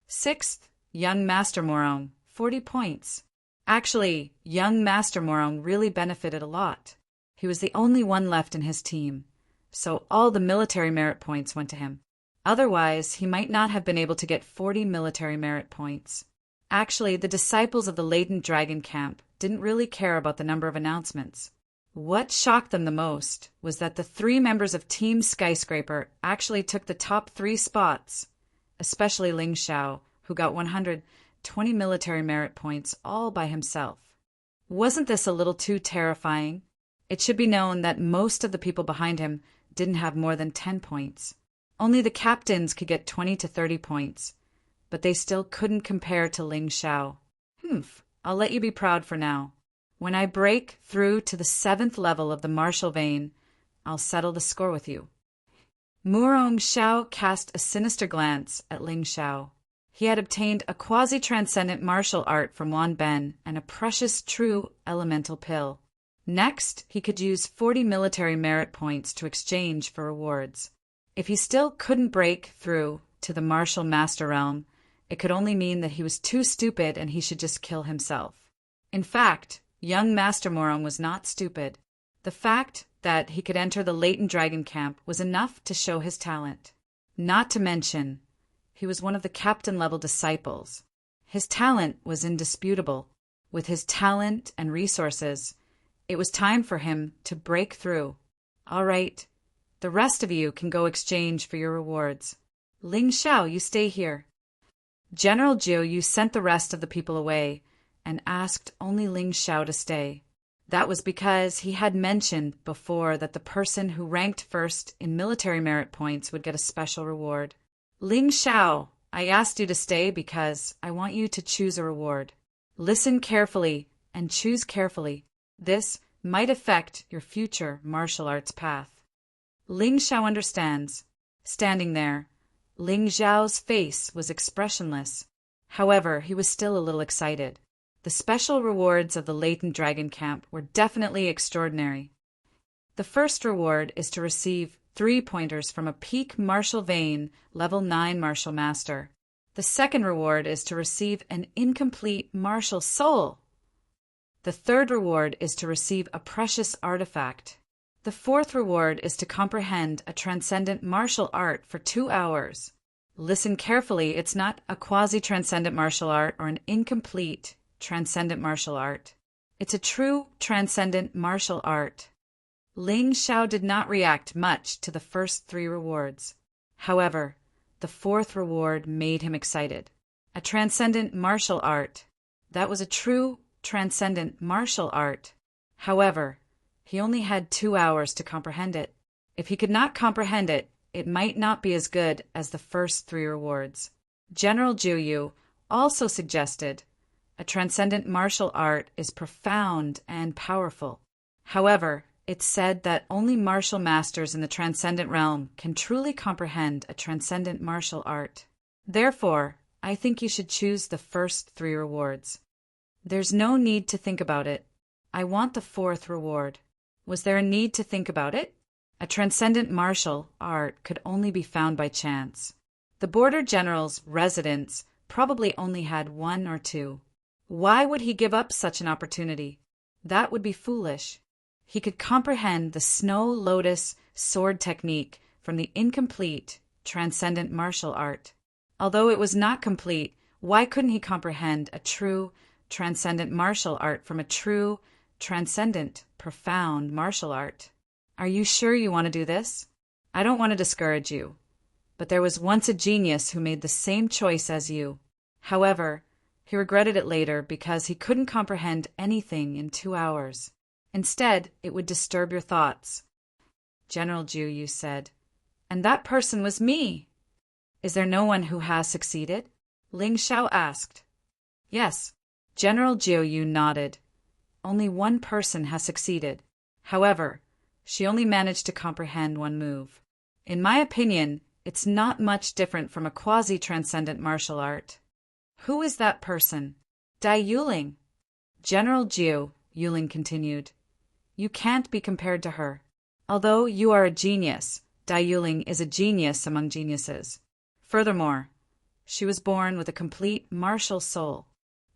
Sixth, young Master Morong, 40 points. Actually, young Master Morong really benefited a lot. He was the only one left in his team, so all the military merit points went to him. Otherwise, he might not have been able to get 40 military merit points. Actually, the disciples of the Latent Dragon Camp didn't really care about the number of announcements. What shocked them the most was that the 3 members of Team Skyscraper actually took the top 3 spots, especially Ling Xiao, who got 120 military merit points all by himself. Wasn't this a little too terrifying? It should be known that most of the people behind him didn't have more than 10 points. Only the captains could get 20 to 30 points, but they still couldn't compare to Ling Xiao. I'll let you be proud for now. When I break through to the 7th level of the martial vein, I'll settle the score with you. Murong Xiao cast a sinister glance at Ling Xiao. He had obtained a quasi-transcendent martial art from Wan Ben and a precious true elemental pill. Next, he could use 40 military merit points to exchange for rewards. If he still couldn't break through to the martial master realm, it could only mean that he was too stupid and he should just kill himself. In fact, young Master Morong was not stupid. The fact that he could enter the Latent Dragon Camp was enough to show his talent. Not to mention, he was one of the captain-level disciples. His talent was indisputable. With his talent and resources, it was time for him to break through. All right, the rest of you can go exchange for your rewards. Ling Xiao, you stay here. General Jiu Yu sent the rest of the people away and asked only Ling Xiao to stay. That was because he had mentioned before that the person who ranked first in military merit points would get a special reward. Ling Xiao, I asked you to stay because I want you to choose a reward. Listen carefully and choose carefully. This might affect your future martial arts path. Ling Xiao understands. Standing there, Ling Xiao's face was expressionless. However, he was still a little excited. The special rewards of the Latent Dragon Camp were definitely extraordinary. The first reward is to receive 3 pointers from a peak martial vein, level 9 martial master. The second reward is to receive an incomplete martial soul. The third reward is to receive a precious artifact. The fourth reward is to comprehend a transcendent martial art for 2 hours. Listen carefully, it's not a quasi-transcendent martial art or an incomplete transcendent martial art. It's a true transcendent martial art. Ling Xiao did not react much to the first 3 rewards. However, the fourth reward made him excited. A transcendent martial art. That was a true transcendent martial art. However, he only had 2 hours to comprehend it. If he could not comprehend it, it might not be as good as the first 3 rewards. General Zhu Yu also suggested a transcendent martial art is profound and powerful. However, it's said that only martial masters in the transcendent realm can truly comprehend a transcendent martial art. Therefore, I think you should choose the first 3 rewards. There's no need to think about it. I want the 4th reward. Was there a need to think about it? A transcendent martial art could only be found by chance. The border general's residence probably only had 1 or 2. Why would he give up such an opportunity? That would be foolish. He could comprehend the snow lotus sword technique from the incomplete transcendent martial art. Although it was not complete, why couldn't he comprehend a true transcendent martial art from a true transcendent profound martial art? Are you sure you want to do this? I don't want to discourage you, but there was once a genius who made the same choice as you. However, he regretted it later because he couldn't comprehend anything in 2 hours. Instead, it would disturb your thoughts. General Zhu Yu said, and that person was me. Is there no one who has succeeded? Ling Xiao asked. Yes. General Zhu Yu nodded. Only one person has succeeded. However, she only managed to comprehend 1 move. In my opinion, it's not much different from a quasi-transcendent martial art. Who is that person? Dai Yuling. General Zhu, Yuling continued. You can't be compared to her. Although you are a genius, Dai Yuling is a genius among geniuses. Furthermore, she was born with a complete martial soul.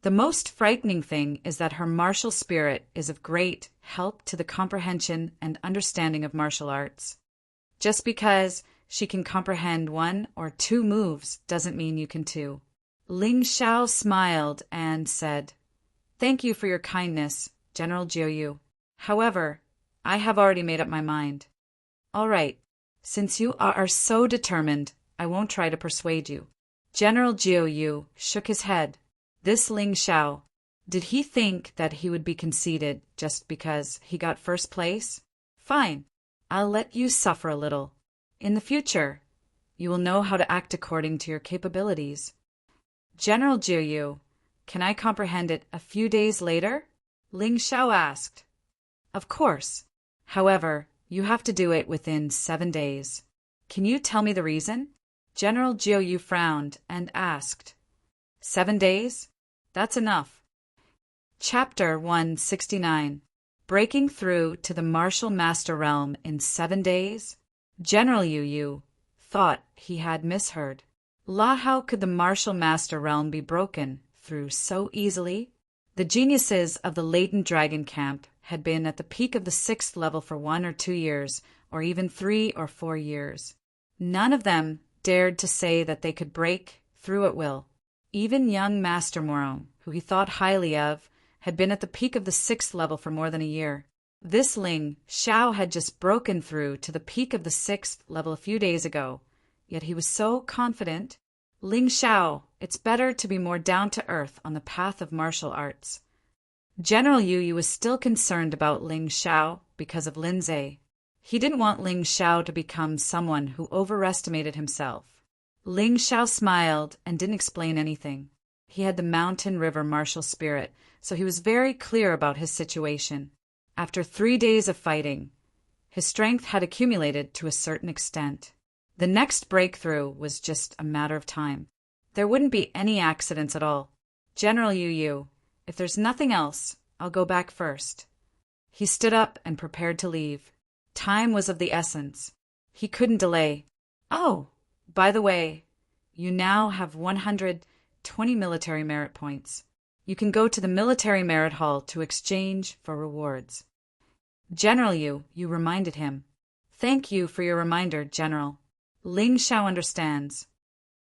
The most frightening thing is that her martial spirit is of great help to the comprehension and understanding of martial arts. Just because she can comprehend 1 or 2 moves doesn't mean you can too. Ling Xiao smiled and said, Thank you for your kindness, General Zhu Yu. However, I have already made up my mind. All right, since you are so determined, I won't try to persuade you. General Zhu Yu shook his head. This Ling Xiao, did he think that he would be conceited just because he got first place? Fine, I'll let you suffer a little. In the future, you will know how to act according to your capabilities. General Zhu Yu, can I comprehend it a few days later? Ling Xiao asked. Of course. However, you have to do it within 7 days. Can you tell me the reason? General Zhu Yu frowned and asked. 7 days? That's enough. Chapter 169. Breaking Through to the Martial Master Realm in 7 days? General Yu Yu thought he had misheard. How could the Martial Master Realm be broken through so easily? The geniuses of the Latent Dragon Camp had been at the peak of the 6th level for 1 or 2 years, or even 3 or 4 years. None of them dared to say that they could break through at will. Even young Master Morong, who he thought highly of, had been at the peak of the 6th level for more than a year. This Ling Xiao had just broken through to the peak of the 6th level a few days ago, yet he was so confident. Ling Xiao, it's better to be more down to earth on the path of martial arts. General Yu was still concerned about Ling Xiao because of Lindsay. He didn't want Ling Xiao to become someone who overestimated himself. Ling Xiao smiled and didn't explain anything. He had the mountain river martial spirit, so he was very clear about his situation. After 3 days of fighting, his strength had accumulated to a certain extent. The next breakthrough was just a matter of time. There wouldn't be any accidents at all. General Yu, if there's nothing else, I'll go back first. He stood up and prepared to leave. Time was of the essence. He couldn't delay. Oh, by the way, you now have 120 military merit points. You can go to the military merit hall to exchange for rewards. General Yu reminded him. Thank you for your reminder, General. Ling Xiao understands.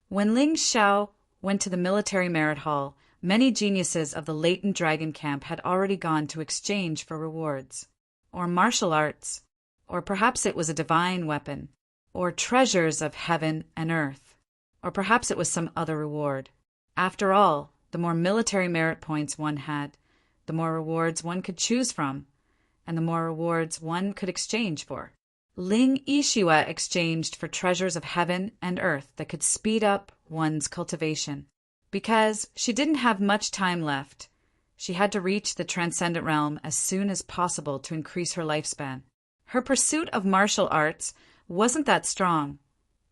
When Ling Xiao went to the military merit hall, many geniuses of the latent dragon camp had already gone to exchange for rewards, or martial arts, or perhaps it was a divine weapon, or treasures of heaven and earth, or perhaps it was some other reward. After all, the more military merit points one had, the more rewards one could choose from, and the more rewards one could exchange for. Ling Yixue exchanged for treasures of heaven and earth that could speed up one's cultivation. Because she didn't have much time left, she had to reach the transcendent realm as soon as possible to increase her lifespan. Her pursuit of martial arts wasn't that strong,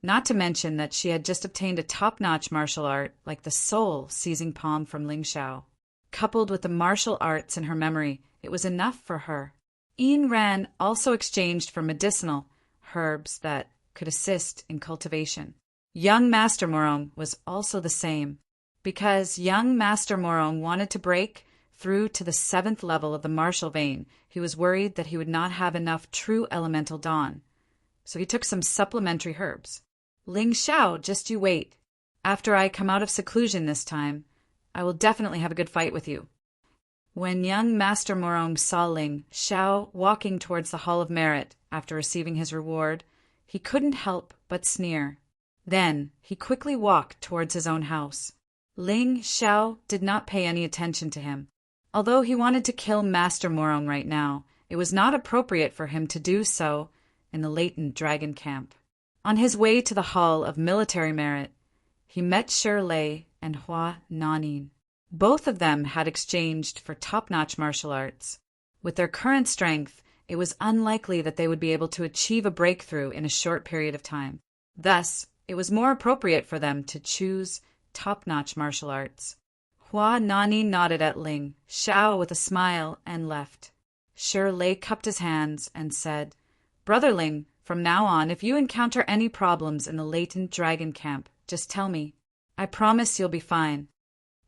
not to mention that she had just obtained a top-notch martial art like the soul-seizing palm from Ling Xiao. Coupled with the martial arts in her memory, it was enough for her. Yin Ran also exchanged for medicinal herbs that could assist in cultivation. Young Master Morong was also the same. Because young Master Morong wanted to break through to the 7th level of the martial vein, he was worried that he would not have enough true elemental dawn. So he took some supplementary herbs. Ling Xiao, just you wait. After I come out of seclusion this time, I will definitely have a good fight with you. When young Master Morong saw Ling Xiao walking towards the Hall of Merit after receiving his reward, he couldn't help but sneer. Then he quickly walked towards his own house. Ling Xiao did not pay any attention to him. Although he wanted to kill Master Morong right now, it was not appropriate for him to do so in the latent dragon camp. On his way to the Hall of Military Merit, he met Shirley and Hua Nanin. Both of them had exchanged for top-notch martial arts. With their current strength, it was unlikely that they would be able to achieve a breakthrough in a short period of time. Thus, it was more appropriate for them to choose top-notch martial arts. Hua Nanin nodded at Ling Xiao with a smile and left. Shirley cupped his hands and said, Brother Ling, from now on, if you encounter any problems in the latent dragon camp, just tell me. I promise you'll be fine.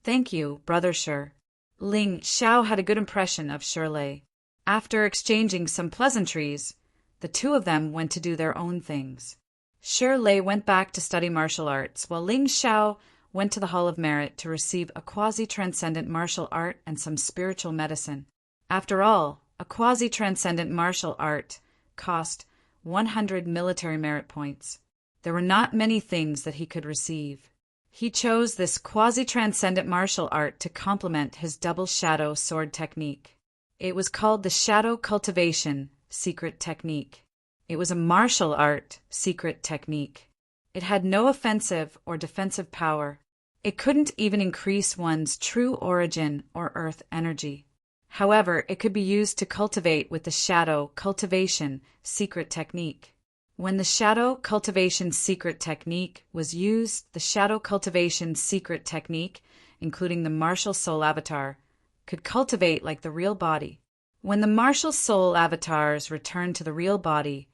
Thank you, Brother Shi. Ling Xiao had a good impression of Shirley. After exchanging some pleasantries, the two of them went to do their own things. Shirley went back to study martial arts, while Ling Xiao went to the Hall of Merit to receive a quasi-transcendent martial art and some spiritual medicine. After all, a quasi-transcendent martial art cost 100 military merit points. There were not many things that he could receive. He chose this quasi-transcendent martial art to complement his double shadow sword technique. It was called the Shadow Cultivation Secret Technique. It was a martial art secret technique. It had no offensive or defensive power. It couldn't even increase one's true origin or earth energy. However, it could be used to cultivate with the Shadow Cultivation Secret Technique. When the Shadow Cultivation Secret Technique was used, the Shadow Cultivation Secret Technique, including the Martial Soul Avatar, could cultivate like the real body. When the Martial Soul Avatars returned to the real body,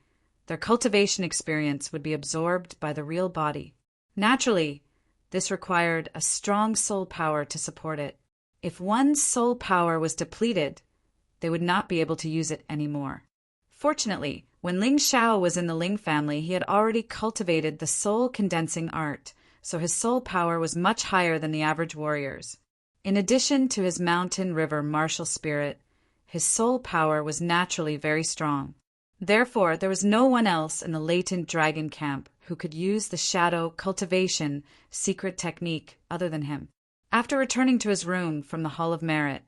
their cultivation experience would be absorbed by the real body. Naturally, this required a strong soul power to support it. If one's soul power was depleted, they would not be able to use it anymore. Fortunately, when Ling Xiao was in the Ling family, he had already cultivated the soul condensing art, so his soul power was much higher than the average warrior's. In addition to his mountain river martial spirit, his soul power was naturally very strong. Therefore, there was no one else in the latent dragon camp who could use the Shadow Cultivation Secret Technique other than him. After returning to his room from the Hall of Merit,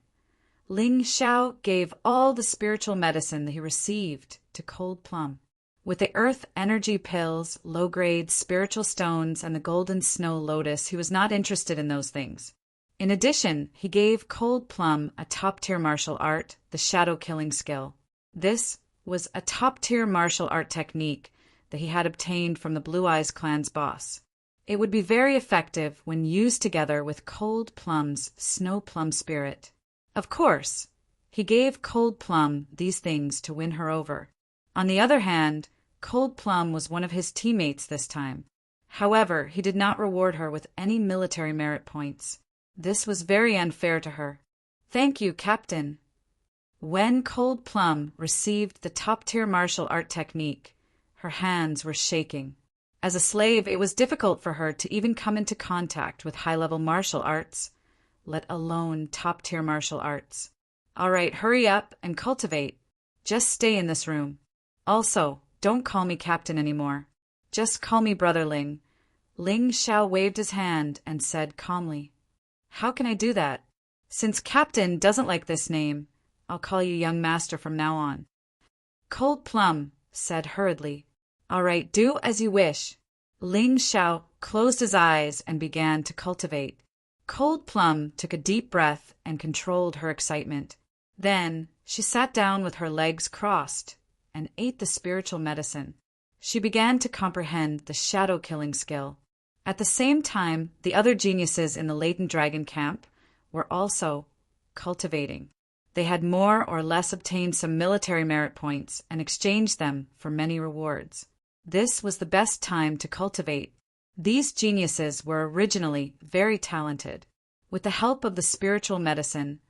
Ling Xiao gave all the spiritual medicine that he received to Cold Plum. With the earth energy pills, low-grade spiritual stones, and the golden snow lotus, he was not interested in those things. In addition, he gave Cold Plum a top-tier martial art, the shadow killing skill. This was a top-tier martial art technique that he had obtained from the Blue Eyes clan's boss. It would be very effective when used together with Cold Plum's Snow Plum spirit. Of course, he gave Cold Plum these things to win her over. On the other hand, Cold Plum was one of his teammates this time. However, he did not reward her with any military merit points. This was very unfair to her. Thank you, Captain. When Cold Plum received the top-tier martial art technique, her hands were shaking. As a slave, it was difficult for her to even come into contact with high-level martial arts, let alone top-tier martial arts. All right, hurry up and cultivate. Just stay in this room. Also, don't call me Captain anymore. Just call me Brother Ling. Ling Xiao waved his hand and said calmly, How can I do that? Since Captain doesn't like this name, I'll call you Young Master from now on. Cold Plum said hurriedly, All right, do as you wish. Ling Xiao closed his eyes and began to cultivate. Cold Plum took a deep breath and controlled her excitement. Then she sat down with her legs crossed and ate the spiritual medicine. She began to comprehend the shadow-killing skill. At the same time, the other geniuses in the latent dragon camp were also cultivating. They had more or less obtained some military merit points and exchanged them for many rewards. This was the best time to cultivate. These geniuses were originally very talented. With the help of the spiritual medicine,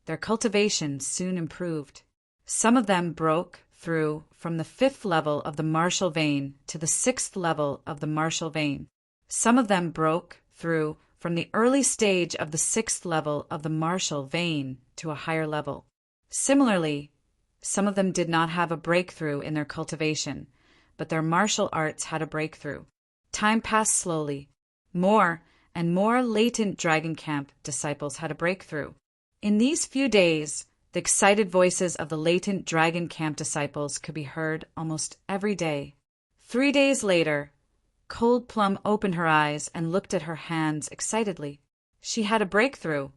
their cultivation soon improved. Some of them broke through from the 5th level of the martial vein to the 6th level of the martial vein. Some of them broke through from the early stage of the 6th level of the martial vein to a higher level. Similarly, some of them did not have a breakthrough in their cultivation, but their martial arts had a breakthrough. Time passed slowly. More and more latent Dragon Camp disciples had a breakthrough. In these few days, the excited voices of the latent Dragon Camp disciples could be heard almost every day. 3 days later, Cold Plum opened her eyes and looked at her hands excitedly. She had a breakthrough.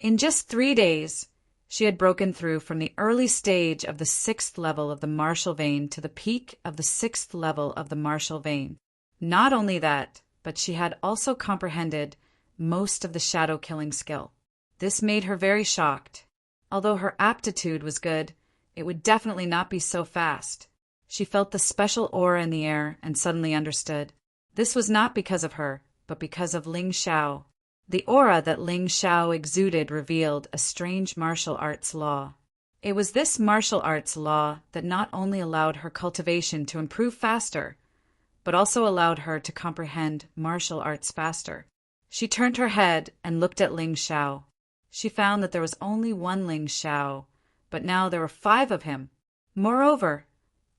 In just 3 days, she had broken through from the early stage of the 6th level of the martial vein to the peak of the 6th level of the martial vein. Not only that, but she had also comprehended most of the shadow-killing skill. This made her very shocked. Although her aptitude was good, it would definitely not be so fast. She felt the special aura in the air and suddenly understood. This was not because of her, but because of Ling Xiao. The aura that Ling Xiao exuded revealed a strange martial arts law. It was this martial arts law that not only allowed her cultivation to improve faster, but also allowed her to comprehend martial arts faster. She turned her head and looked at Ling Xiao. She found that there was only one Ling Xiao, but now there were 5 of him. Moreover,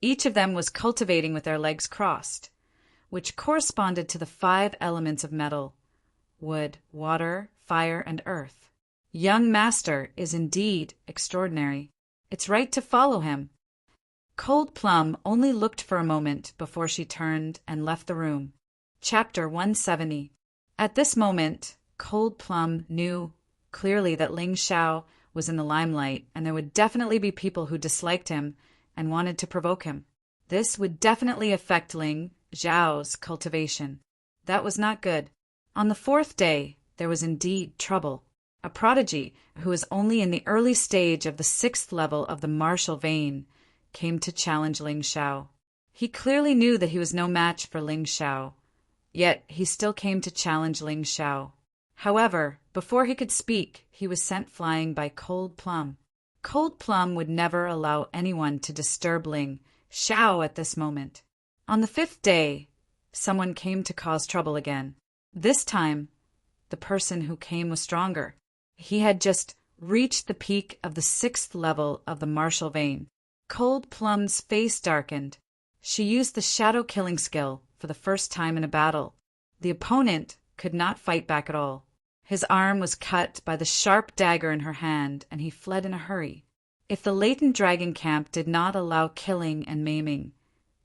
each of them was cultivating with their legs crossed, which corresponded to the 5 elements of metal: wood, water, fire, and earth. Young Master is indeed extraordinary. It's right to follow him. Cold Plum only looked for a moment before she turned and left the room. Chapter 170. At this moment, Cold Plum knew clearly that Ling Xiao was in the limelight, and there would definitely be people who disliked him and wanted to provoke him. This would definitely affect Ling Xiao's cultivation. That was not good. On the 4th day, there was indeed trouble. A prodigy, who was only in the early stage of the 6th level of the martial vein, came to challenge Ling Xiao. He clearly knew that he was no match for Ling Xiao, yet he still came to challenge Ling Xiao. However, before he could speak, he was sent flying by Cold Plum. Cold Plum would never allow anyone to disturb Ling Xiao at this moment. On the 5th day, someone came to cause trouble again. This time, the person who came was stronger. He had just reached the peak of the 6th level of the martial vein. Cold Plum's face darkened. She used the shadow-killing skill for the first time in a battle. The opponent could not fight back at all. His arm was cut by the sharp dagger in her hand, and he fled in a hurry. If the latent dragon camp did not allow killing and maiming,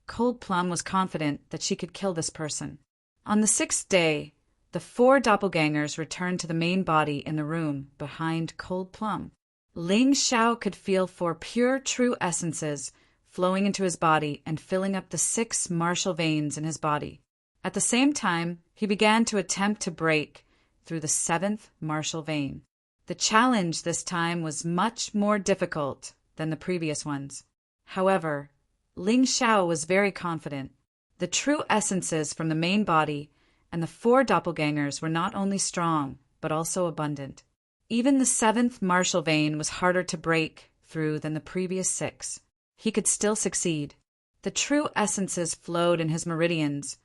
Cold Plum was confident that she could kill this person. On the 6th day, the 4 doppelgangers returned to the main body in the room behind Cold Plum. Ling Xiao could feel 4 pure, true essences flowing into his body and filling up the 6 martial veins in his body. At the same time, he began to attempt to break through the 7th martial vein. The challenge this time was much more difficult than the previous ones. However, Ling Xiao was very confident. The true essences from the main body and the 4 doppelgangers were not only strong, but also abundant. Even the 7th martial vein was harder to break through than the previous 6. He could still succeed. The true essences flowed in his meridians,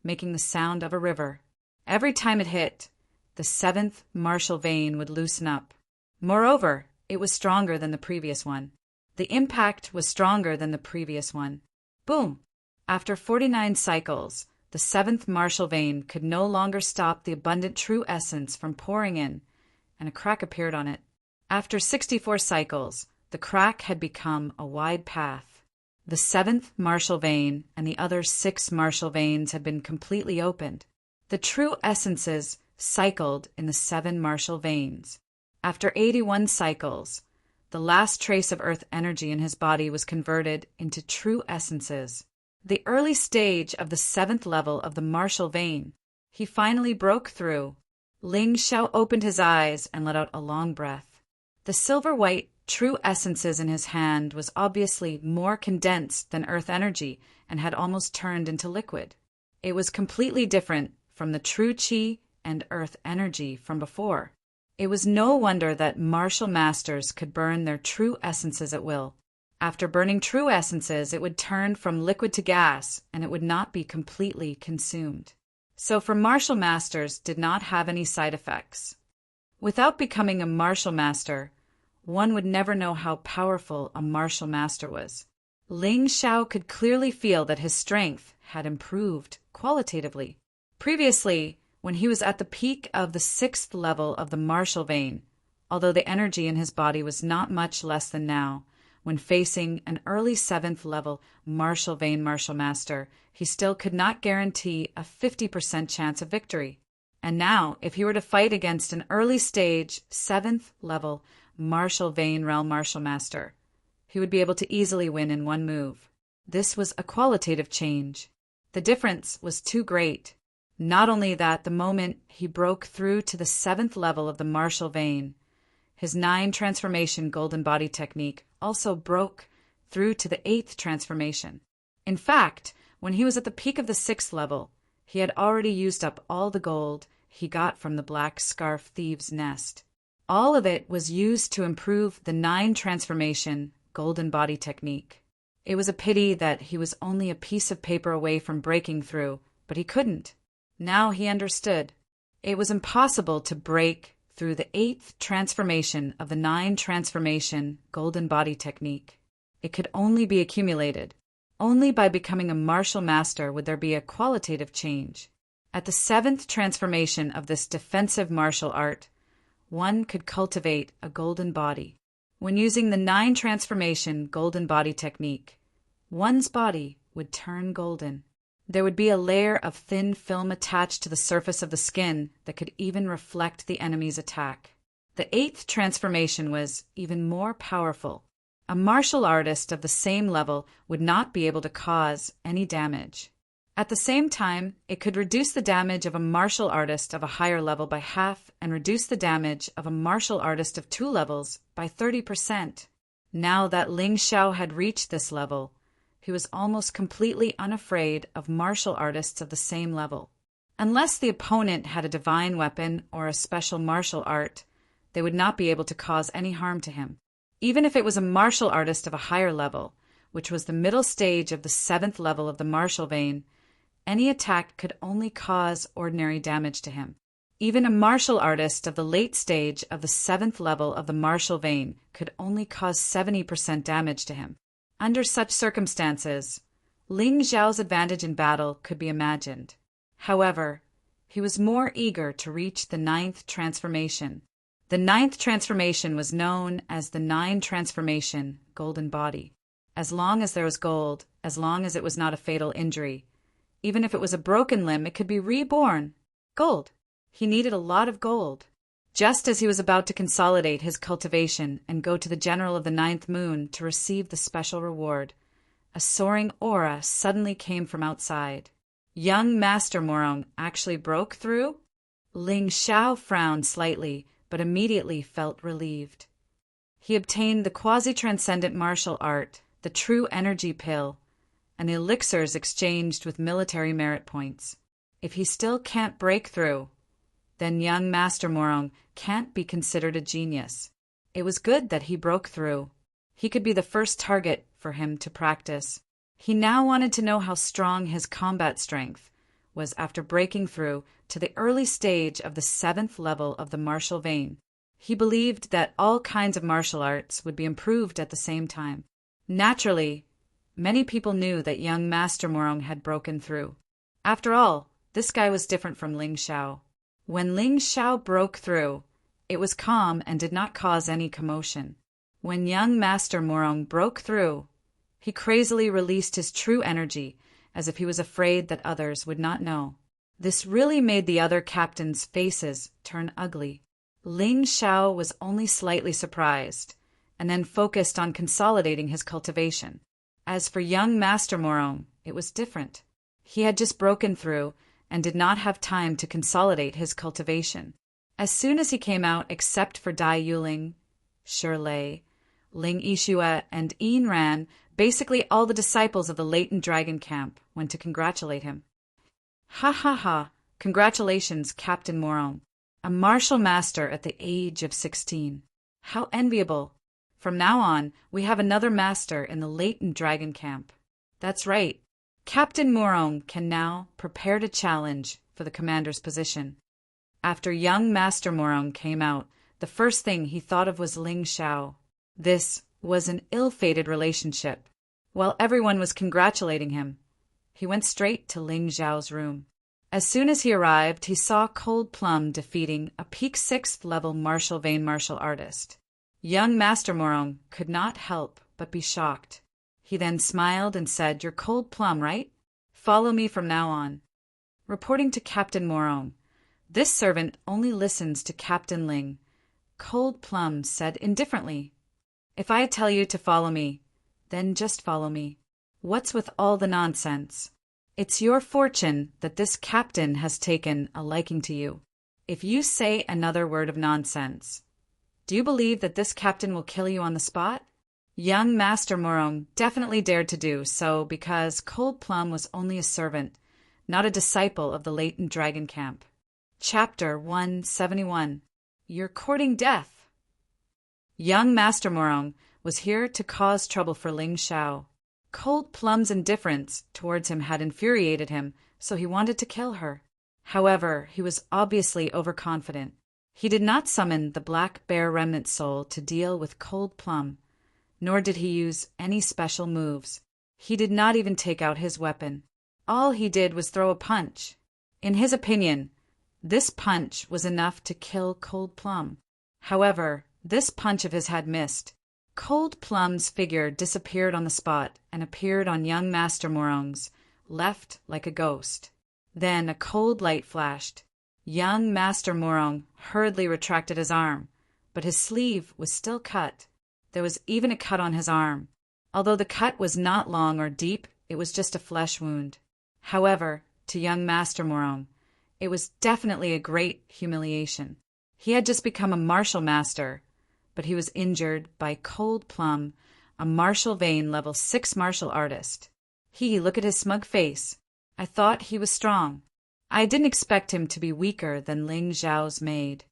making the sound of a river. Every time it hit, the 7th martial vein would loosen up. Moreover, it was stronger than the previous one. The impact was stronger than the previous one. Boom! After 49 cycles, the 7th martial vein could no longer stop the abundant true essence from pouring in, and a crack appeared on it. After 64 cycles, the crack had become a wide path. The 7th martial vein and the other 6 martial veins had been completely opened. The true essences cycled in the 7 martial veins. After 81 cycles, the last trace of earth energy in his body was converted into true essences. The early stage of the 7th level of the martial vein. He finally broke through. Ling Xiao opened his eyes and let out a long breath. The silver-white true essences in his hand was obviously more condensed than earth energy and had almost turned into liquid. It was completely different from the true qi and earth energy from before. It was no wonder that martial masters could burn their true essences at will. After burning true essences, it would turn from liquid to gas, and it would not be completely consumed. So for martial masters did not have any side effects. Without becoming a martial master, one would never know how powerful a martial master was. Ling Xiao could clearly feel that his strength had improved qualitatively. Previously, when he was at the peak of the 6th level of the martial vein, although the energy in his body was not much less than now, when facing an early 7th level martial vein martial master, he still could not guarantee a 50% chance of victory. And now, if he were to fight against an early stage 7th level martial vein realm martial master, he would be able to easily win in one move. This was a qualitative change. The difference was too great. Not only that, the moment he broke through to the 7th level of the martial vein, his 9 transformation golden body technique also broke through to the 8th transformation. In fact, when he was at the peak of the 6th level, he had already used up all the gold he got from the black scarf thieves' nest. All of it was used to improve the 9 transformation golden body technique. It was a pity that he was only a piece of paper away from breaking through, but he couldn't. Now he understood. It was impossible to break through the 8th transformation of the 9 transformation golden body technique. It could only be accumulated. Only by becoming a martial master would there be a qualitative change. At the 7th transformation of this defensive martial art, one could cultivate a golden body. When using the 9 transformation golden body technique, one's body would turn golden. There would be a layer of thin film attached to the surface of the skin that could even reflect the enemy's attack. The 8th transformation was even more powerful. A martial artist of the same level would not be able to cause any damage. At the same time, it could reduce the damage of a martial artist of a higher level by half and reduce the damage of a martial artist of 2 levels by 30%. Now that Ling Xiao had reached this level, he was almost completely unafraid of martial artists of the same level. Unless the opponent had a divine weapon or a special martial art, they would not be able to cause any harm to him. Even if it was a martial artist of a higher level, which was the middle stage of the 7th level of the martial vein, any attack could only cause ordinary damage to him. Even a martial artist of the late stage of the 7th level of the martial vein could only cause 70% damage to him. Under such circumstances, Ling Xiao's advantage in battle could be imagined. However, He was more eager to reach the ninth transformation. The ninth transformation was known as the Nine Transformation, Golden Body. As long as there was gold, as long as it was not a fatal injury, even if it was a broken limb, it could be reborn. Gold. He needed a lot of gold. Just as he was about to consolidate his cultivation and go to the general of the ninth moon to receive the special reward, a soaring aura suddenly came from outside. Young Master Morong actually broke through? Ling Xiao frowned slightly, but immediately felt relieved. He obtained the quasi-transcendent martial art, the true energy pill, and the elixirs exchanged with military merit points. If he still can't break through, then young Master Morong can't be considered a genius. It was good that he broke through. He could be the first target for him to practice. He now wanted to know how strong his combat strength was after breaking through to the early stage of the 7th level of the martial vein. He believed that all kinds of martial arts would be improved at the same time. Naturally, many people knew that young Master Morong had broken through. After all, this guy was different from Ling Xiao. When Ling Xiao broke through, it was calm and did not cause any commotion. When young Master Morong broke through, he crazily released his true energy, as if he was afraid that others would not know. This really made the other captains' faces turn ugly. Ling Xiao was only slightly surprised, and then focused on consolidating his cultivation. As for young Master Morong, it was different. He had just broken through and did not have time to consolidate his cultivation. As soon as he came out, except for Dai Yuling, Shirley, Ling Yixue, and Yin Ran, basically all the disciples of the latent dragon camp went to congratulate him. Ha ha ha! Congratulations, Captain Morong, a martial master at the age of 16. How enviable! From now on, we have another master in the latent dragon camp. That's right. Captain Morong can now prepare to challenge for the commander's position. After young Master Morong came out, the first thing he thought of was Ling Xiao. This was an ill-fated relationship. While everyone was congratulating him, he went straight to Ling Xiao's room. As soon as he arrived, he saw Cold Plum defeating a peak 6th level martial vein martial artist. Young Master Morong could not help but be shocked. He then smiled and said, "You're Cold Plum, right? Follow me from now on." Reporting to Captain Morong, "This servant only listens to Captain Ling," Cold Plum said indifferently. "If I tell you to follow me, then just follow me. What's with all the nonsense? It's your fortune that this captain has taken a liking to you. If you say another word of nonsense, do you believe that this captain will kill you on the spot?" Young Master Morong definitely dared to do so because Cold Plum was only a servant, not a disciple of the latent dragon camp. Chapter 171. You're courting death. Young Master Morong was here to cause trouble for Ling Xiao. Cold Plum's indifference towards him had infuriated him, so he wanted to kill her. However, he was obviously overconfident. He did not summon the Black Bear Remnant Soul to deal with Cold Plum, nor did he use any special moves. He did not even take out his weapon. All he did was throw a punch. In his opinion, this punch was enough to kill Cold Plum. However, this punch of his had missed. Cold Plum's figure disappeared on the spot and appeared on young Master Morong's left like a ghost. Then a cold light flashed. Young Master Morong hurriedly retracted his arm, but his sleeve was still cut. There was even a cut on his arm. Although the cut was not long or deep, it was just a flesh wound. However, to young Master Morong, it was definitely a great humiliation. He had just become a martial master, but he was injured by Cold Plum, a martial vein level 6 martial artist. Look at his smug face. I thought he was strong. I didn't expect him to be weaker than Ling Xiao's maid.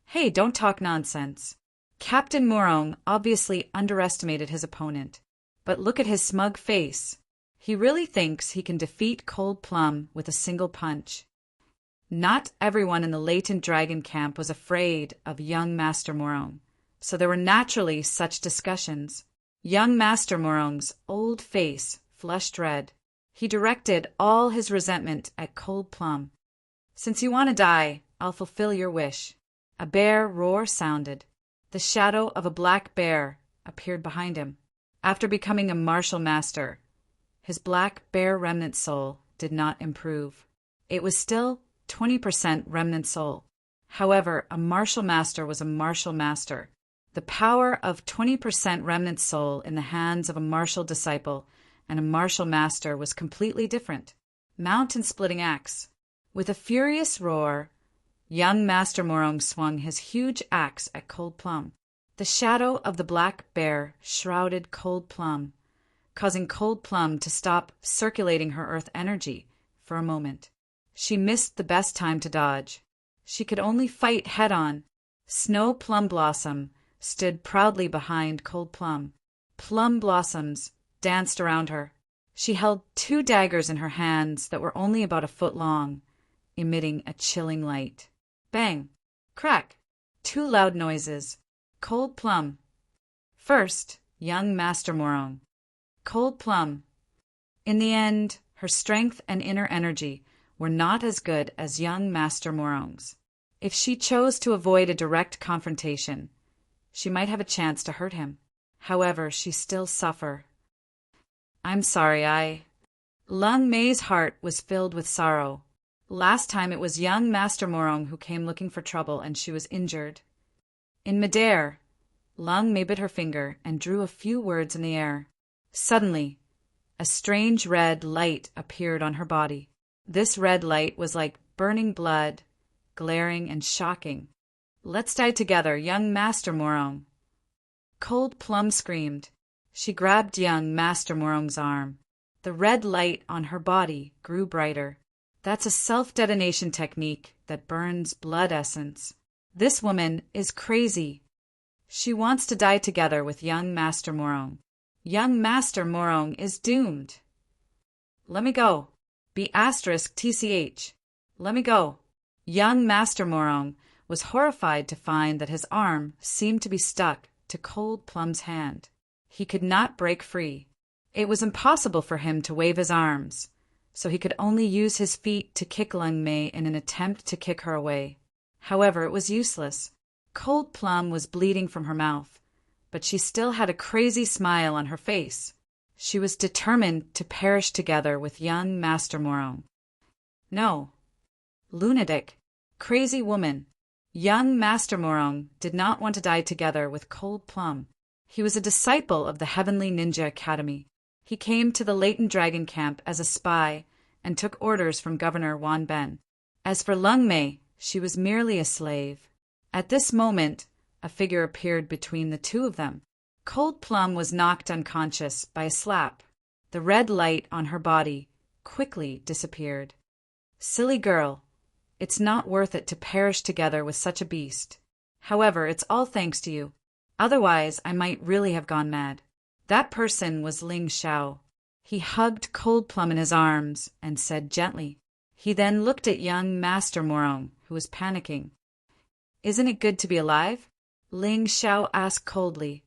Hey, don't talk nonsense. Captain Morong obviously underestimated his opponent, but look at his smug face. He really thinks he can defeat Cold Plum with a single punch. Not everyone in the latent dragon camp was afraid of young Master Morong, so there were naturally such discussions. Young Master Morong's old face flushed red. He directed all his resentment at Cold Plum. Since you want to die, I'll fulfill your wish. A bear roar sounded. The shadow of a black bear appeared behind him. After becoming a martial master, his black bear remnant soul did not improve. It was still 20% remnant soul. However, a martial master was a martial master. The power of 20% remnant soul in the hands of a martial disciple and a martial master was completely different. Mountain-splitting axe. With a furious roar, young Master Morong swung his huge axe at Cold Plum. The shadow of the black bear shrouded Cold Plum, causing Cold Plum to stop circulating her earth energy for a moment. She missed the best time to dodge. She could only fight head-on. Snow Plum Blossom stood proudly behind Cold Plum. Plum blossoms danced around her. She held 2 daggers in her hands that were only about a foot long, emitting a chilling light. Bang! Crack! 2 loud noises. Cold Plum. First, young Master Morong. Cold Plum. In the end, her strength and inner energy were not as good as young Master Morong's. If she chose to avoid a direct confrontation, she might have a chance to hurt him. However, she still suffered. I'm sorry, Lung Mei's heart was filled with sorrow. Last time it was young Master Morong who came looking for trouble and she was injured. In midair, Lung Mei bit her finger and drew a few words in the air. Suddenly, a strange red light appeared on her body. This red light was like burning blood, glaring and shocking. Let's die together, young Master Morong. Cold Plum screamed. She grabbed young Master Morong's arm. The red light on her body grew brighter. That's a self-detonation technique that burns blood essence. This woman is crazy. She wants to die together with young Master Morong. Young Master Morong is doomed. Let me go. B*TCH. Let me go. Young Master Morong was horrified to find that his arm seemed to be stuck to Cold Plum's hand. He could not break free. It was impossible for him to wave his arms, so he could only use his feet to kick Lung Mei in an attempt to kick her away. However, it was useless. Cold Plum was bleeding from her mouth, but she still had a crazy smile on her face. She was determined to perish together with young Master Morong. No. Lunatic. Crazy woman. Young Master Morong did not want to die together with Cold Plum. He was a disciple of the Heavenly Ninja Academy. He came to the Latent Dragon Camp as a spy and took orders from Governor Wan Ben. As for Lung Mei, she was merely a slave. At this moment, a figure appeared between the two of them. Cold Plum was knocked unconscious by a slap. The red light on her body quickly disappeared. Silly girl, it's not worth it to perish together with such a beast. However, it's all thanks to you. Otherwise, I might really have gone mad. That person was Ling Xiao. He hugged Cold Plum in his arms and said gently. He then looked at young Master Morong, who was panicking. Isn't it good to be alive? Ling Xiao asked coldly.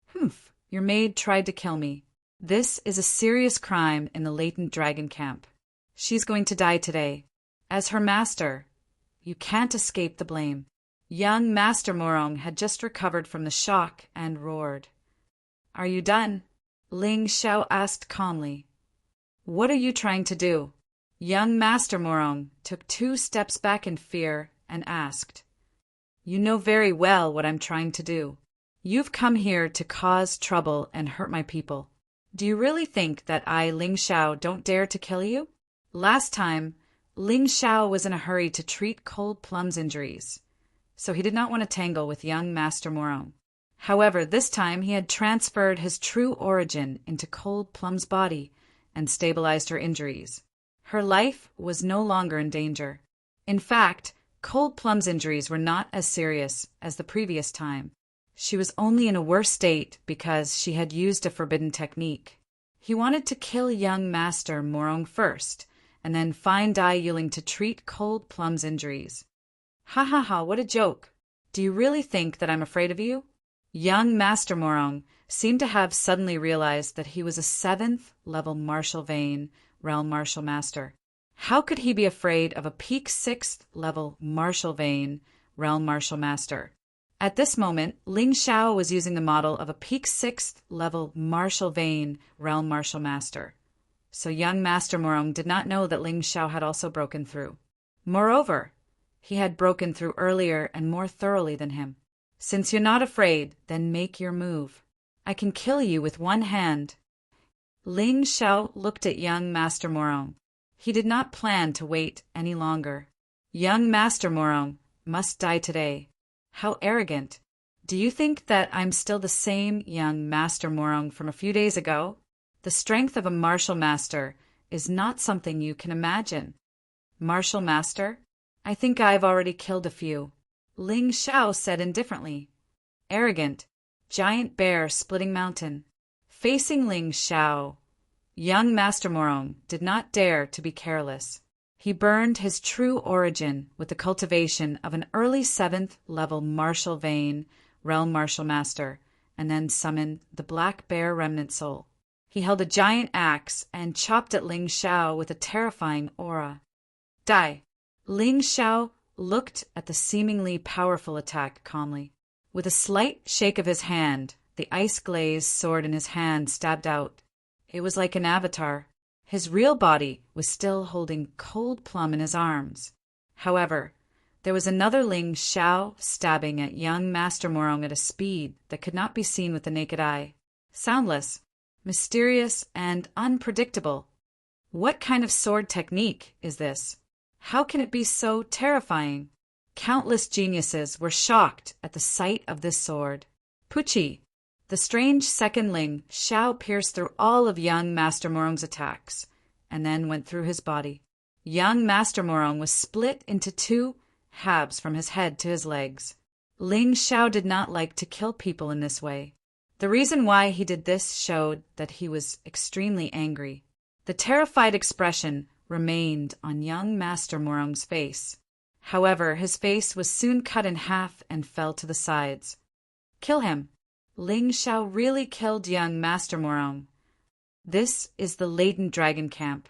Humph, your maid tried to kill me. This is a serious crime in the Latent Dragon Camp. She's going to die today. As her master, you can't escape the blame. Young Master Morong had just recovered from the shock and roared. Are you done? Ling Xiao asked calmly. What are you trying to do? Young Master Morong took 2 steps back in fear and asked. You know very well what I'm trying to do. You've come here to cause trouble and hurt my people. Do you really think that I, Ling Xiao, don't dare to kill you? Last time, Ling Xiao was in a hurry to treat Cold Plum's injuries, so he did not want to tangle with young Master Morong. However, this time he had transferred his true origin into Cold Plum's body and stabilized her injuries. Her life was no longer in danger. In fact, Cold Plum's injuries were not as serious as the previous time. She was only in a worse state because she had used a forbidden technique. He wanted to kill young Master Morong first, and then find Dai Yuling to treat Cold Plum's injuries. Ha ha ha, what a joke. Do you really think that I'm afraid of you? Young Master Morong seemed to have suddenly realized that he was a 7th level Martial Vane Realm Martial Master. How could he be afraid of a peak 6th level martial vein realm martial master? At this moment, Ling Xiao was using the model of a peak 6th level martial vein realm martial master. So young Master Morong did not know that Ling Xiao had also broken through. Moreover, he had broken through earlier and more thoroughly than him. Since you're not afraid, then make your move. I can kill you with one hand. Ling Xiao looked at young Master Morong. He did not plan to wait any longer. Young Master Morong must die today. How arrogant. Do you think that I'm still the same young Master Morong from a few days ago? The strength of a martial master is not something you can imagine. Martial master? I think I've already killed a few. Ling Xiao said indifferently. Arrogant. Giant bear splitting mountain. Facing Ling Xiao, young Master Morong did not dare to be careless. He burned his true origin with the cultivation of an early 7th level martial vein realm martial master, and then summoned the black bear remnant soul. He held a giant axe and chopped at Ling Xiao with a terrifying aura. Die. Ling Xiao looked at the seemingly powerful attack calmly. With a slight shake of his hand, the ice-glazed sword in his hand stabbed out. It was like an avatar. His real body was still holding cold plum in his arms. However, there was another Ling Xiao stabbing at young Master Morong at a speed that could not be seen with the naked eye. Soundless, mysterious, and unpredictable. What kind of sword technique is this? How can it be so terrifying? Countless geniuses were shocked at the sight of this sword. Puchi, the strange second Ling Xiao, pierced through all of young Master Morong's attacks, and then went through his body. Young Master Morong was split into 2 halves from his head to his legs. Ling Xiao did not like to kill people in this way. The reason why he did this showed that he was extremely angry. The terrified expression remained on young Master Morong's face. However, his face was soon cut in half and fell to the sides. Kill him. Ling Xiao really killed young Master Morong. This is the latent dragon camp.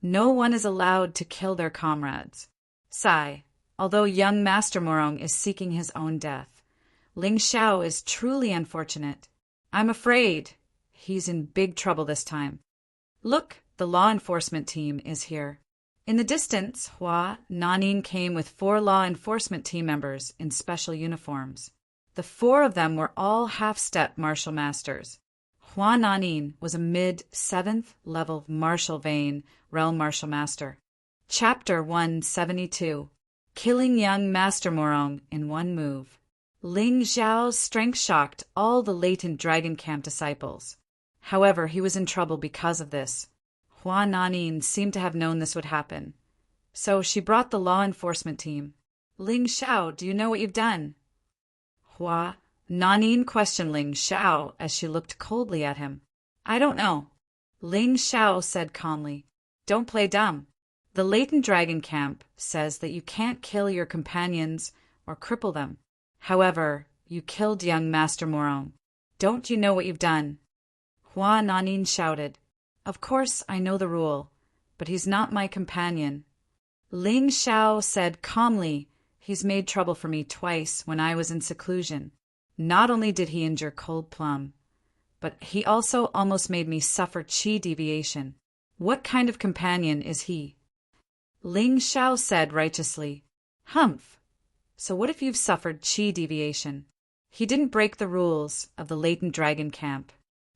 No one is allowed to kill their comrades. Sigh. Although young Master Morong is seeking his own death, Ling Xiao is truly unfortunate. I'm afraid he's in big trouble this time. Look, the law enforcement team is here. In the distance, Hua Nanin came with 4 law enforcement team members in special uniforms. The 4 of them were all half-step martial masters. Hua Nanin was a mid-7th level martial vein realm martial master. Chapter 172. Killing young Master Morong in one move. Ling Xiao's strength shocked all the latent dragon camp disciples. However, he was in trouble because of this. Hua Nanin seemed to have known this would happen. So she brought the law enforcement team. Ling Xiao, do you know what you've done? Hua Nanin questioned Ling Xiao as she looked coldly at him. I don't know. Ling Xiao said calmly. Don't play dumb. The latent dragon camp says that you can't kill your companions or cripple them. However, you killed young Master Morong. Don't you know what you've done? Hua Nanin shouted. Of course I know the rule, but he's not my companion. Ling Xiao said calmly, he's made trouble for me twice when I was in seclusion. Not only did he injure Cold Plum, but he also almost made me suffer chi deviation. What kind of companion is he? Ling Xiao said righteously, Humph. So what if you've suffered chi deviation? He didn't break the rules of the latent dragon camp.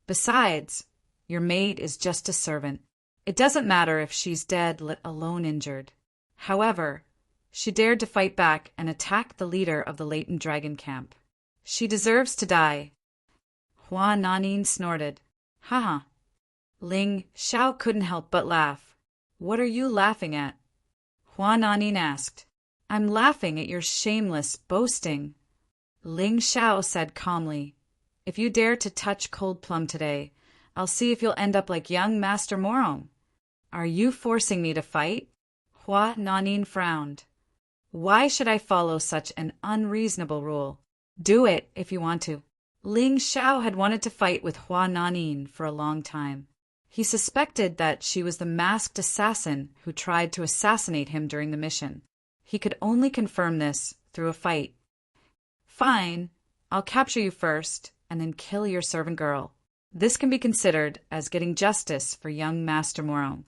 Besides, your maid is just a servant. It doesn't matter if she's dead, let alone injured. However, she dared to fight back and attack the leader of the latent dragon camp. She deserves to die. Hua Nanin snorted. Haha. Ling Xiao couldn't help but laugh. What are you laughing at? Hua Nanin asked. I'm laughing at your shameless boasting. Ling Xiao said calmly. If you dare to touch Cold Plum today, I'll see if you'll end up like young Master Morong. Are you forcing me to fight? Hua Nanin frowned. Why should I follow such an unreasonable rule? Do it if you want to. Ling Xiao had wanted to fight with Hua Nanin for a long time. He suspected that she was the masked assassin who tried to assassinate him during the mission. He could only confirm this through a fight. Fine, I'll capture you first, and then kill your servant girl. This can be considered as getting justice for young Master Morong.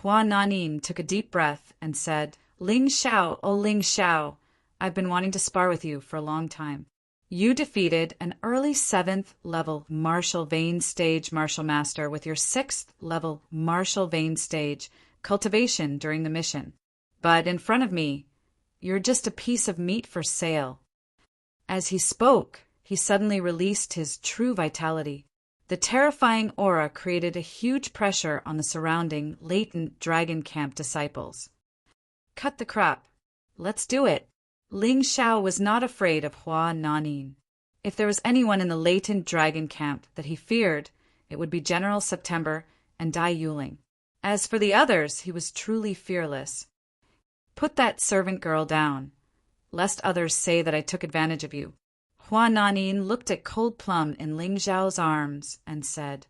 Hua Nanin took a deep breath and said, Ling Xiao, oh Ling Xiao, I've been wanting to spar with you for a long time. You defeated an early 7th level martial vein stage martial master with your 6th level martial vein stage cultivation during the mission. But in front of me, you're just a piece of meat for sale. As he spoke, he suddenly released his true vitality. The terrifying aura created a huge pressure on the surrounding latent dragon camp disciples. Cut the crap. Let's do it. Ling Xiao was not afraid of Hua Nanin. If there was anyone in the latent dragon camp that he feared, it would be General September and Dai Yuling. As for the others, he was truly fearless. Put that servant girl down, lest others say that I took advantage of you. Hua Nanin looked at Cold Plum in Ling Xiao's arms and said,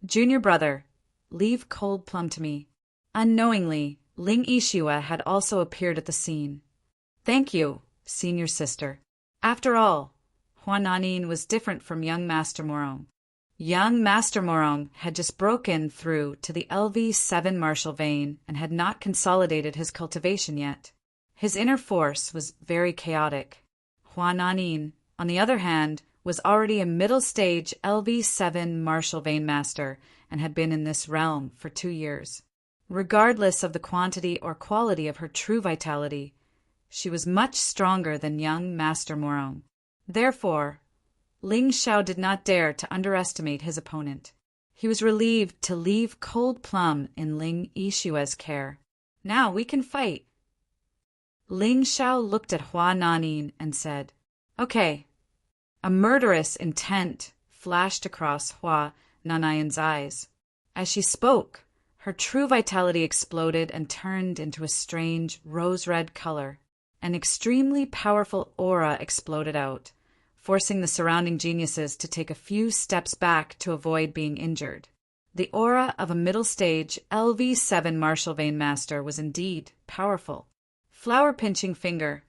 Junior brother, leave Cold Plum to me. Unknowingly, Ling Yixue had also appeared at the scene. Thank you, senior sister. After all, Hua Nanin was different from young Master Morong. Young Master Morong had just broken through to the LV7 martial vein and had not consolidated his cultivation yet. His inner force was very chaotic. Hua Nanin, on the other hand, was already a middle-stage LV7 martial vein master and had been in this realm for 2 years. Regardless of the quantity or quality of her true vitality, she was much stronger than young Master Morong. Therefore, Ling Xiao did not dare to underestimate his opponent. He was relieved to leave Cold Plum in Ling Yixue's care. Now we can fight. Ling Xiao looked at Hua Nanin and said, Okay. A murderous intent flashed across Hua Nanin's eyes. As she spoke, her true vitality exploded and turned into a strange rose-red color. An extremely powerful aura exploded out, forcing the surrounding geniuses to take a few steps back to avoid being injured. The aura of a middle-stage LV7 martial vein master was indeed powerful. Flower-pinching finger.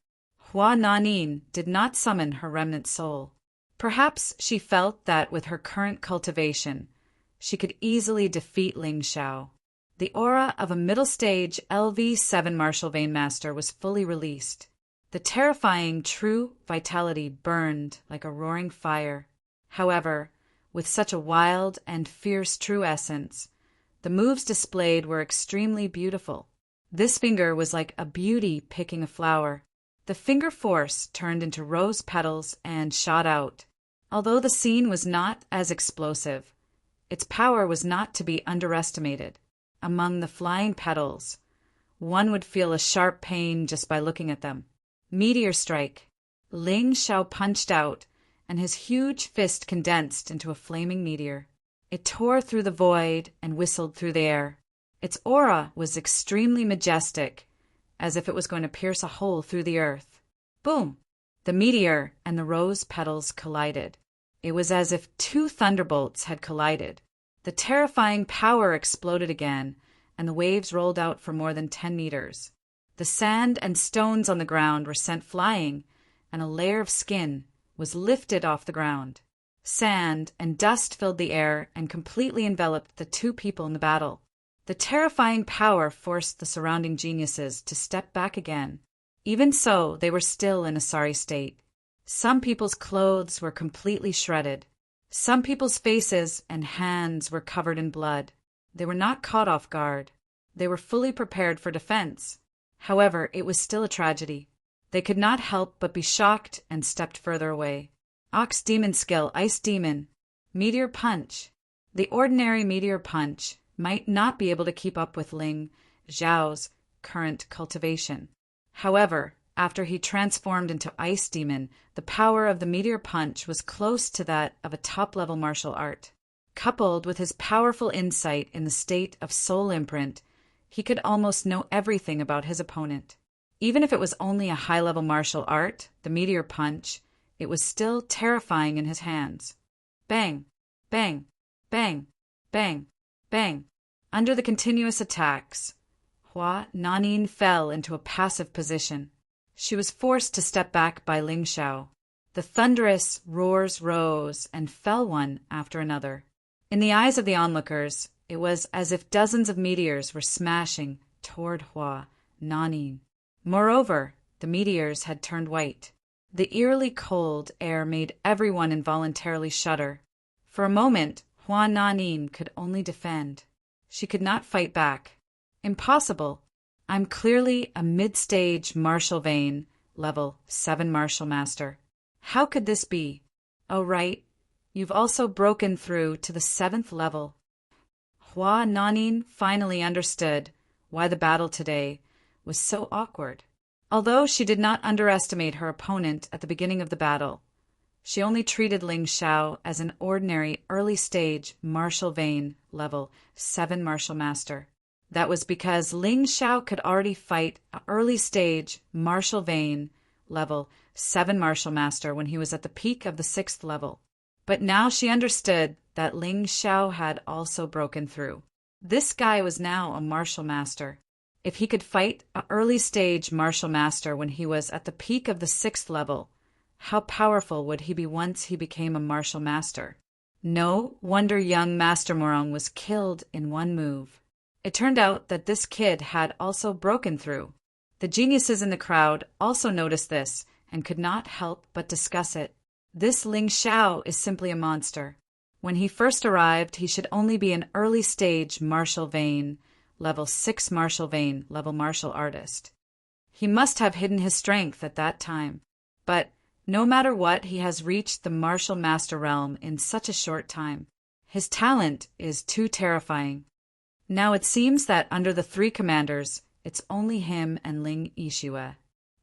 Hua Nanin did not summon her remnant soul. Perhaps she felt that with her current cultivation, she could easily defeat Ling Xiao. The aura of a middle-stage LV7 martial vein master was fully released. The terrifying true vitality burned like a roaring fire. However, with such a wild and fierce true essence, the moves displayed were extremely beautiful. This finger was like a beauty picking a flower. The finger force turned into rose petals and shot out. Although the scene was not as explosive, its power was not to be underestimated. Among the flying petals, one would feel a sharp pain just by looking at them. Meteor strike. Ling Xiao punched out, and his huge fist condensed into a flaming meteor. It tore through the void and whistled through the air. Its aura was extremely majestic, as if it was going to pierce a hole through the earth. Boom! The meteor and the rose petals collided. It was as if 2 thunderbolts had collided. The terrifying power exploded again, and the waves rolled out for more than 10 meters. The sand and stones on the ground were sent flying, and a layer of skin was lifted off the ground. Sand and dust filled the air and completely enveloped the 2 people in the battle. The terrifying power forced the surrounding geniuses to step back again. Even so, they were still in a sorry state. Some people's clothes were completely shredded. Some people's faces and hands were covered in blood. They were not caught off guard. They were fully prepared for defense. However, it was still a tragedy. They could not help but be shocked and stepped further away. Ox Demon skill, Ice Demon. Meteor Punch. The ordinary Meteor Punch might not be able to keep up with Ling Xiao's current cultivation. However, after he transformed into Ice Demon, the power of the Meteor Punch was close to that of a top-level martial art. Coupled with his powerful insight in the state of soul imprint, he could almost know everything about his opponent. Even if it was only a high-level martial art, the Meteor Punch, it was still terrifying in his hands. Bang! Bang! Bang! Bang! Bang! Under the continuous attacks, Hua Nanin fell into a passive position. She was forced to step back by Ling Xiao. The thunderous roars rose and fell one after another. In the eyes of the onlookers, it was as if dozens of meteors were smashing toward Hua Nanin. Moreover, the meteors had turned white. The eerily cold air made everyone involuntarily shudder. For a moment, Hua Nanin could only defend. She could not fight back. Impossible. I'm clearly a mid-stage martial vein, level 7 martial master. How could this be? Oh, right. You've also broken through to the 7th level. Hua Nanin finally understood why the battle today was so awkward. Although she did not underestimate her opponent at the beginning of the battle, she only treated Ling Xiao as an ordinary early-stage martial vein, level 7 martial master. That was because Ling Xiao could already fight an early-stage martial vein, level 7 martial master when he was at the peak of the 6th level. But now she understood that Ling Xiao had also broken through. This guy was now a martial master. If he could fight an early-stage martial master when he was at the peak of the 6th level, how powerful would he be once he became a martial master? No wonder young Master Morong was killed in one move. It turned out that this kid had also broken through. The geniuses in the crowd also noticed this and could not help but discuss it. This Ling Xiao is simply a monster. When he first arrived, he should only be an early-stage martial vein, level 6 martial vein, level martial artist. He must have hidden his strength at that time. But no matter what, he has reached the martial master realm in such a short time. His talent is too terrifying. Now it seems that under the 3 commanders, it's only him and Ling Yixue.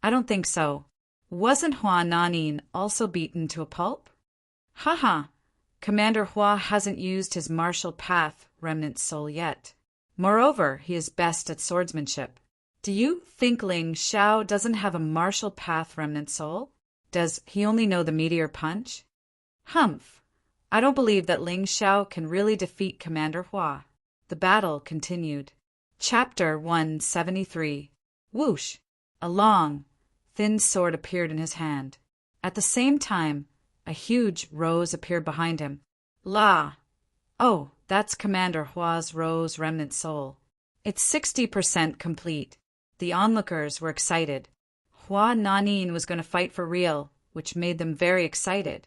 I don't think so. Wasn't Hua Nanin also beaten to a pulp? Haha! Commander Hua hasn't used his martial path remnant soul yet. Moreover, he is best at swordsmanship. Do you think Ling Xiao doesn't have a martial path remnant soul? Does he only know the meteor punch? Humph! I don't believe that Ling Xiao can really defeat Commander Hua. The battle continued. Chapter 173. Whoosh! A long, thin sword appeared in his hand. At the same time, a huge rose appeared behind him. La! Oh, that's Commander Hua's rose remnant soul. It's 60% complete. The onlookers were excited. Hua Nanin was going to fight for real, which made them very excited.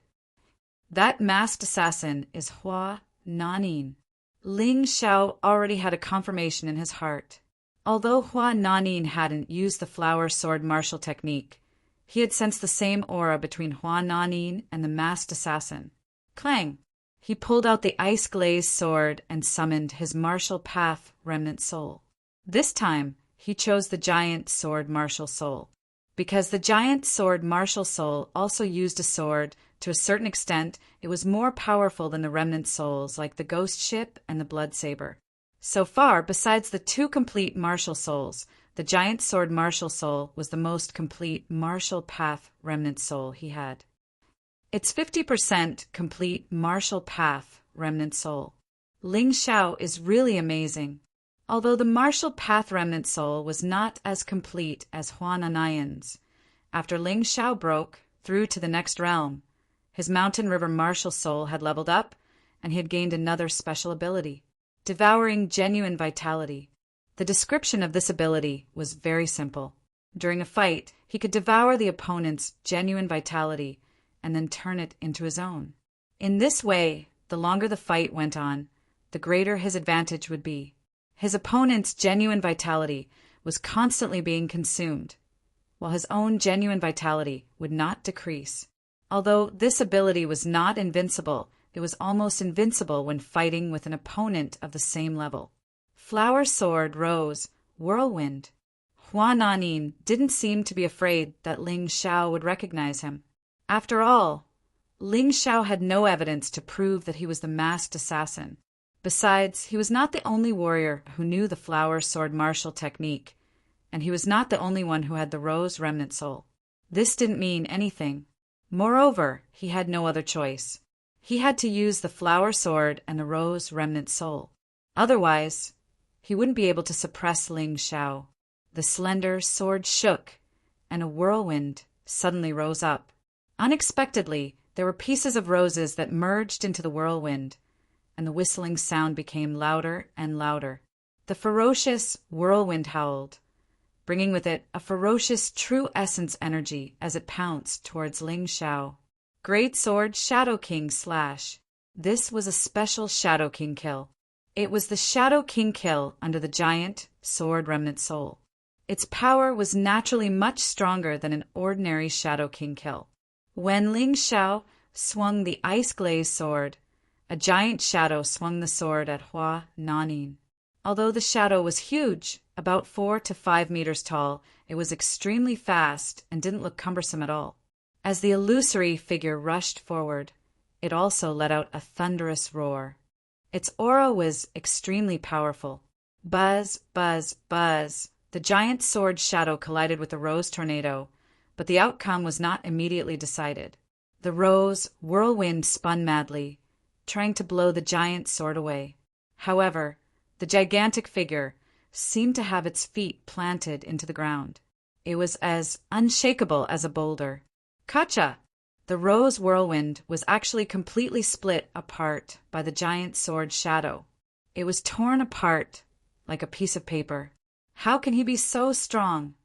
That masked assassin is Hua Nanin. Ling Xiao already had a confirmation in his heart. Although Hua Nanin hadn't used the flower sword martial technique, he had sensed the same aura between Hua Nanin and the masked assassin. Clang! He pulled out the ice-glazed sword and summoned his martial path remnant soul. This time, he chose the giant sword martial soul. Because the giant sword martial soul also used a sword, to a certain extent, it was more powerful than the remnant souls like the ghost ship and the blood saber. So far, besides the 2 complete martial souls, the giant sword martial soul was the most complete martial path remnant soul he had. It's 50% complete martial path remnant soul. Ling Xiao is really amazing. Although the martial path remnant soul was not as complete as Hua Nanin's, after Ling Xiao broke through to the next realm, his mountain river martial soul had leveled up, and he had gained another special ability, devouring genuine vitality. The description of this ability was very simple. During a fight, he could devour the opponent's genuine vitality and then turn it into his own. In this way, the longer the fight went on, the greater his advantage would be. His opponent's genuine vitality was constantly being consumed, while his own genuine vitality would not decrease. Although this ability was not invincible, it was almost invincible when fighting with an opponent of the same level. Flower sword rose, whirlwind. Hua Nanin didn't seem to be afraid that Ling Xiao would recognize him. After all, Ling Xiao had no evidence to prove that he was the masked assassin. Besides, he was not the only warrior who knew the flower sword martial technique, and he was not the only one who had the rose remnant soul. This didn't mean anything. Moreover, he had no other choice. He had to use the flower sword and the rose remnant soul. Otherwise, he wouldn't be able to suppress Ling Xiao. The slender sword shook, and a whirlwind suddenly rose up. Unexpectedly, there were pieces of roses that merged into the whirlwind, and the whistling sound became louder and louder. The ferocious whirlwind howled, bringing with it a ferocious true essence energy as it pounced towards Ling Xiao. Great Sword Shadow King Slash. This was a special Shadow King kill. It was the Shadow King kill under the giant sword remnant soul. Its power was naturally much stronger than an ordinary Shadow King kill. When Ling Xiao swung the ice-glazed sword, a giant shadow swung the sword at Hua Nanin. Although the shadow was huge, about 4 to 5 meters tall, it was extremely fast and didn't look cumbersome at all. As the illusory figure rushed forward, it also let out a thunderous roar. Its aura was extremely powerful. Buzz, buzz, buzz. The giant sword shadow collided with the rose tornado, but the outcome was not immediately decided. The rose whirlwind spun madly, trying to blow the giant sword away. However, the gigantic figure seemed to have its feet planted into the ground. It was as unshakable as a boulder. Kacha! The rose whirlwind was actually completely split apart by the giant sword shadow. It was torn apart like a piece of paper. How can he be so strong?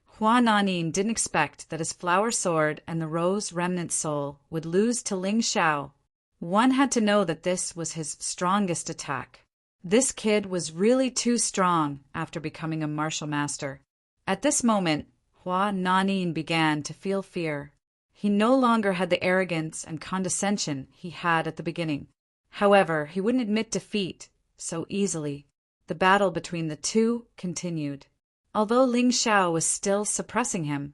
Hua Nanin didn't expect that his flower sword and the rose remnant soul would lose to Ling Xiao. One had to know that this was his strongest attack. This kid was really too strong after becoming a martial master. At this moment, Hua Nanin began to feel fear. He no longer had the arrogance and condescension he had at the beginning. However, he wouldn't admit defeat so easily. The battle between the two continued. Although Ling Xiao was still suppressing him,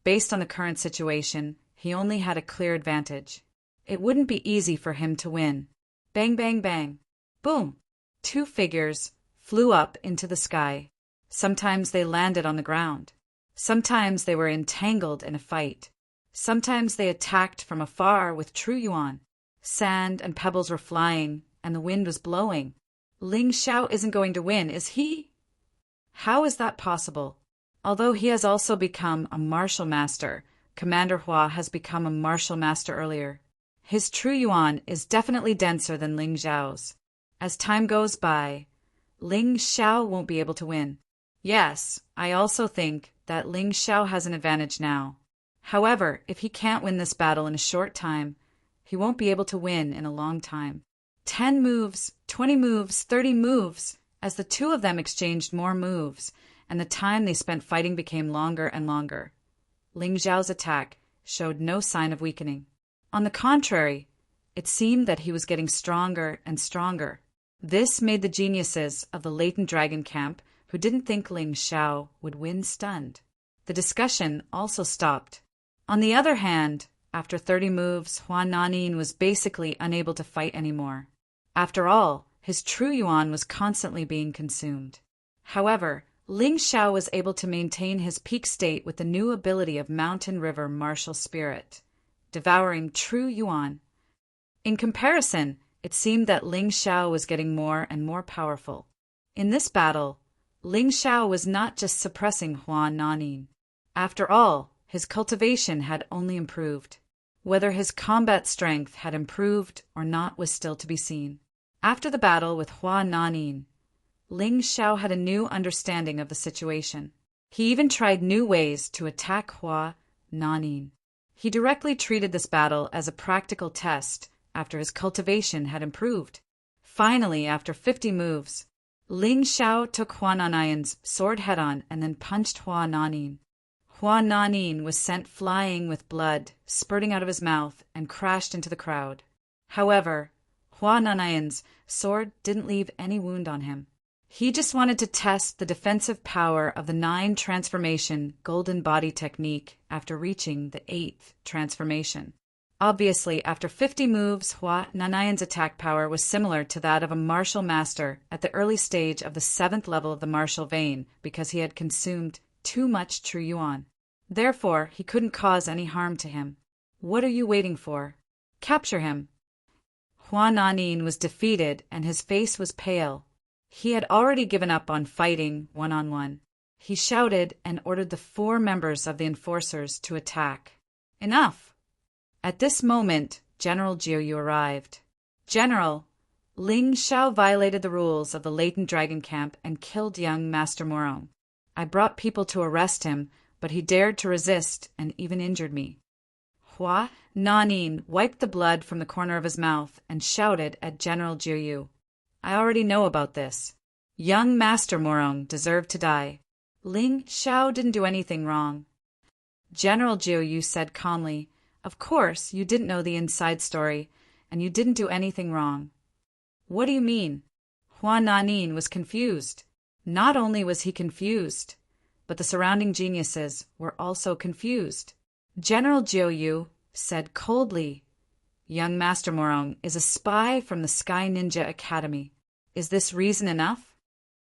based on the current situation, he only had a clear advantage. It wouldn't be easy for him to win. Bang, bang, bang. Boom! 2 figures flew up into the sky. Sometimes they landed on the ground. Sometimes they were entangled in a fight. Sometimes they attacked from afar with true yuan. Sand and pebbles were flying, and the wind was blowing. Ling Xiao isn't going to win, is he? How is that possible? Although he has also become a martial master, Commander Hua has become a martial master earlier. His true yuan is definitely denser than Ling Xiao's. As time goes by, Ling Xiao won't be able to win. Yes, I also think that Ling Xiao has an advantage now. However, if he can't win this battle in a short time, he won't be able to win in a long time. 10 moves, 20 moves, 30 moves. As the two of them exchanged more moves, and the time they spent fighting became longer and longer, Ling Xiao's attack showed no sign of weakening. On the contrary, it seemed that he was getting stronger and stronger. This made the geniuses of the latent dragon camp, who didn't think Ling Xiao would win, stunned. The discussion also stopped. On the other hand, after 30 moves, Hua Nanin was basically unable to fight anymore. After all, his true yuan was constantly being consumed. However, Ling Xiao was able to maintain his peak state with the new ability of Mountain River Martial Spirit, devouring true yuan. In comparison, it seemed that Ling Xiao was getting more and more powerful. In this battle, Ling Xiao was not just suppressing Hua Nanin. After all, his cultivation had only improved. Whether his combat strength had improved or not was still to be seen. After the battle with Hua Nanin, Ling Xiao had a new understanding of the situation. He even tried new ways to attack Hua Nanin. He directly treated this battle as a practical test after his cultivation had improved. Finally, after 50 moves, Ling Xiao took Hua Nanin's sword head-on and then punched Hua Nanin. Hua Nanin was sent flying with blood spurting out of his mouth and crashed into the crowd. However, Hua Nanin's sword didn't leave any wound on him. He just wanted to test the defensive power of the 9 transformation golden body technique after reaching the 8th transformation. Obviously, after 50 moves, Hua Nanin's attack power was similar to that of a martial master at the early stage of the 7th level of the martial vein because he had consumed too much true yuan. Therefore, he couldn't cause any harm to him. What are you waiting for? Capture him. Hua Nanin was defeated and his face was pale. He had already given up on fighting one-on-one. He shouted and ordered the 4 members of the enforcers to attack. Enough! At this moment, General Jiuyu arrived. General, Ling Xiao violated the rules of the latent dragon camp and killed young Master Morong. I brought people to arrest him, but he dared to resist and even injured me. Hua Nanin wiped the blood from the corner of his mouth and shouted at General Jiuyu. I already know about this. Young Master Morong deserved to die. Ling Xiao didn't do anything wrong. General Jiuyu said calmly, Of course, you didn't know the inside story, and you didn't do anything wrong. What do you mean? Hua Nanin was confused. Not only was he confused, but the surrounding geniuses were also confused. General Jiuyu said coldly, Young Master Morong is a spy from the Sky Ninja Academy. Is this reason enough?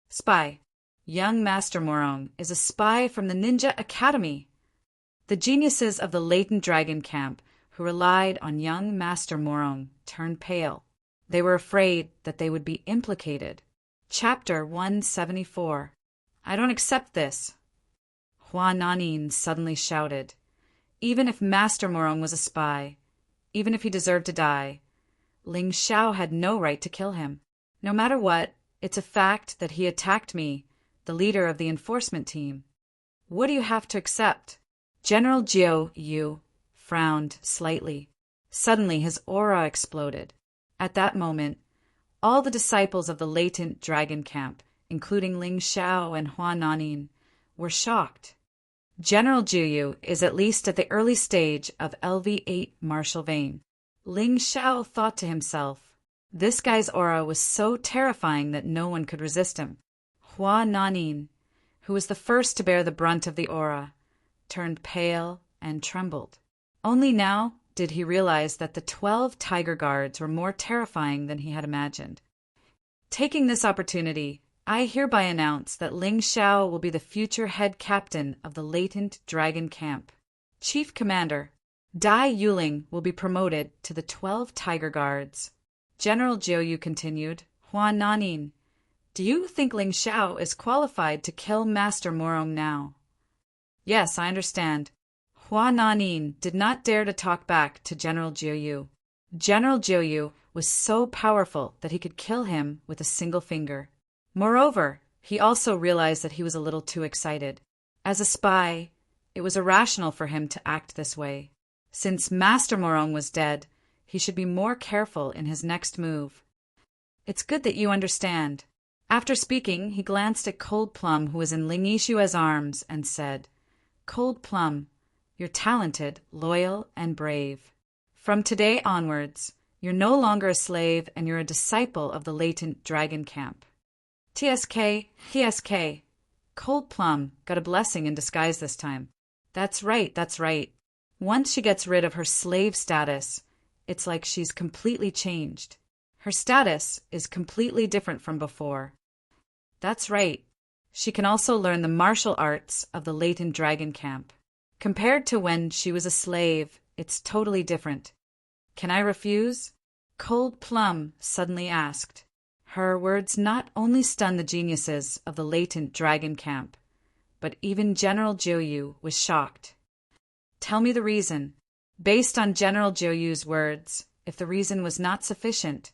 Spy. Young Master Morong is a spy from the Ninja Academy. The geniuses of the latent dragon camp who relied on young Master Morong turned pale. They were afraid that they would be implicated. Chapter 174. I don't accept this. Hua Nanin suddenly shouted. Even if Master Morong was a spy, even if he deserved to die, Ling Xiao had no right to kill him. No matter what, it's a fact that he attacked me, the leader of the enforcement team. What do you have to accept? General Jiuyu frowned slightly. Suddenly his aura exploded. At that moment, all the disciples of the latent dragon camp, including Ling Xiao and Hua Nanin, were shocked. General Jiuyu is at least at the early stage of LV8 martial vein. Ling Xiao thought to himself, this guy's aura was so terrifying that no one could resist him. Hua Nanin, who was the first to bear the brunt of the aura, turned pale and trembled. Only now did he realize that the 12 tiger guards were more terrifying than he had imagined. Taking this opportunity, I hereby announce that Ling Xiao will be the future head captain of the latent dragon camp. Chief Commander, Dai Yuling will be promoted to the 12 tiger guards. General Jiuyu continued, Hua Nanin, do you think Ling Xiao is qualified to kill Master Morong now? Yes, I understand. Hua Nanin did not dare to talk back to General Jiuyu. General Jiuyu was so powerful that he could kill him with a single finger. Moreover, he also realized that he was a little too excited. As a spy, it was irrational for him to act this way. Since Master Morong was dead, he should be more careful in his next move. It's good that you understand. After speaking, he glanced at Cold Plum, who was in Ling Yixue's arms, and said, Cold Plum, you're talented, loyal, and brave. From today onwards, you're no longer a slave and you're a disciple of the latent dragon camp. TSK. Cold Plum got a blessing in disguise this time. That's right. Once she gets rid of her slave status, it's like she's completely changed. Her status is completely different from before. That's right. She can also learn the martial arts of the latent dragon camp. Compared to when she was a slave, it's totally different. Can I refuse? Cold Plum suddenly asked. Her words not only stunned the geniuses of the latent dragon camp, but even General Jiuyu was shocked. Tell me the reason. Based on General Jiuyu's words, if the reason was not sufficient,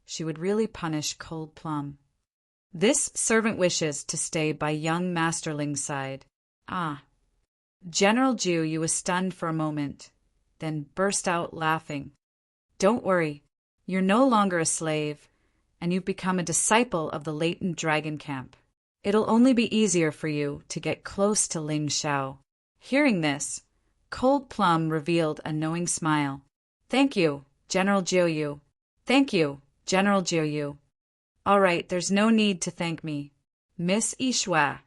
she would really punish Cold Plum. This servant wishes to stay by young Master Ling's side. Ah. General Jiuyu was stunned for a moment, then burst out laughing. Don't worry, you're no longer a slave, and you've become a disciple of the latent dragon camp. It'll only be easier for you to get close to Ling Xiao. Hearing this, Cold Plum revealed a knowing smile. Thank you, General Jiuyu. Thank you, General Jiuyu. All right, there's no need to thank me. Miss Yixue,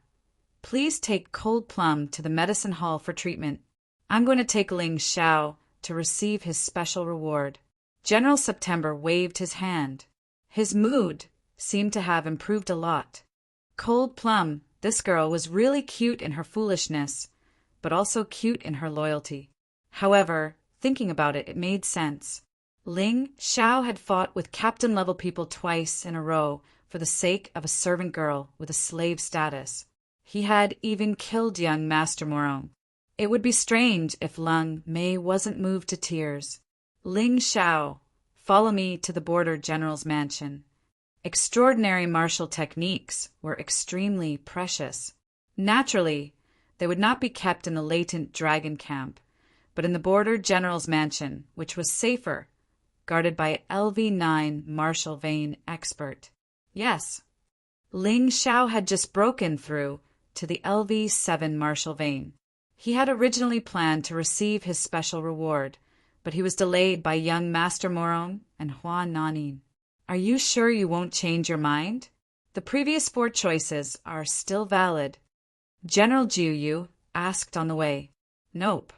please take Cold Plum to the medicine hall for treatment. I'm going to take Ling Xiao to receive his special reward. General September waved his hand. His mood seemed to have improved a lot. Cold Plum, this girl was really cute in her foolishness, but also cute in her loyalty. However, thinking about it, it made sense. Ling Xiao had fought with captain-level people twice in a row for the sake of a servant girl with a slave status. He had even killed young Master Morong. It would be strange if Lung Mei wasn't moved to tears. Ling Xiao, follow me to the border general's mansion. Extraordinary martial techniques were extremely precious. Naturally, they would not be kept in the latent dragon camp, but in the border general's mansion, which was safer, guarded by LV9 martial vein expert. Yes, Ling Xiao had just broken through to the LV7 martial vein. He had originally planned to receive his special reward, but he was delayed by young Master Morong and Hua Nanin. Are you sure you won't change your mind? The previous 4 choices are still valid. General Jiu Yu asked on the way. Nope.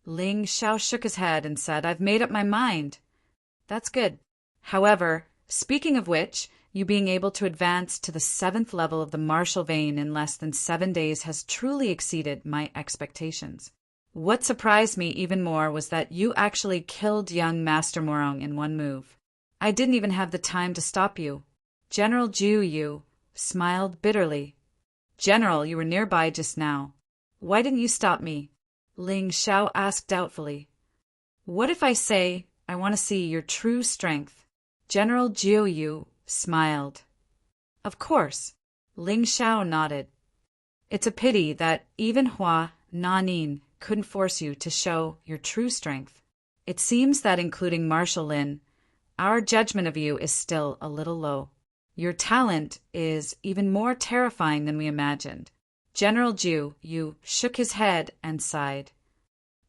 Ling Xiao shook his head and said, I've made up my mind. That's good. However, speaking of which, you being able to advance to the 7th level of the martial vein in less than 7 days has truly exceeded my expectations. What surprised me even more was that you actually killed young Master Morong in one move. I didn't even have the time to stop you. General Jiu Yu smiled bitterly. General, you were nearby just now. Why didn't you stop me? Ling Xiao asked doubtfully. What if I say I want to see your true strength? General Jiu Yu smiled. Of course. Ling Xiao nodded. It's a pity that even Hua Nanin couldn't force you to show your true strength. It seems that including Marshal Lin, our judgment of you is still a little low. Your talent is even more terrifying than we imagined. General Jiu Yu shook his head and sighed.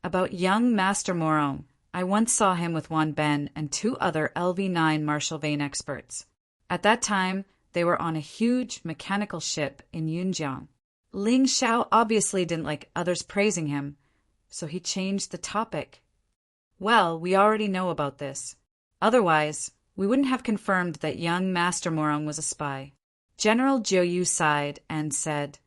About young Master Morong, I once saw him with Wan Ben and 2 other LV9 martial vein experts. At that time, they were on a huge mechanical ship in Yunjiang. Ling Xiao obviously didn't like others praising him, so he changed the topic. Well, we already know about this. Otherwise, we wouldn't have confirmed that young Master Morong was a spy. General Jiu Yu sighed and said,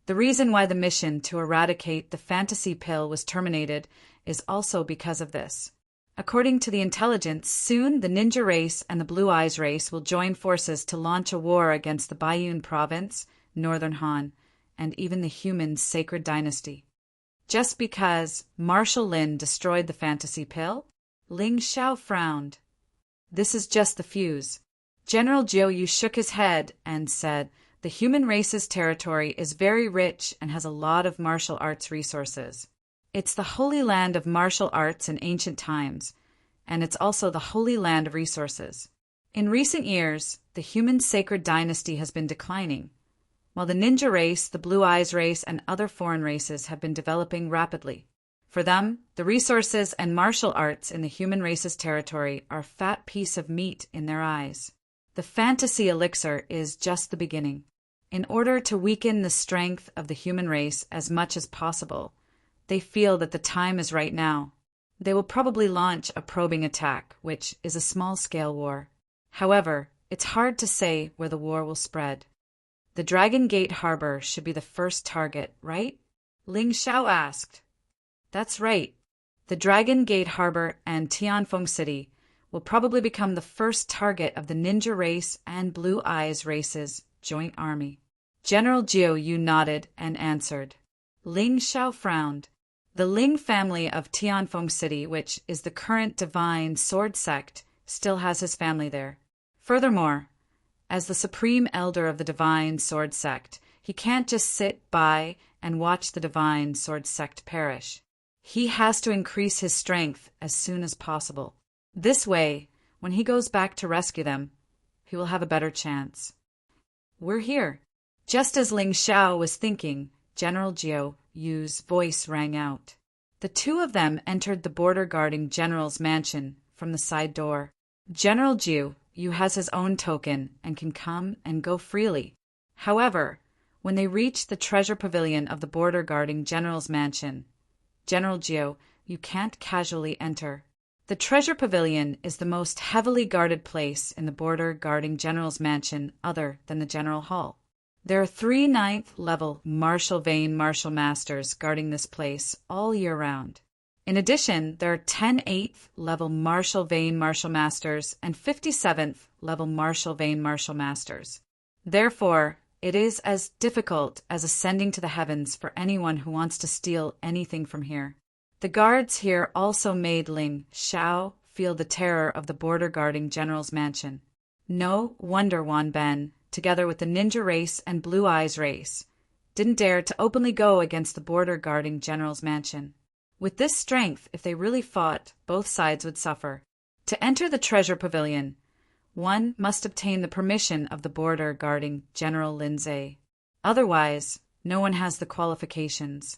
the reason why the mission to eradicate the fantasy pill was terminated is also because of this. According to the intelligence, soon the ninja race and the Blue Eyes race will join forces to launch a war against the Baiyun province, Northern Han, and even the human sacred dynasty. Just because Marshal Lin destroyed the fantasy pill? Ling Xiao frowned. This is just the fuse. General Jiu Yu shook his head and said, the human race's territory is very rich and has a lot of martial arts resources. It's the holy land of martial arts in ancient times, and it's also the holy land of resources. In recent years, the human sacred dynasty has been declining, while the ninja race, the Blue Eyes race, and other foreign races have been developing rapidly. For them, the resources and martial arts in the human race's territory are a fat piece of meat in their eyes. The fantasy elixir is just the beginning. In order to weaken the strength of the human race as much as possible, they feel that the time is right now. They will probably launch a probing attack, which is a small-scale war. However, it's hard to say where the war will spread. The Dragon Gate Harbor should be the first target, right? Ling Xiao asked. That's right. The Dragon Gate Harbor and Tianfeng City will probably become the first target of the ninja race and Blue Eyes race's joint army. General Jiu Yu nodded and answered. Ling Xiao frowned. The Ling family of Tianfeng City, which is the current divine sword sect, still has his family there. Furthermore, as the supreme elder of the divine sword sect, he can't just sit by and watch the divine sword sect perish. He has to increase his strength as soon as possible. This way, when he goes back to rescue them, he will have a better chance. We're here. Just as Ling Xiao was thinking, General Jiu Yu's voice rang out. The 2 of them entered the border-guarding general's mansion from the side door. General Jiu Yu has his own token and can come and go freely. However, when they reached the treasure pavilion of the border-guarding general's mansion, General Jiu, you can't casually enter. The treasure pavilion is the most heavily guarded place in the border-guarding general's mansion other than the general hall. There are 3 9th-level martial vein martial masters guarding this place all year round. In addition, there are 10 8th level martial vein martial masters and 57th level martial vein martial masters. Therefore, it is as difficult as ascending to the heavens for anyone who wants to steal anything from here. The guards here also made Ling Xiao feel the terror of the border guarding general's mansion. No wonder Wan Ben, together with the ninja race and Blue Eyes race, didn't dare to openly go against the border guarding general's mansion. With this strength, if they really fought, both sides would suffer. To enter the treasure pavilion, one must obtain the permission of the border guarding General Lindsay. Otherwise, no one has the qualifications.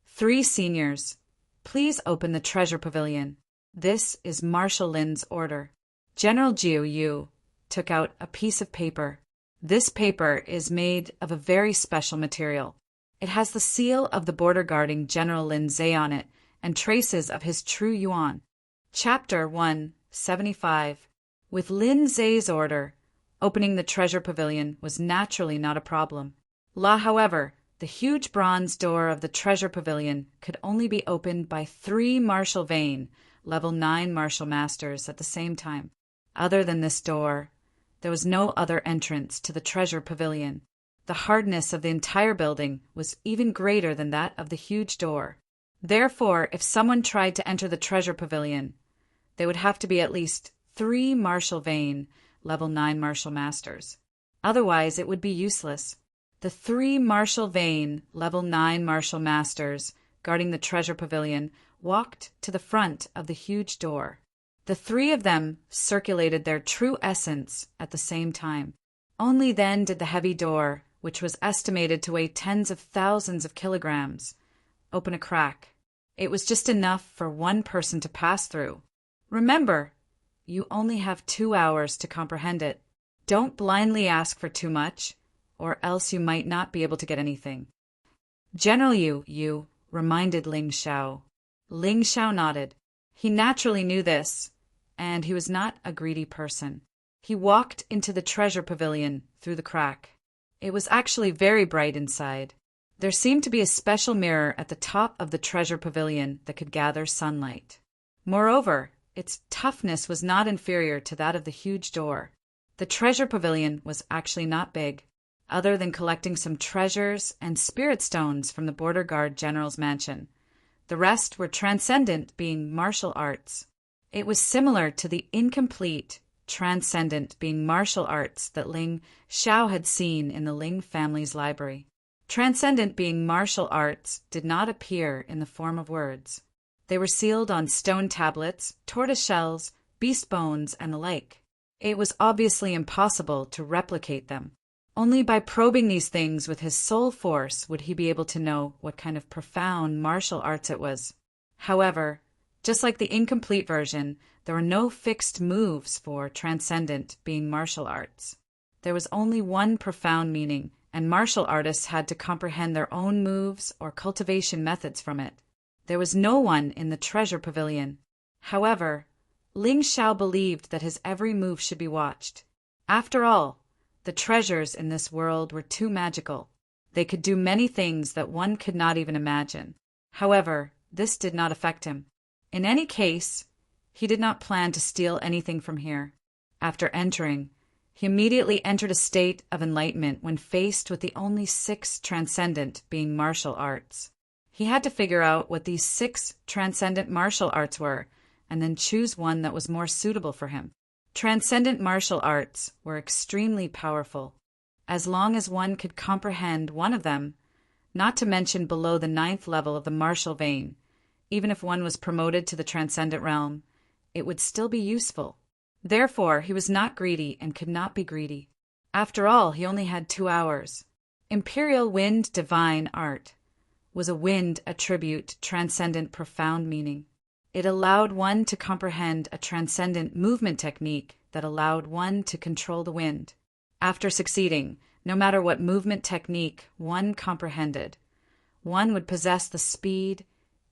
3 seniors, please open the treasure pavilion. This is Marshal Lin's order. General Jiu Yu took out a piece of paper. This paper is made of a very special material. It has the seal of the border guarding General Lindsay on it and traces of his true yuan. Chapter 175. With Lin Zay's order, opening the treasure pavilion was naturally not a problem. However, the huge bronze door of the treasure pavilion could only be opened by 3 martial vein, level 9 martial masters at the same time. Other than this door, there was no other entrance to the treasure pavilion. The hardness of the entire building was even greater than that of the huge door. Therefore, if someone tried to enter the treasure pavilion, they would have to be at least 3 martial vein, level 9 martial masters. Otherwise, it would be useless. The 3 martial vein, level 9 martial masters guarding the treasure pavilion walked to the front of the huge door. The 3 of them circulated their true essence at the same time. Only then did the heavy door, which was estimated to weigh tens of thousands of kilograms, open a crack. It was just enough for one person to pass through. Remember, you only have 2 hours to comprehend it. Don't blindly ask for too much, or else you might not be able to get anything. General Yu reminded Ling Xiao. Ling Xiao nodded. He naturally knew this, and he was not a greedy person. He walked into the treasure pavilion through the crack. It was actually very bright inside. There seemed to be a special mirror at the top of the treasure pavilion that could gather sunlight. Moreover, its toughness was not inferior to that of the huge door. The treasure pavilion was actually not big, other than collecting some treasures and spirit stones from the border guard general's mansion. The rest were transcendent, being martial arts. It was similar to the incomplete, transcendent being martial arts that Ling Xiao had seen in the Ling family's library. Transcendent being martial arts did not appear in the form of words. They were sealed on stone tablets, tortoise shells, beast bones, and the like. It was obviously impossible to replicate them. Only by probing these things with his soul force would he be able to know what kind of profound martial arts it was. However, just like the incomplete version, there were no fixed moves for transcendent being martial arts. There was only one profound meaning, and martial artists had to comprehend their own moves or cultivation methods from it. There was no one in the treasure pavilion. However, Ling Xiao believed that his every move should be watched. After all, the treasures in this world were too magical. They could do many things that one could not even imagine. However, this did not affect him. In any case, he did not plan to steal anything from here. After entering, he immediately entered a state of enlightenment when faced with the only 6 transcendent being martial arts. He had to figure out what these 6 transcendent martial arts were, and then choose one that was more suitable for him. Transcendent martial arts were extremely powerful. As long as one could comprehend one of them, not to mention below the 9th level of the martial vein, even if one was promoted to the transcendent realm, it would still be useful. Therefore, he was not greedy and could not be greedy. After all, he only had 2 hours. Imperial Wind Divine Art was a wind attribute transcendent profound meaning. It allowed one to comprehend a transcendent movement technique that allowed one to control the wind. After succeeding, no matter what movement technique one comprehended, one would possess the speed,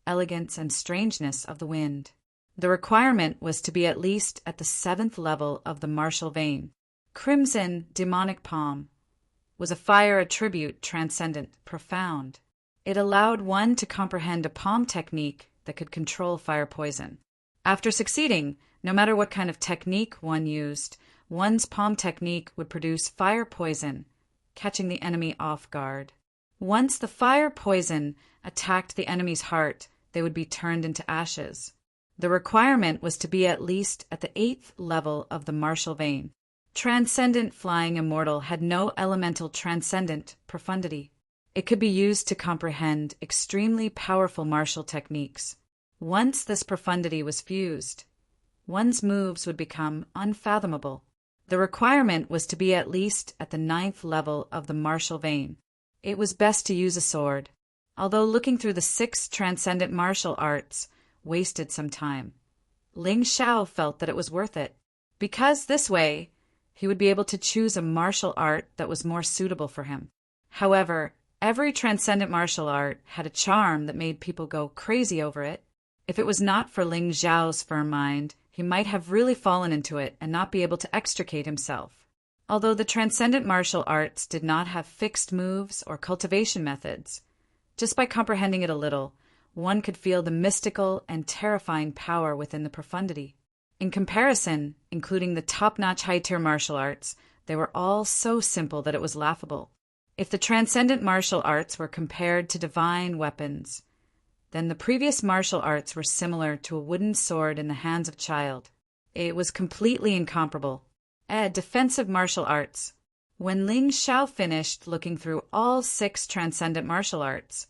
elegance, and strangeness of the wind. The requirement was to be at least at the 7th level of the martial vein. Crimson Demonic Palm was a fire attribute transcendent profound. It allowed one to comprehend a palm technique that could control fire poison. After succeeding, no matter what kind of technique one used, one's palm technique would produce fire poison, catching the enemy off guard. Once the fire poison attacked the enemy's heart, they would be turned into ashes. The requirement was to be at least at the 8th level of the martial vein. Transcendent Flying Immortal had no elemental transcendent profundity. It could be used to comprehend extremely powerful martial techniques. Once this profundity was fused, one's moves would become unfathomable. The requirement was to be at least at the 9th level of the martial vein. It was best to use a sword, although looking through the 6 transcendent martial arts wasted some time. Ling Xiao felt that it was worth it, because this way he would be able to choose a martial art that was more suitable for him. However, every transcendent martial art had a charm that made people go crazy over it. If it was not for Ling Xiao's firm mind, he might have really fallen into it and not be able to extricate himself. Although the transcendent martial arts did not have fixed moves or cultivation methods, just by comprehending it a little, one could feel the mystical and terrifying power within the profundity. In comparison, including the top-notch high-tier martial arts, they were all so simple that it was laughable. If the transcendent martial arts were compared to divine weapons, then the previous martial arts were similar to a wooden sword in the hands of a child. It was completely incomparable. Defensive martial arts. When Ling Xiao finished looking through all 6 transcendent martial arts,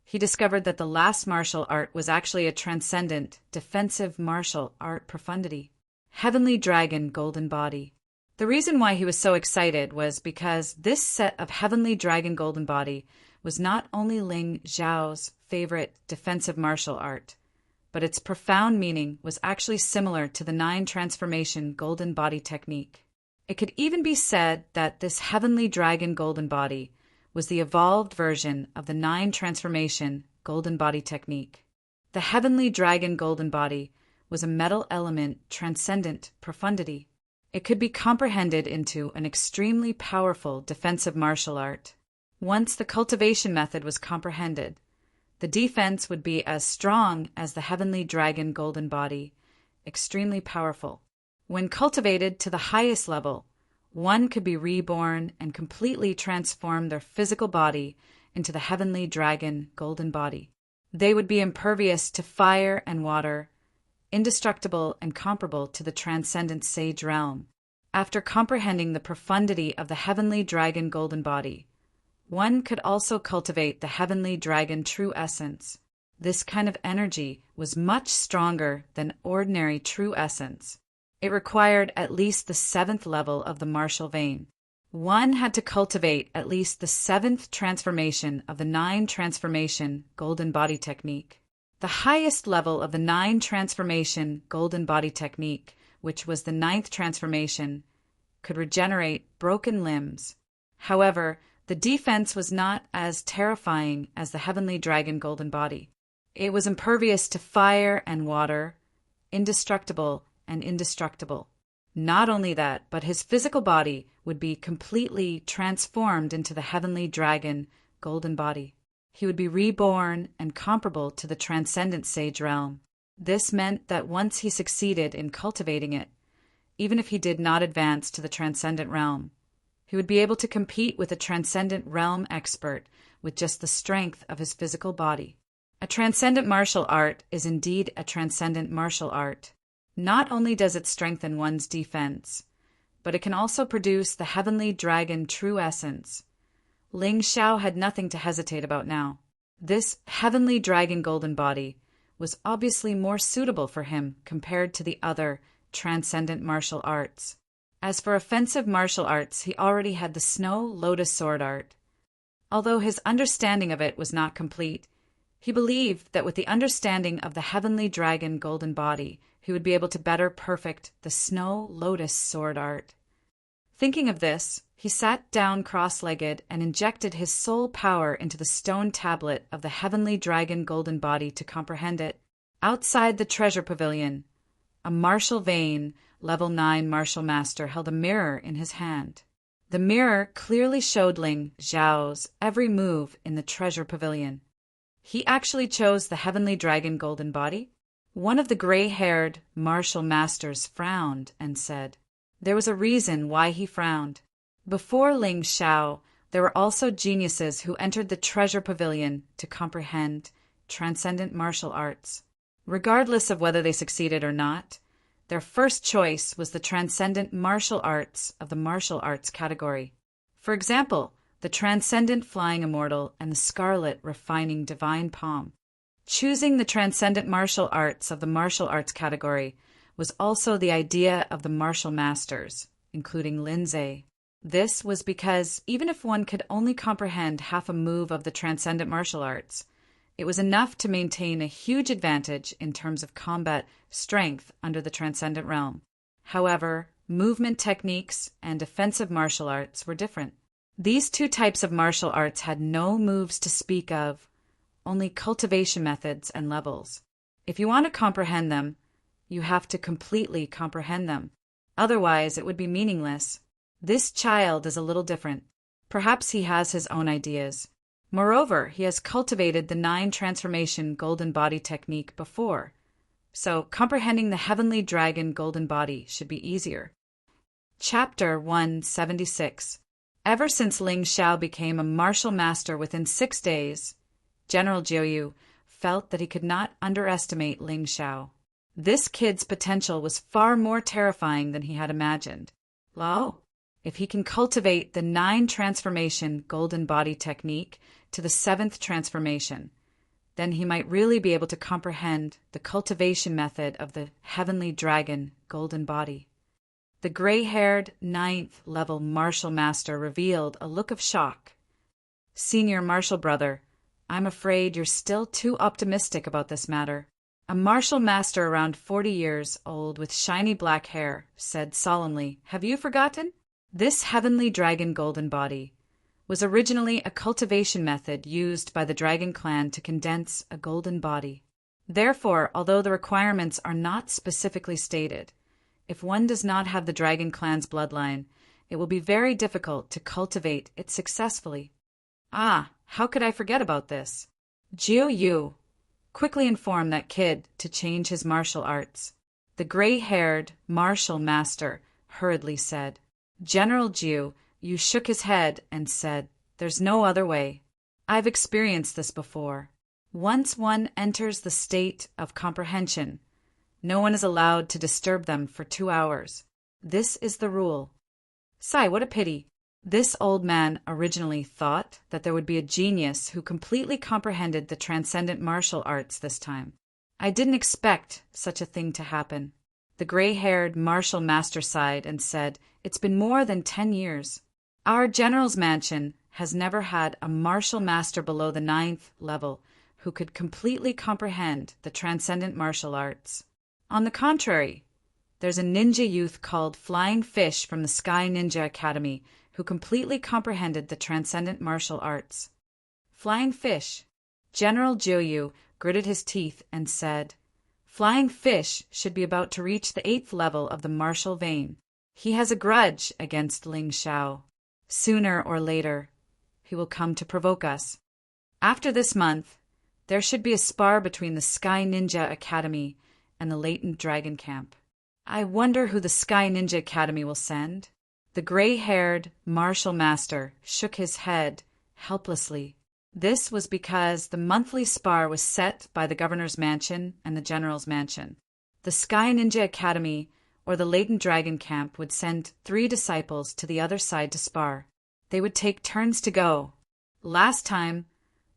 he discovered that the last martial art was actually a transcendent, defensive martial art profundity. Heavenly Dragon Golden Body. The reason why he was so excited was because this set of Heavenly Dragon Golden Body was not only Ling Xiao's favorite defensive martial art, but its profound meaning was actually similar to the 9 transformation Golden Body technique. It could even be said that this Heavenly Dragon Golden Body was the evolved version of the 9 transformation Golden Body technique. The Heavenly Dragon Golden Body was a metal element transcendent profundity. It could be comprehended into an extremely powerful defensive martial art. Once the cultivation method was comprehended, the defense would be as strong as the Heavenly Dragon Golden Body, extremely powerful. When cultivated to the highest level, one could be reborn and completely transform their physical body into the Heavenly Dragon Golden Body. They would be impervious to fire and water, indestructible and comparable to the transcendent sage realm. After comprehending the profundity of the Heavenly Dragon Golden Body, one could also cultivate the Heavenly Dragon True Essence. This kind of energy was much stronger than ordinary True Essence. It required at least the 7th level of the martial vein. One had to cultivate at least the 7th transformation of the 9 transformation Golden Body technique. The highest level of the 9 transformation Golden Body technique, which was the 9th transformation, could regenerate broken limbs. However, the defense was not as terrifying as the Heavenly Dragon Golden Body. It was impervious to fire and water, indestructible and indestructible. Not only that, but his physical body would be completely transformed into the Heavenly Dragon Golden Body. He would be reborn and comparable to the transcendent sage realm. This meant that once he succeeded in cultivating it, even if he did not advance to the transcendent realm, he would be able to compete with a transcendent realm expert with just the strength of his physical body. A transcendent martial art is indeed a transcendent martial art. Not only does it strengthen one's defense, but it can also produce the Heavenly Dragon True Essence. Ling Xiao had nothing to hesitate about now. This Heavenly Dragon Golden Body was obviously more suitable for him compared to the other transcendent martial arts. As for offensive martial arts, he already had the Snow Lotus Sword art. Although his understanding of it was not complete, he believed that with the understanding of the Heavenly Dragon Golden Body, he would be able to better perfect the Snow Lotus Sword art. Thinking of this, he sat down cross-legged and injected his soul power into the stone tablet of the Heavenly Dragon Golden Body to comprehend it. Outside the treasure pavilion, a martial vein, level 9 martial master held a mirror in his hand. The mirror clearly showed Ling Xiao's every move in the treasure pavilion. He actually chose the heavenly dragon golden body? One of the gray-haired martial masters frowned and said, there was a reason why he frowned. Before Ling Xiao, there were also geniuses who entered the treasure pavilion to comprehend transcendent martial arts. Regardless of whether they succeeded or not, their first choice was the transcendent martial arts of the martial arts category. For example, the transcendent flying immortal and the scarlet refining divine palm. Choosing the transcendent martial arts of the martial arts category was also the idea of the martial masters, including Lindsay. This was because even if one could only comprehend half a move of the transcendent martial arts, it was enough to maintain a huge advantage in terms of combat strength under the transcendent realm. However, movement techniques and defensive martial arts were different. These two types of martial arts had no moves to speak of, only cultivation methods and levels. If you want to comprehend them, you have to completely comprehend them. Otherwise, it would be meaningless. This child is a little different. Perhaps he has his own ideas. Moreover, he has cultivated the 9 transformation golden body technique before, so comprehending the heavenly dragon golden body should be easier. Chapter 176. Ever since Ling Xiao became a martial master within 6 days, General Jiuyu felt that he could not underestimate Ling Xiao. This kid's potential was far more terrifying than he had imagined. Lao, if he can cultivate the 9 transformation golden body technique to the 7th transformation, then he might really be able to comprehend the cultivation method of the heavenly dragon golden body. The gray-haired 9th level martial master revealed a look of shock. Senior martial brother, I'm afraid you're still too optimistic about this matter. A martial master around 40 years old with shiny black hair said solemnly, have you forgotten? This heavenly dragon golden body was originally a cultivation method used by the dragon clan to condense a golden body. Therefore, although the requirements are not specifically stated, if one does not have the dragon clan's bloodline, it will be very difficult to cultivate it successfully. Ah, how could I forget about this? Jiu Yu quickly informed that kid to change his martial arts. The gray-haired martial master hurriedly said. General Jiu Yu shook his head and said, there's no other way. I've experienced this before. Once one enters the state of comprehension, no one is allowed to disturb them for 2 hours. This is the rule. Sigh, what a pity. This old man originally thought that there would be a genius who completely comprehended the transcendent martial arts this time. I didn't expect such a thing to happen. The gray-haired martial master sighed and said, it's been more than 10 years. Our general's mansion has never had a martial master below the 9th level who could completely comprehend the transcendent martial arts. On the contrary, there's a ninja youth called Flying Fish from the Sky Ninja Academy who completely comprehended the transcendent martial arts. Flying Fish. General Jiuyu gritted his teeth and said, Flying Fish should be about to reach the 8th level of the martial vein. He has a grudge against Ling Xiao. Sooner or later, he will come to provoke us. After this month, there should be a spar between the Sky Ninja Academy and the Latent Dragon Camp. I wonder who the Sky Ninja Academy will send. The gray-haired martial master shook his head helplessly. This was because the monthly spar was set by the governor's mansion and the general's mansion. The Sky Ninja Academy or the Latent Dragon Camp would send 3 disciples to the other side to spar. They would take turns to go. Last time,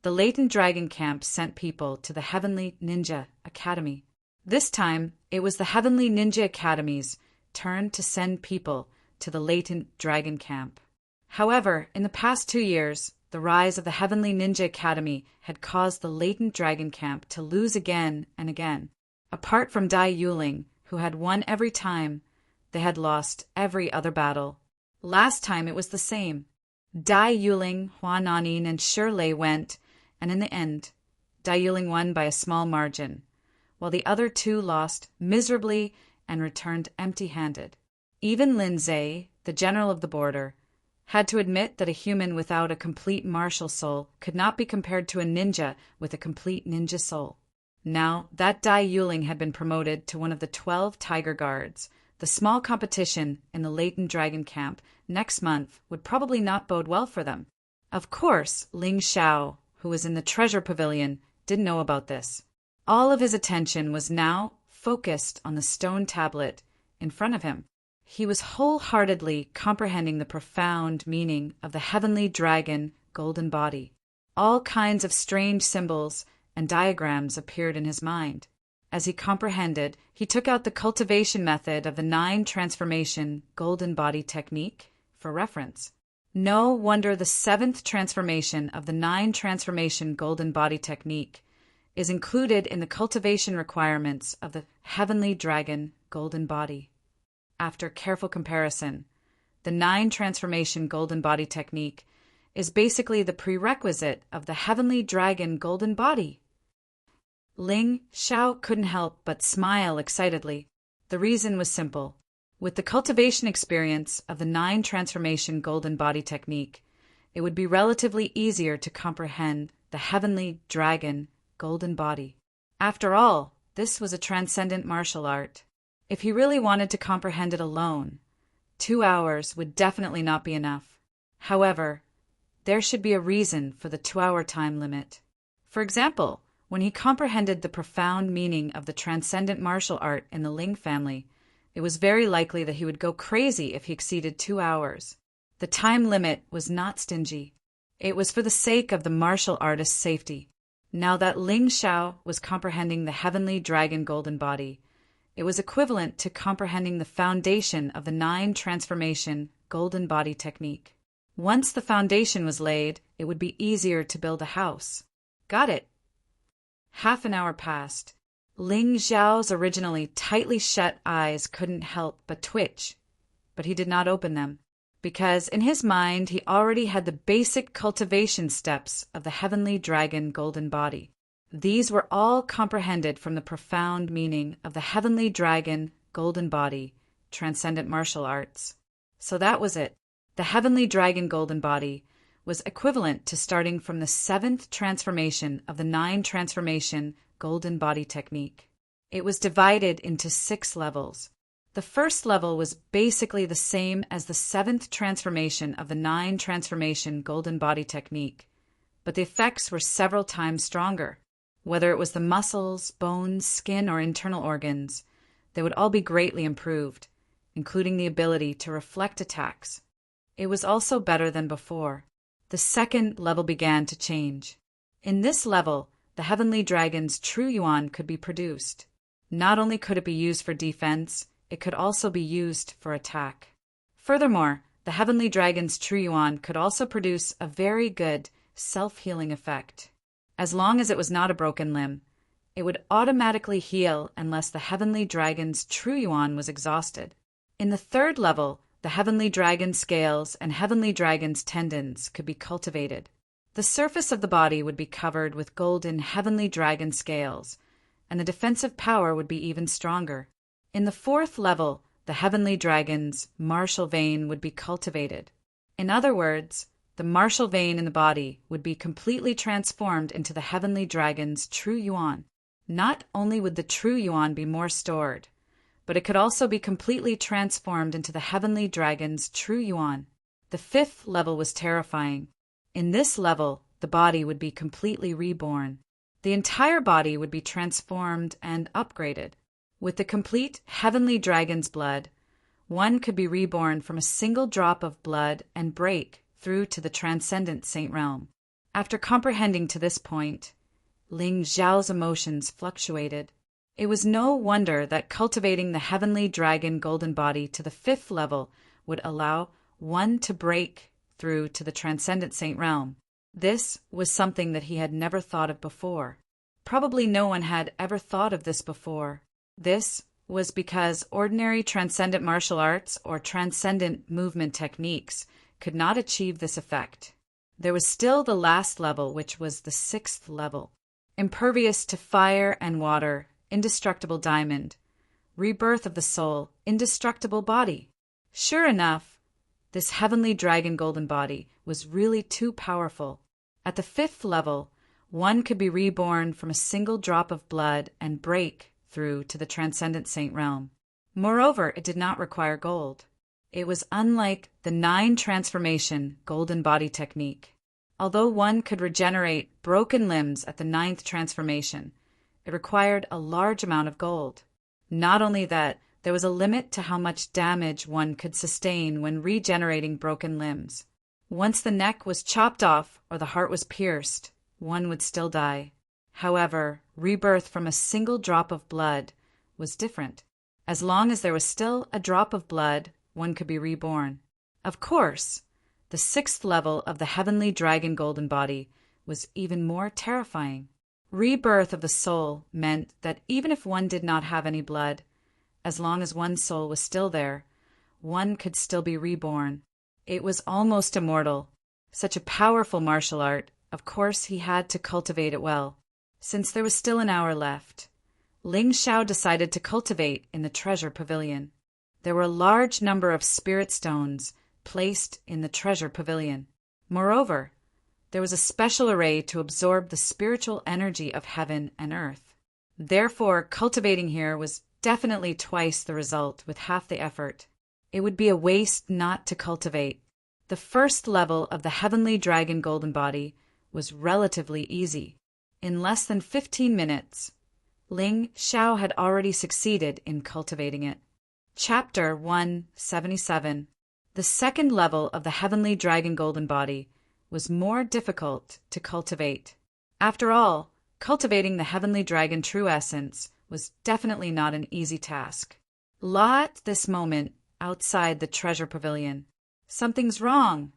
the Latent Dragon Camp sent people to the Heavenly Ninja Academy. This time, it was the Heavenly Ninja Academy's turn to send people to the Latent Dragon Camp. However, in the past 2 years, the rise of the Heavenly Ninja Academy had caused the Latent Dragon Camp to lose again and again. Apart from Dai Yuling, who had won every time, they had lost every other battle. Last time it was the same. Dai Yuling, Huan Anin, and Shirley went, and in the end, Dai Yuling won by a small margin, while the other 2 lost miserably and returned empty-handed. Even Lindsay, the general of the border, had to admit that a human without a complete martial soul could not be compared to a ninja with a complete ninja soul. Now, that Dai Yuling had been promoted to one of the 12 Tiger Guards. The small competition in the Leighton Dragon Camp next month would probably not bode well for them. Of course, Ling Xiao, who was in the treasure pavilion, didn't know about this. All of his attention was now focused on the stone tablet in front of him. He was wholeheartedly comprehending the profound meaning of the heavenly dragon golden body. All kinds of strange symbols and diagrams appeared in his mind. As he comprehended, he took out the cultivation method of the 9 transformation golden body technique for reference. No wonder the 7th transformation of the 9 transformation golden body technique is included in the cultivation requirements of the heavenly dragon golden body. After careful comparison, the 9 transformation golden body technique is basically the prerequisite of the heavenly dragon golden body. Ling Xiao couldn't help but smile excitedly. The reason was simple. With the cultivation experience of the 9 transformation golden body technique, it would be relatively easier to comprehend the heavenly dragon golden body. After all, this was a transcendent martial art. If he really wanted to comprehend it alone, 2 hours would definitely not be enough. However, there should be a reason for the 2-hour time limit. For example, when he comprehended the profound meaning of the transcendent martial art in the Ling family, it was very likely that he would go crazy if he exceeded 2 hours. The time limit was not stingy. It was for the sake of the martial artist's safety. Now that Ling Xiao was comprehending the heavenly dragon golden body, it was equivalent to comprehending the foundation of the 9 transformation golden body technique. Once the foundation was laid, it would be easier to build a house. Got it. Half an hour passed. Ling Xiao's originally tightly shut eyes couldn't help but twitch, but he did not open them, because in his mind he already had the basic cultivation steps of the heavenly dragon golden body. These were all comprehended from the profound meaning of the heavenly dragon golden body, transcendent martial arts. So that was it. The heavenly dragon golden body was equivalent to starting from the 7th transformation of the 9 transformation golden body technique. It was divided into 6 levels. The first level was basically the same as the 7th transformation of the 9 transformation golden body technique, but the effects were several times stronger. Whether it was the muscles, bones, skin, or internal organs, they would all be greatly improved, including the ability to reflect attacks. It was also better than before. The second level began to change. In this level, the heavenly dragon's true yuan could be produced. Not only could it be used for defense, it could also be used for attack. Furthermore, the heavenly dragon's true yuan could also produce a very good self-healing effect. As long as it was not a broken limb, it would automatically heal unless the heavenly dragon's true yuan was exhausted. In the third level, the heavenly dragon's scales and heavenly dragon's tendons could be cultivated. The surface of the body would be covered with golden heavenly dragon scales, and the defensive power would be even stronger. In the fourth level, the heavenly dragon's martial vein would be cultivated. In other words, the martial vein in the body would be completely transformed into the heavenly dragon's true yuan. Not only would the true yuan be more stored, but it could also be completely transformed into the heavenly dragon's true yuan. The fifth level was terrifying. In this level, the body would be completely reborn. The entire body would be transformed and upgraded. With the complete heavenly dragon's blood, one could be reborn from a single drop of blood and break through to the transcendent saint realm. After comprehending to this point, Ling Xiao's emotions fluctuated. It was no wonder that cultivating the heavenly dragon golden body to the fifth level would allow one to break through to the transcendent saint realm. This was something that he had never thought of before. Probably no one had ever thought of this before. This was because ordinary transcendent martial arts or transcendent movement techniques could not achieve this effect. There was still the last level, which was the sixth level. Impervious to fire and water, indestructible diamond. Rebirth of the soul, indestructible body. Sure enough, This heavenly dragon golden body was really too powerful. At the 5th level, one could be reborn from a single drop of blood and break through to the transcendent saint realm. Moreover, it did not require gold. It was unlike the 9 transformation golden body technique. Although one could regenerate broken limbs at the 9th transformation, it required a large amount of gold. Not only that, there was a limit to how much damage one could sustain when regenerating broken limbs. Once the neck was chopped off or the heart was pierced, one would still die. However, rebirth from a single drop of blood was different. As long as there was still a drop of blood, one could be reborn. Of course, the 6th level of the heavenly dragon golden body was even more terrifying. Rebirth of the soul meant that even if one did not have any blood, as long as one's soul was still there, one could still be reborn. It was almost immortal. Such a powerful martial art, of course he had to cultivate it well. Since there was still an hour left, Ling Xiao decided to cultivate in the treasure pavilion. There were a large number of spirit stones placed in the treasure pavilion. Moreover, there was a special array to absorb the spiritual energy of heaven and earth. Therefore, cultivating here was definitely twice the result with half the effort. It would be a waste not to cultivate. The 1st level of the heavenly dragon golden body was relatively easy. In less than 15 minutes, Ling Xiao had already succeeded in cultivating it. Chapter 177. The 2nd level of the heavenly dragon golden body was more difficult to cultivate. After all, cultivating the heavenly dragon true essence was definitely not an easy task. La at this moment outside the treasure pavilion. Something's wrong.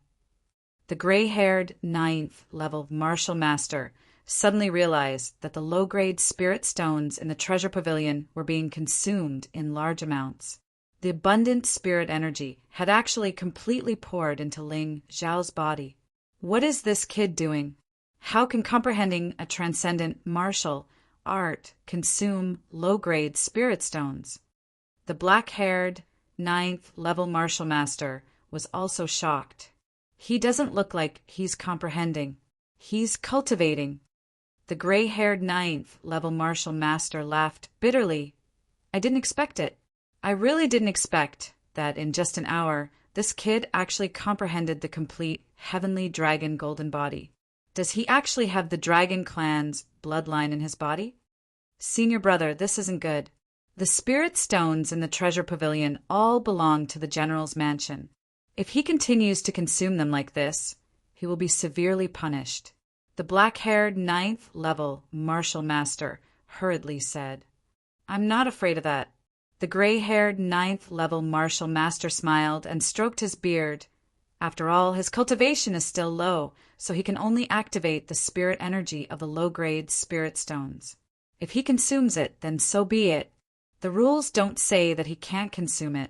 The gray-haired 9th level martial master suddenly realized that the low-grade spirit stones in the treasure pavilion were being consumed in large amounts. The abundant spirit energy had actually completely poured into Ling Xiao's body. What is this kid doing? How can comprehending a transcendent martial art consume low-grade spirit stones? The black-haired 9th level martial master was also shocked. He doesn't look like he's comprehending. He's cultivating. The gray-haired 9th level martial master laughed bitterly. I didn't expect it. I really didn't expect that in just an hour, this kid actually comprehended the complete heavenly dragon golden body. Does he actually have the dragon clan's bloodline in his body? Senior brother, this isn't good. The spirit stones in the treasure pavilion all belong to the general's mansion. If he continues to consume them like this, he will be severely punished. The black-haired 9th level martial master hurriedly said. I'm not afraid of that. The gray-haired 9th level martial master smiled and stroked his beard. After all, his cultivation is still low, so he can only activate the spirit energy of the low-grade spirit stones. If he consumes it, then so be it. The rules don't say that he can't consume it.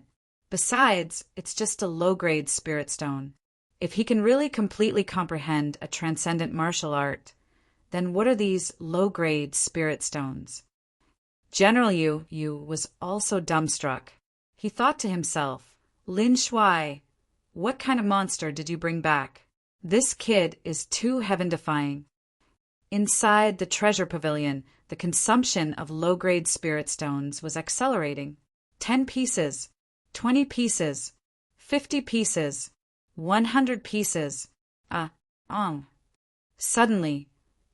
Besides, it's just a low-grade spirit stone. If he can really completely comprehend a transcendent martial art, then what are these low-grade spirit stones? General Yu was also dumbstruck. He thought to himself, Lin Shuai, what kind of monster did you bring back? This kid is too heaven-defying. Inside the treasure pavilion, the consumption of low-grade spirit stones was accelerating. 10 pieces, 20 pieces, 50 pieces, 100 pieces. Suddenly,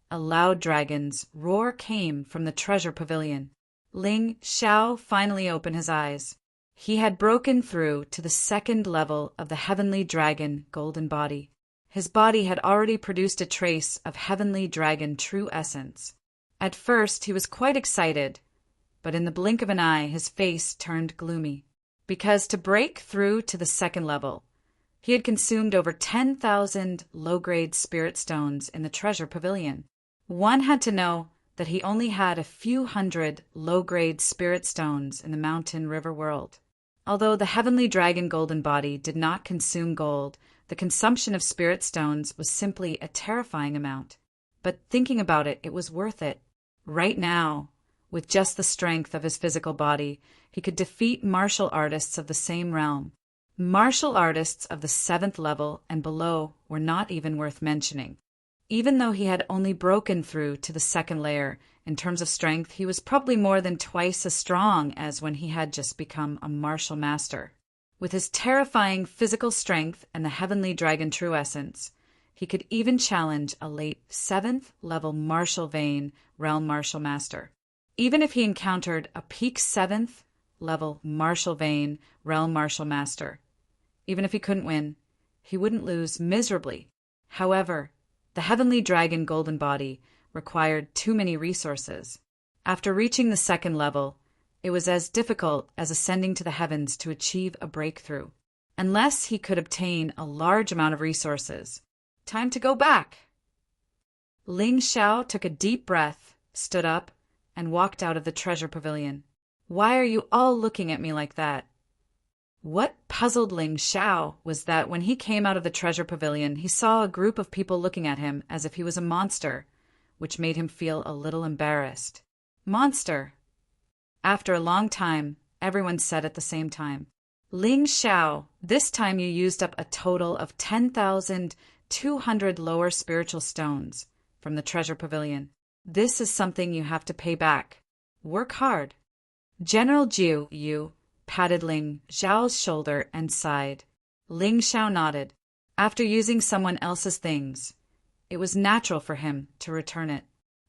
a loud dragon's roar came from the treasure pavilion. Ling Xiao finally opened his eyes. He had broken through to the 2nd level of the heavenly dragon golden body. His body had already produced a trace of heavenly dragon true essence. At first he was quite excited, but in the blink of an eye his face turned gloomy. Because to break through to the 2nd level, he had consumed over 10,000 low-grade spirit stones in the treasure pavilion. One had to know that he only had a few hundred low-grade spirit stones in the mountain river world. Although the heavenly dragon golden body did not consume gold, the consumption of spirit stones was simply a terrifying amount. But thinking about it, it was worth it. Right now, with just the strength of his physical body, he could defeat martial artists of the same realm. Martial artists of the 7th level and below were not even worth mentioning. Even though he had only broken through to the 2nd layer, in terms of strength, he was probably more than twice as strong as when he had just become a martial master. With his terrifying physical strength and the heavenly dragon true essence, he could even challenge a late 7th level martial vein realm martial master. Even if he encountered a peak 7th level martial vein realm martial master, even if he couldn't win, he wouldn't lose miserably. However, the heavenly dragon golden body required too many resources. After reaching the 2nd level, it was as difficult as ascending to the heavens to achieve a breakthrough, unless he could obtain a large amount of resources. Time to go back! Ling Xiao took a deep breath, stood up, and walked out of the treasure pavilion. Why are you all looking at me like that? What puzzled Ling Xiao was that when he came out of the treasure pavilion, he saw a group of people looking at him as if he was a monster, which made him feel a little embarrassed. Monster! After a long time, everyone said at the same time, Ling Xiao, this time you used up a total of 10,200 lower spiritual stones from the treasure pavilion. This is something you have to pay back. Work hard. General Jiu Yu patted Ling Xiao's shoulder and sighed. Ling Xiao nodded. After using someone else's things, it was natural for him to return it.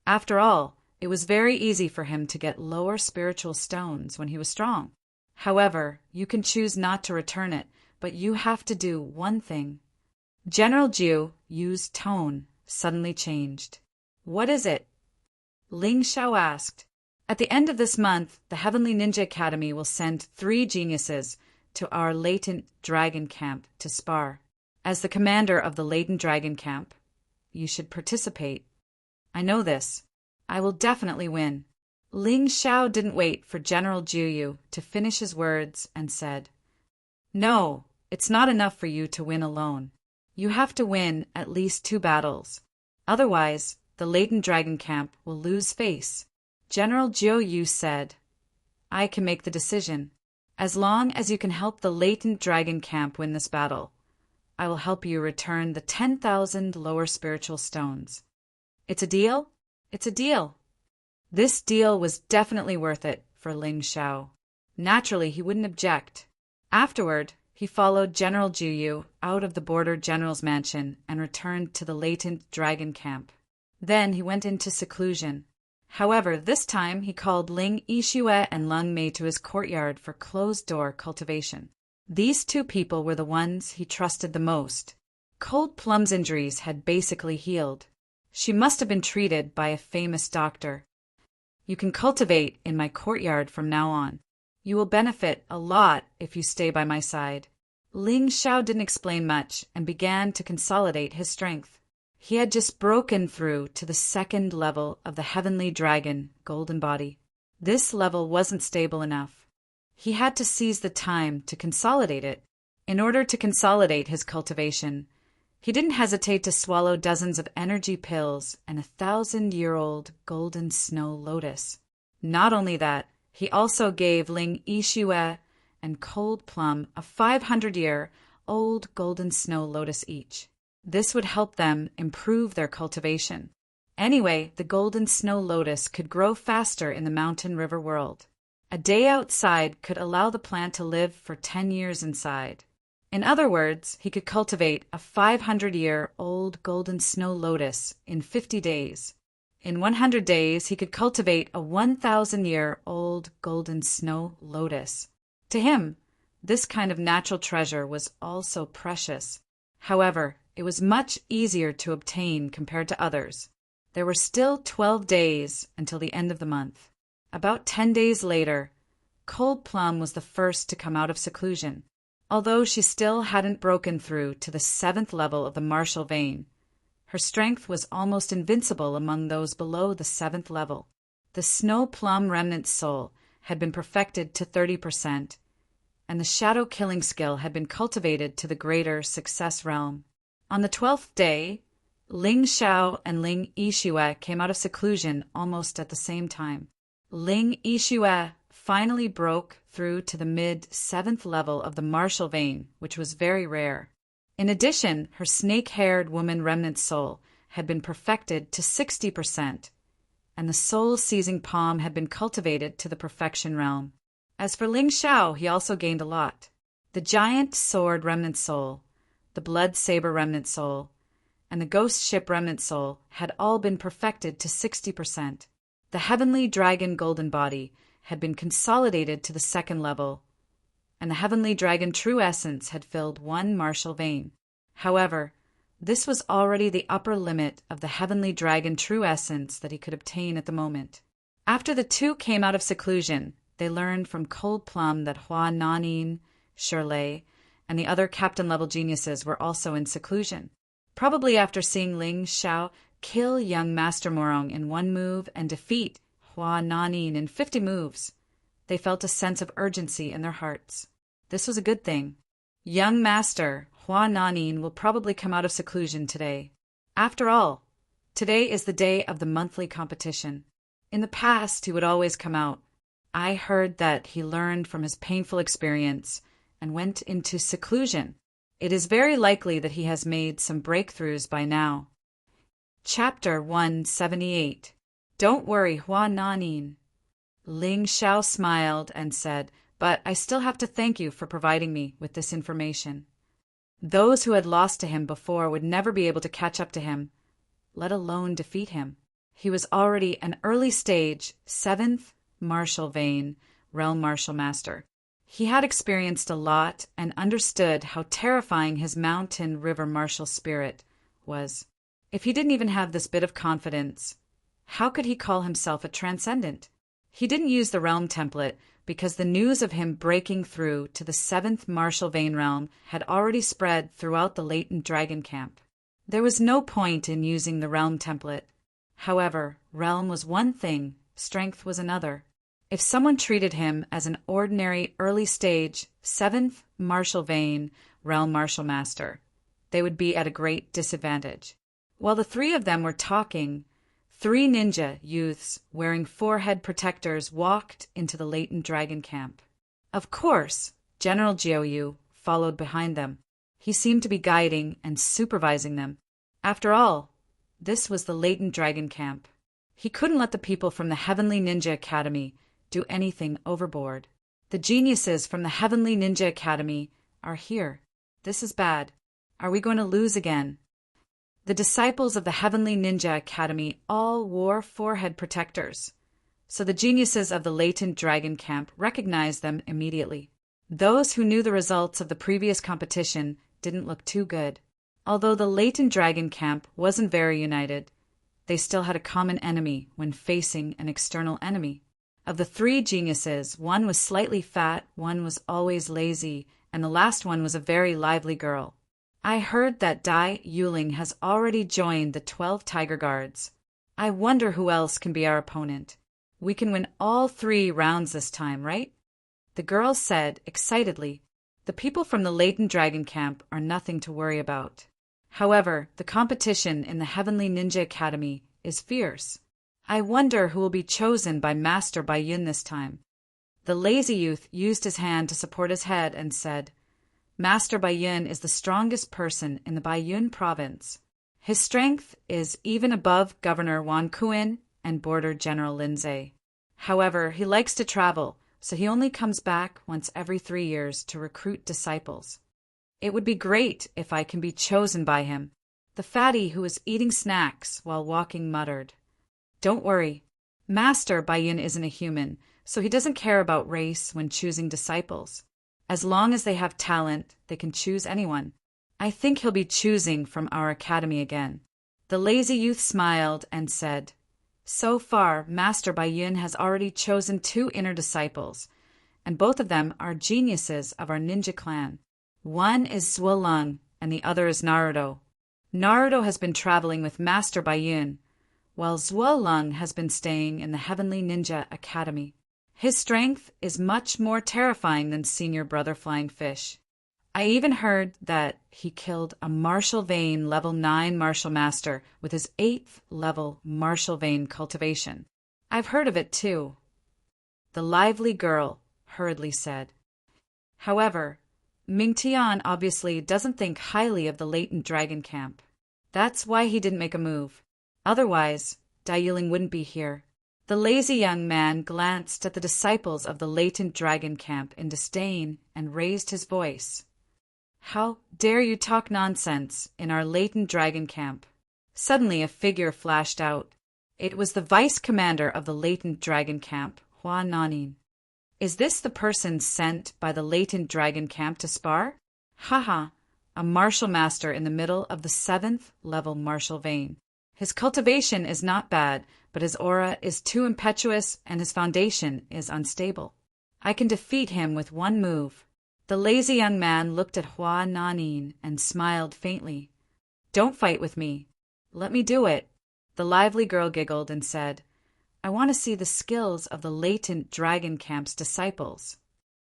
After all, it was very easy for him to get lower spiritual stones when he was strong. However, you can choose not to return it, but you have to do one thing. General Jiu Yu's tone suddenly changed. What is it? Ling Xiao asked. At the end of this month, the Heavenly Ninja Academy will send 3 geniuses to our latent dragon camp to spar. As the commander of the latent dragon camp, you should participate. I know this. I will definitely win. Ling Xiao didn't wait for General Jiu to finish his words and said, No, it's not enough for you to win alone. You have to win at least 2 battles. Otherwise, the latent dragon camp will lose face. General Jiu said, I can make the decision. As long as you can help the latent dragon camp win this battle, I will help you return the 10,000 lower spiritual stones. It's a deal? It's a deal. This deal was definitely worth it for Ling Xiao. Naturally, he wouldn't object. Afterward, he followed General Jiu out of the border general's mansion and returned to the latent dragon camp. Then he went into seclusion. However, this time he called Ling Yixue and Leng Mei to his courtyard for closed-door cultivation. These 2 people were the ones he trusted the most. Cold Plum's injuries had basically healed. She must have been treated by a famous doctor. You can cultivate in my courtyard from now on. You will benefit a lot if you stay by my side. Ling Xiao didn't explain much and began to consolidate his strength. He had just broken through to the 2nd level of the Heavenly Dragon golden body. This level wasn't stable enough. He had to seize the time to consolidate it. In order to consolidate his cultivation, he didn't hesitate to swallow dozens of energy pills and 1,000-year-old golden snow lotus. Not only that, he also gave Ling Yixue and Cold Plum a 500-year-old golden snow lotus each. This would help them improve their cultivation. Anyway, the golden snow lotus could grow faster in the mountain river world. A day outside could allow the plant to live for 10 years inside. In other words, he could cultivate a 500-year-old golden snow lotus in 50 days. In 100 days, he could cultivate a 1,000-year-old golden snow lotus. To him, this kind of natural treasure was also precious. However, it was much easier to obtain compared to others. There were still 12 days until the end of the month. About 10 days later, Cold Plum was the first to come out of seclusion. Although she still hadn't broken through to the 7th level of the martial vein, her strength was almost invincible among those below the 7th level. The Snow Plum Remnant Soul had been perfected to 30%, and the Shadow Killing skill had been cultivated to the greater Success realm. On the 12th day, Ling Xiao and Ling Yixue came out of seclusion almost at the same time. Ling Yixue finally broke through to the mid-7th level of the martial vein, which was very rare. In addition, her snake-haired woman remnant soul had been perfected to 60%, and the soul-seizing palm had been cultivated to the perfection realm. As for Ling Xiao, he also gained a lot. The giant sword remnant soul, the blood saber remnant soul, and the ghost ship remnant soul had all been perfected to 60%. The heavenly dragon golden body had been consolidated to the 2nd level, and the heavenly dragon true essence had filled 1 martial vein. However, this was already the upper limit of the heavenly dragon true essence that he could obtain at the moment. After the two came out of seclusion, they learned from Cold Plum that Hua Nanin, Shirley, and the other captain-level geniuses were also in seclusion. Probably after seeing Ling Xiao kill young Master Morong in 1 move and defeat Hua Nanin in 50 moves, they felt a sense of urgency in their hearts. This was a good thing. Young Master Hua Nanin will probably come out of seclusion today. After all, today is the day of the monthly competition. In the past, he would always come out. I heard that he learned from his painful experience and went into seclusion. It is very likely that he has made some breakthroughs by now. Chapter 178. Don't worry, Hua Nanin. Ling Xiao smiled and said, but I still have to thank you for providing me with this information. Those who had lost to him before would never be able to catch up to him, let alone defeat him. He was already an early stage, 7th martial vein, realm martial master. He had experienced a lot and understood how terrifying his mountain river martial spirit was. If he didn't even have this bit of confidence, how could he call himself a transcendent? He didn't use the realm template because the news of him breaking through to the 7th martial vein realm had already spread throughout the latent dragon camp. There was no point in using the realm template. However, realm was one thing, strength was another. If someone treated him as an ordinary early-stage 7th martial vein realm martial master, they would be at a great disadvantage. While the 3 of them were talking, 3 ninja youths wearing forehead protectors walked into the latent dragon camp. Of course, General Jiaoyu followed behind them. He seemed to be guiding and supervising them. After all, this was the latent dragon camp. He couldn't let the people from the Heavenly Ninja Academy do anything overboard. The geniuses from the Heavenly Ninja Academy are here. This is bad. Are we going to lose again? The disciples of the Heavenly Ninja Academy all wore forehead protectors, so the geniuses of the latent dragon camp recognized them immediately. Those who knew the results of the previous competition didn't look too good. Although the latent dragon camp wasn't very united, they still had a common enemy when facing an external enemy. Of the 3 geniuses, one was slightly fat, one was always lazy, and the last one was a very lively girl. I heard that Dai Yuling has already joined the 12 Tiger Guards. I wonder who else can be our opponent. We can win all 3 rounds this time, right? The girls said excitedly, the people from the latent dragon camp are nothing to worry about. However, the competition in the Heavenly Ninja Academy is fierce. I wonder who will be chosen by Master Baiyun this time. The lazy youth used his hand to support his head and said, Master Baiyun is the strongest person in the Baiyun province. His strength is even above Governor Wan Kuan and Border General Lindsay. However, he likes to travel, so he only comes back once every 3 years to recruit disciples. It would be great if I can be chosen by him. The fatty who was eating snacks while walking muttered. Don't worry. Master Baiyun isn't a human, so he doesn't care about race when choosing disciples. As long as they have talent, they can choose anyone. I think he'll be choosing from our academy again. The lazy youth smiled and said, So far, Master Baiyun has already chosen 2 inner disciples, and both of them are geniuses of our ninja clan. One is Zuolong, and the other is Naruto. Naruto has been traveling with Master Baiyun, while Zuolong has been staying in the Heavenly Ninja Academy. His strength is much more terrifying than Senior Brother Flying Fish. I even heard that he killed a Martial Vein Level 9 Martial Master with his 8th level Martial Vein cultivation. I've heard of it too. the lively girl hurriedly said. However, Ming Tian obviously doesn't think highly of the latent dragon camp. That's why he didn't make a move. Otherwise, Dai Yiling wouldn't be here. The lazy young man glanced at the disciples of the latent dragon camp in disdain and raised his voice. How dare you talk nonsense in our latent dragon camp? Suddenly a figure flashed out. It was the vice commander of the latent dragon camp, Hua Nanin. Is this the person sent by the latent dragon camp to spar? Haha, a martial master in the middle of the 7th level martial vein. His cultivation is not bad, but his aura is too impetuous and his foundation is unstable. I can defeat him with one move. The lazy young man looked at Hua Nanin and smiled faintly. Don't fight with me. Let me do it. The lively girl giggled and said, I want to see the skills of the latent dragon camp's disciples.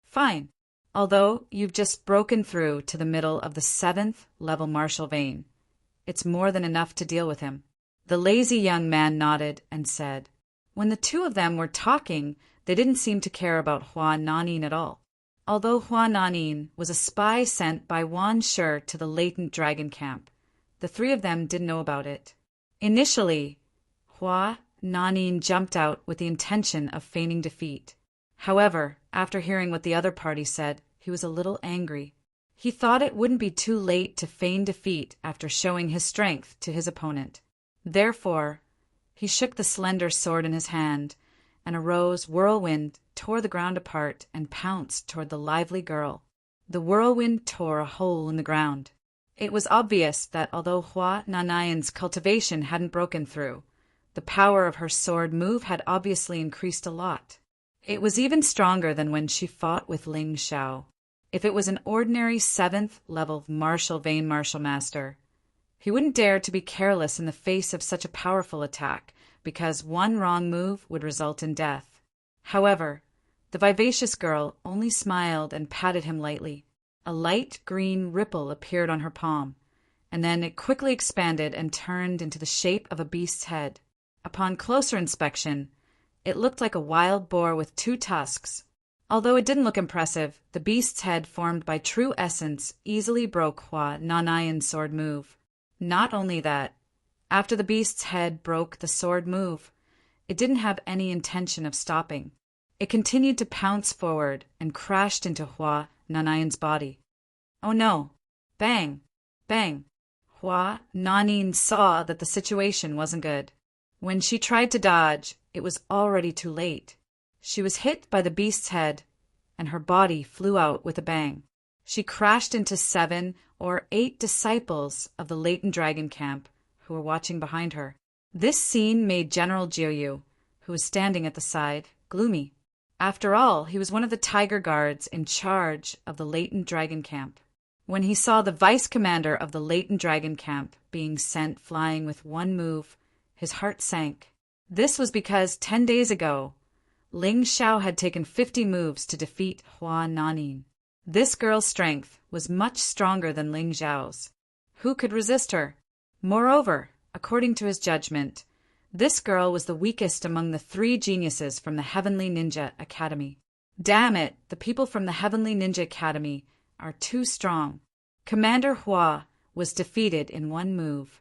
Fine. Although you've just broken through to the middle of the 7th level martial vein, it's more than enough to deal with him. The lazy young man nodded and said, when the two of them were talking, they didn't seem to care about Hua Nanin at all. Although Hua Nanin was a spy sent by Wan Shi to the latent dragon camp, the three of them didn't know about it. Initially, Hua Nanin jumped out with the intention of feigning defeat. However, after hearing what the other party said, he was a little angry. He thought it wouldn't be too late to feign defeat after showing his strength to his opponent. Therefore, he shook the slender sword in his hand, and a rose whirlwind tore the ground apart and pounced toward the lively girl. The whirlwind tore a hole in the ground. It was obvious that although Hua Nanin's cultivation hadn't broken through, the power of her sword move had obviously increased a lot. It was even stronger than when she fought with Ling Xiao. If it was an ordinary 7th level martial vein martial master, he wouldn't dare to be careless in the face of such a powerful attack, because one wrong move would result in death. However, the vivacious girl only smiled and patted him lightly. A light green ripple appeared on her palm, and then it quickly expanded and turned into the shape of a beast's head. Upon closer inspection, it looked like a wild boar with 2 tusks. Although it didn't look impressive, the beast's head formed by true essence easily broke Hua Nanin's sword move. Not only that, after the beast's head broke the sword move, it didn't have any intention of stopping. It continued to pounce forward and crashed into Hua Nanin's body. Oh no! Bang! Bang! Hua Nanin saw that the situation wasn't good. When she tried to dodge, it was already too late. She was hit by the beast's head, and her body flew out with a bang. She crashed into 7 or 8 disciples of the latent dragon camp who were watching behind her. This scene made General Jiuyu, who was standing at the side, gloomy. After all, he was one of the tiger guards in charge of the latent dragon camp. When he saw the vice commander of the latent dragon camp being sent flying with one move, his heart sank. This was because 10 days ago, Ling Xiao had taken 50 moves to defeat Hua Nanin. This girl's strength was much stronger than Ling Xiao's. Who could resist her? Moreover, according to his judgment, this girl was the weakest among the 3 geniuses from the Heavenly Ninja Academy. Damn it, the people from the Heavenly Ninja Academy are too strong. Commander Hua was defeated in one move.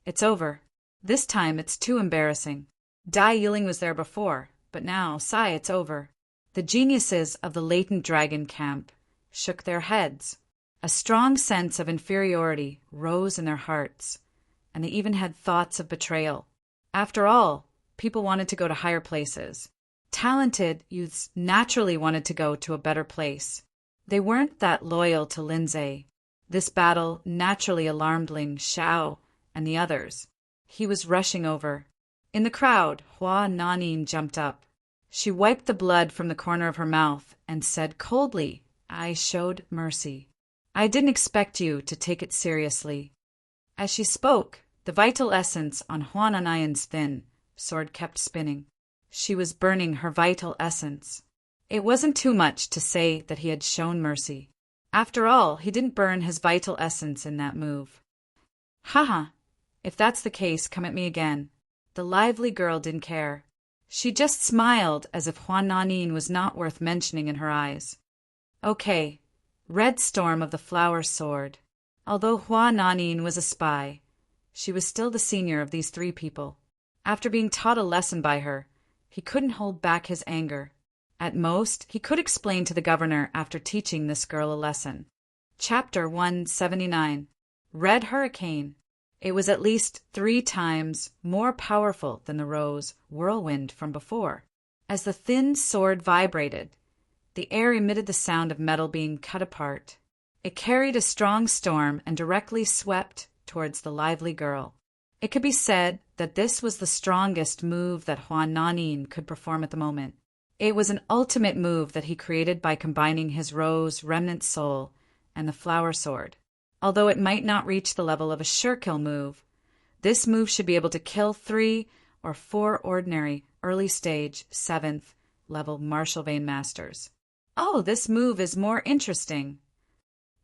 It's over. This time it's too embarrassing. Dai Yiling was there before, but now, it's over. The geniuses of the latent dragon camp shook their heads. A strong sense of inferiority rose in their hearts, and they even had thoughts of betrayal. After all, people wanted to go to higher places. Talented youths naturally wanted to go to a better place. They weren't that loyal to Lindsay. This battle naturally alarmed Ling Xiao and the others. He was rushing over. In the crowd, Hua Nanin jumped up. She wiped the blood from the corner of her mouth and said coldly, I showed mercy. I didn't expect you to take it seriously. As she spoke, the vital essence on Hua Nanin's thin sword kept spinning. She was burning her vital essence. It wasn't too much to say that he had shown mercy. After all, he didn't burn his vital essence in that move. Haha, if that's the case, come at me again. The lively girl didn't care. She just smiled as if Hua Nanin was not worth mentioning in her eyes. Okay, Red Storm of the Flower Sword. Although Hua Nanin was a spy, she was still the senior of these three people. After being taught a lesson by her, he couldn't hold back his anger. At most, he could explain to the governor after teaching this girl a lesson. Chapter 179. Red Hurricane. It was at least 3 times more powerful than the rose whirlwind from before. As the thin sword vibrated, the air emitted the sound of metal being cut apart. It carried a strong storm and directly swept towards the lively girl. It could be said that this was the strongest move that Hua Nanin could perform at the moment. It was an ultimate move that he created by combining his rose remnant soul and the flower sword. Although it might not reach the level of a sure-kill move, this move should be able to kill 3 or 4 ordinary early-stage 7th level Martial Vein Masters. Oh, this move is more interesting.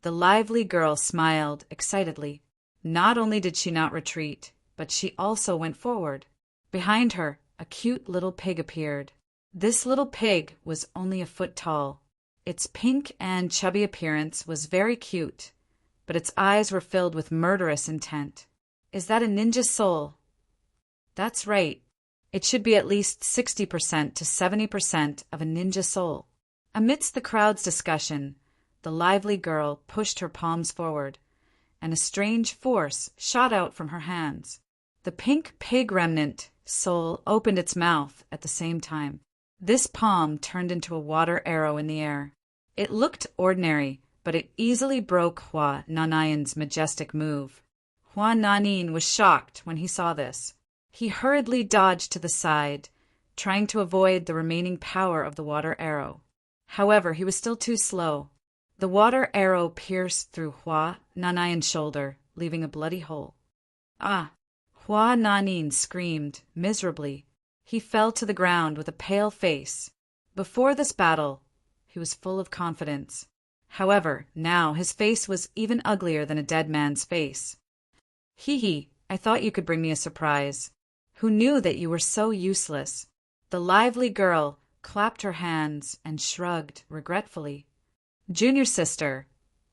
The lively girl smiled excitedly. Not only did she not retreat, but she also went forward. Behind her, a cute little pig appeared. This little pig was only a foot tall. Its pink and chubby appearance was very cute, but its eyes were filled with murderous intent. Is that a ninja soul? That's right. It should be at least 60% to 70% of a ninja soul. Amidst the crowd's discussion, the lively girl pushed her palms forward, and a strange force shot out from her hands. The pink pig remnant soul opened its mouth at the same time. This palm turned into a water arrow in the air. It looked ordinary, but it easily broke Hua Nanin's majestic move. Hua Nanin was shocked when he saw this. He hurriedly dodged to the side, trying to avoid the remaining power of the water arrow. However, he was still too slow. The water arrow pierced through Hua Nanin's shoulder, leaving a bloody hole. Ah! Hua Nanin screamed miserably. He fell to the ground with a pale face. Before this battle, he was full of confidence. However, now his face was even uglier than a dead man's face. Hee, I thought you could bring me a surprise. Who knew that you were so useless? The lively girl clapped her hands and shrugged regretfully. Junior sister,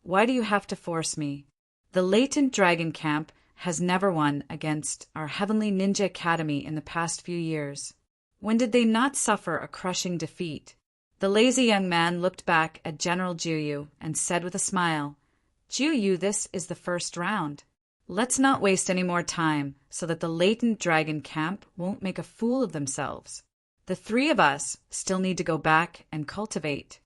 why do you have to force me? The latent dragon camp has never won against our Heavenly Ninja Academy in the past few years. When did they not suffer a crushing defeat? The lazy young man looked back at General Juyu and said with a smile, Juyu, this is the first round. Let's not waste any more time so that the latent dragon camp won't make a fool of themselves. The 3 of us still need to go back and cultivate.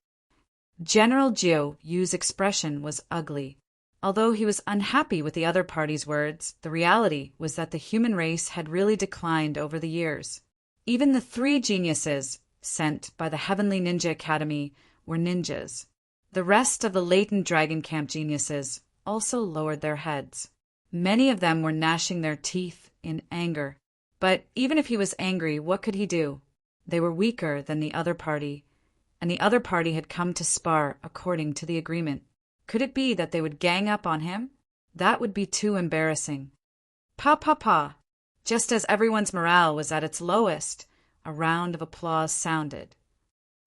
General Jiuyu's expression was ugly. Although he was unhappy with the other party's words, the reality was that the human race had really declined over the years. Even the 3 geniuses sent by the Heavenly Ninja Academy were ninjas. The rest of the latent dragon camp geniuses also lowered their heads. Many of them were gnashing their teeth in anger. But even if he was angry, what could he do? They were weaker than the other party, and the other party had come to spar according to the agreement. Could it be that they would gang up on him? That would be too embarrassing. Pa. Just as everyone's morale was at its lowest, a round of applause sounded.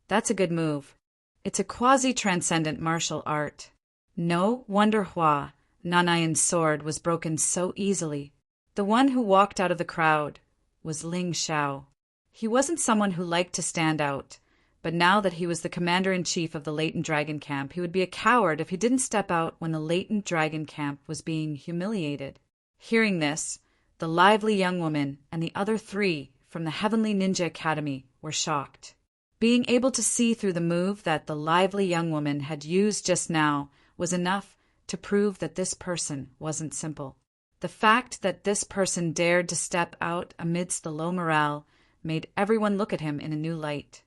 That's a good move. It's a quasi-transcendent martial art. No wonder Hua Nanin's sword was broken so easily. The one who walked out of the crowd was Ling Xiao. He wasn't someone who liked to stand out, but now that he was the commander-in-chief of the latent dragon camp, he would be a coward if he didn't step out when the latent dragon camp was being humiliated. Hearing this, the lively young woman and the other 3 from the Heavenly Ninja Academy were shocked. Being able to see through the move that the lively young woman had used just now was enough to prove that this person wasn't simple. The fact that this person dared to step out amidst the low morale made everyone look at him in a new light.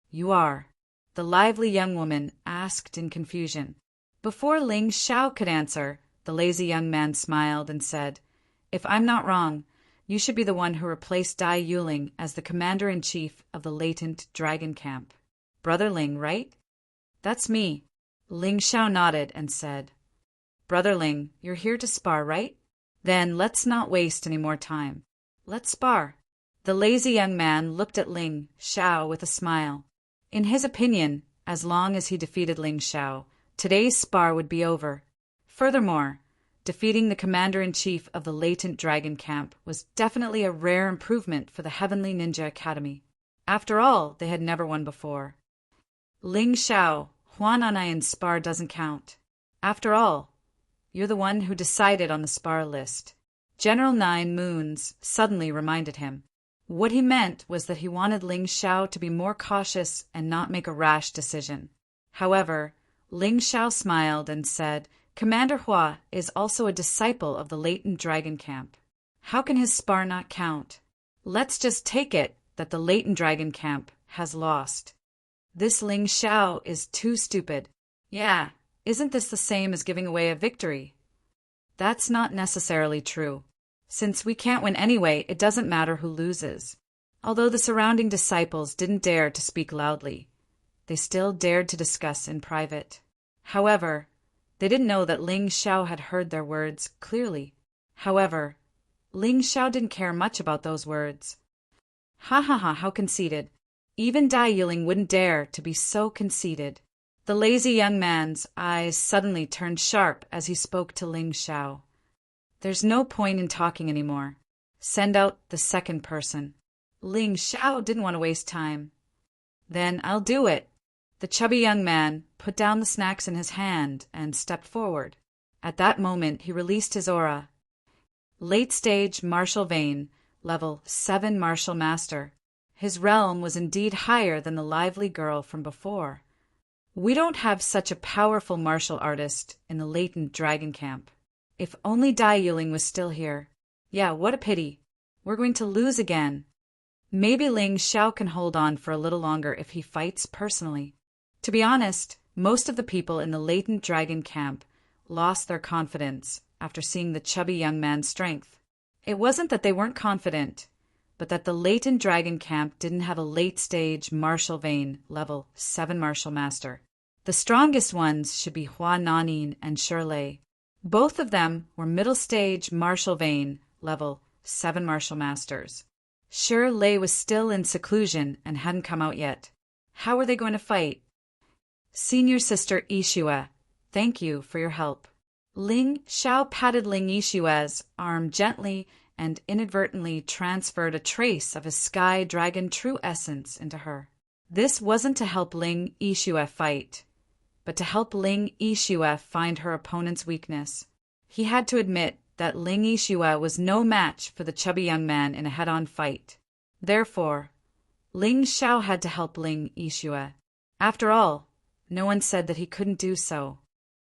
You are? The lively young woman asked in confusion. Before Ling Xiao could answer, the lazy young man smiled and said, If I'm not wrong, you should be the one who replaced Dai Yuling as the commander-in-chief of the latent dragon camp. Brother Ling, right? That's me. Ling Xiao nodded and said, Brother Ling, you're here to spar, right? Then let's not waste any more time. Let's spar. The lazy young man looked at Ling Xiao with a smile. In his opinion, as long as he defeated Ling Xiao, today's spar would be over. Furthermore, defeating the commander-in-chief of the latent dragon camp was definitely a rare improvement for the Heavenly Ninja Academy. After all, they had never won before. Ling Xiao, Huan Anayan's spar doesn't count. After all, you're the one who decided on the spar list. General Nine Moons suddenly reminded him. What he meant was that he wanted Ling Xiao to be more cautious and not make a rash decision. However, Ling Xiao smiled and said, Commander Hua is also a disciple of the latent dragon camp. How can his spar not count? Let's just take it that the latent dragon camp has lost. This Ling Xiao is too stupid. Yeah, isn't this the same as giving away a victory? That's not necessarily true. Since we can't win anyway, it doesn't matter who loses. Although the surrounding disciples didn't dare to speak loudly, they still dared to discuss in private. However, they didn't know that Ling Xiao had heard their words clearly. However, Ling Xiao didn't care much about those words. Ha ha ha, how conceited. Even Dai Yiling wouldn't dare to be so conceited. The lazy young man's eyes suddenly turned sharp as he spoke to Ling Xiao. There's no point in talking anymore. Send out the second person. Ling Xiao didn't want to waste time. Then I'll do it. The chubby young man put down the snacks in his hand and stepped forward. At that moment, he released his aura. Late stage martial vein, level 7 martial master. His realm was indeed higher than the lively girl from before. We don't have such a powerful martial artist in the latent dragon camp. If only Dai Yiling was still here. Yeah, what a pity. We're going to lose again. Maybe Ling Xiao can hold on for a little longer if he fights personally. To be honest, most of the people in the latent dragon camp lost their confidence after seeing the chubby young man's strength. It wasn't that they weren't confident, but that the latent dragon camp didn't have a late-stage martial vein level 7 martial master. The strongest ones should be Hua Nanin and Shirlei. Both of them were middle-stage martial vein level 7 martial masters. Shirlei was still in seclusion and hadn't come out yet. How were they going to fight? Senior Sister Yixue, thank you for your help. Ling Xiao patted Ling Yixue's arm gently and inadvertently transferred a trace of his sky dragon true essence into her. This wasn't to help Ling Yixue fight, but to help Ling Yixue find her opponent's weakness. He had to admit that Ling Yixue was no match for the chubby young man in a head-on fight. Therefore, Ling Xiao had to help Ling Yixue. After all, no one said that he couldn't do so.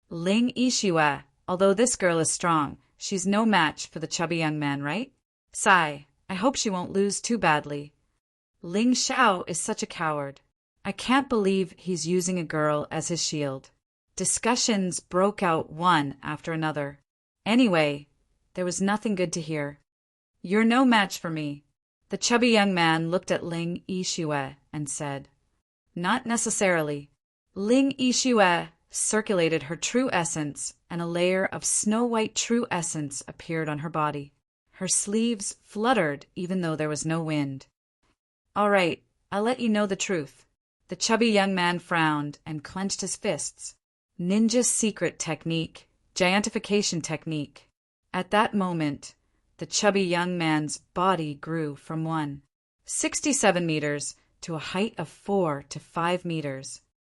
Ling Yixue, although this girl is strong, she's no match for the chubby young man, right? Sigh, I hope she won't lose too badly. Ling Xiao is such a coward. I can't believe he's using a girl as his shield. Discussions broke out one after another. Anyway, there was nothing good to hear. You're no match for me. The chubby young man looked at Ling Yixue and said, Not necessarily. Ling Yixue circulated her true essence, and a layer of snow-white true essence appeared on her body. Her sleeves fluttered even though there was no wind. All right, I'll let you know the truth. The chubby young man frowned and clenched his fists. Ninja secret technique, giantification technique. At that moment, the chubby young man's body grew from 167 meters to a height of 4 to 5 meters.